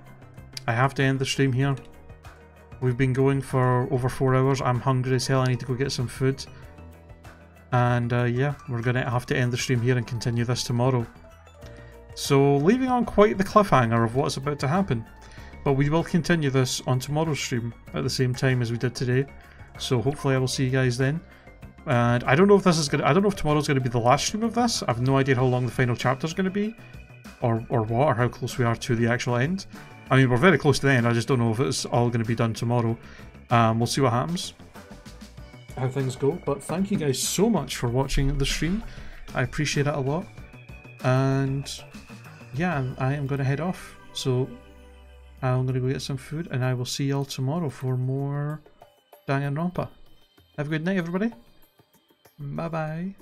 Speaker 1: I have to end the stream here. We've been going for over 4 hours. I'm hungry as hell. I need to go get some food. And yeah, we're going to have to end the stream here and continue this tomorrow. So, leaving on quite the cliffhanger of what's about to happen. But we will continue this on tomorrow's stream at the same time as we did today. So hopefully I will see you guys then. And I don't know if this is gonna... I don't know if tomorrow's going to be the last stream of this. I've no idea how long the final chapter is going to be. Or what, or how close we are to the actual end. I mean, we're very close to the end. I just don't know if it's all going to be done tomorrow. We'll see what happens. How things go. But thank you guys so much for watching the stream. I appreciate it a lot. And yeah, I am going to head off. So I'm going to go get some food. And I will see y'all tomorrow for more Danganronpa. Have a good night, everybody. Bye-bye.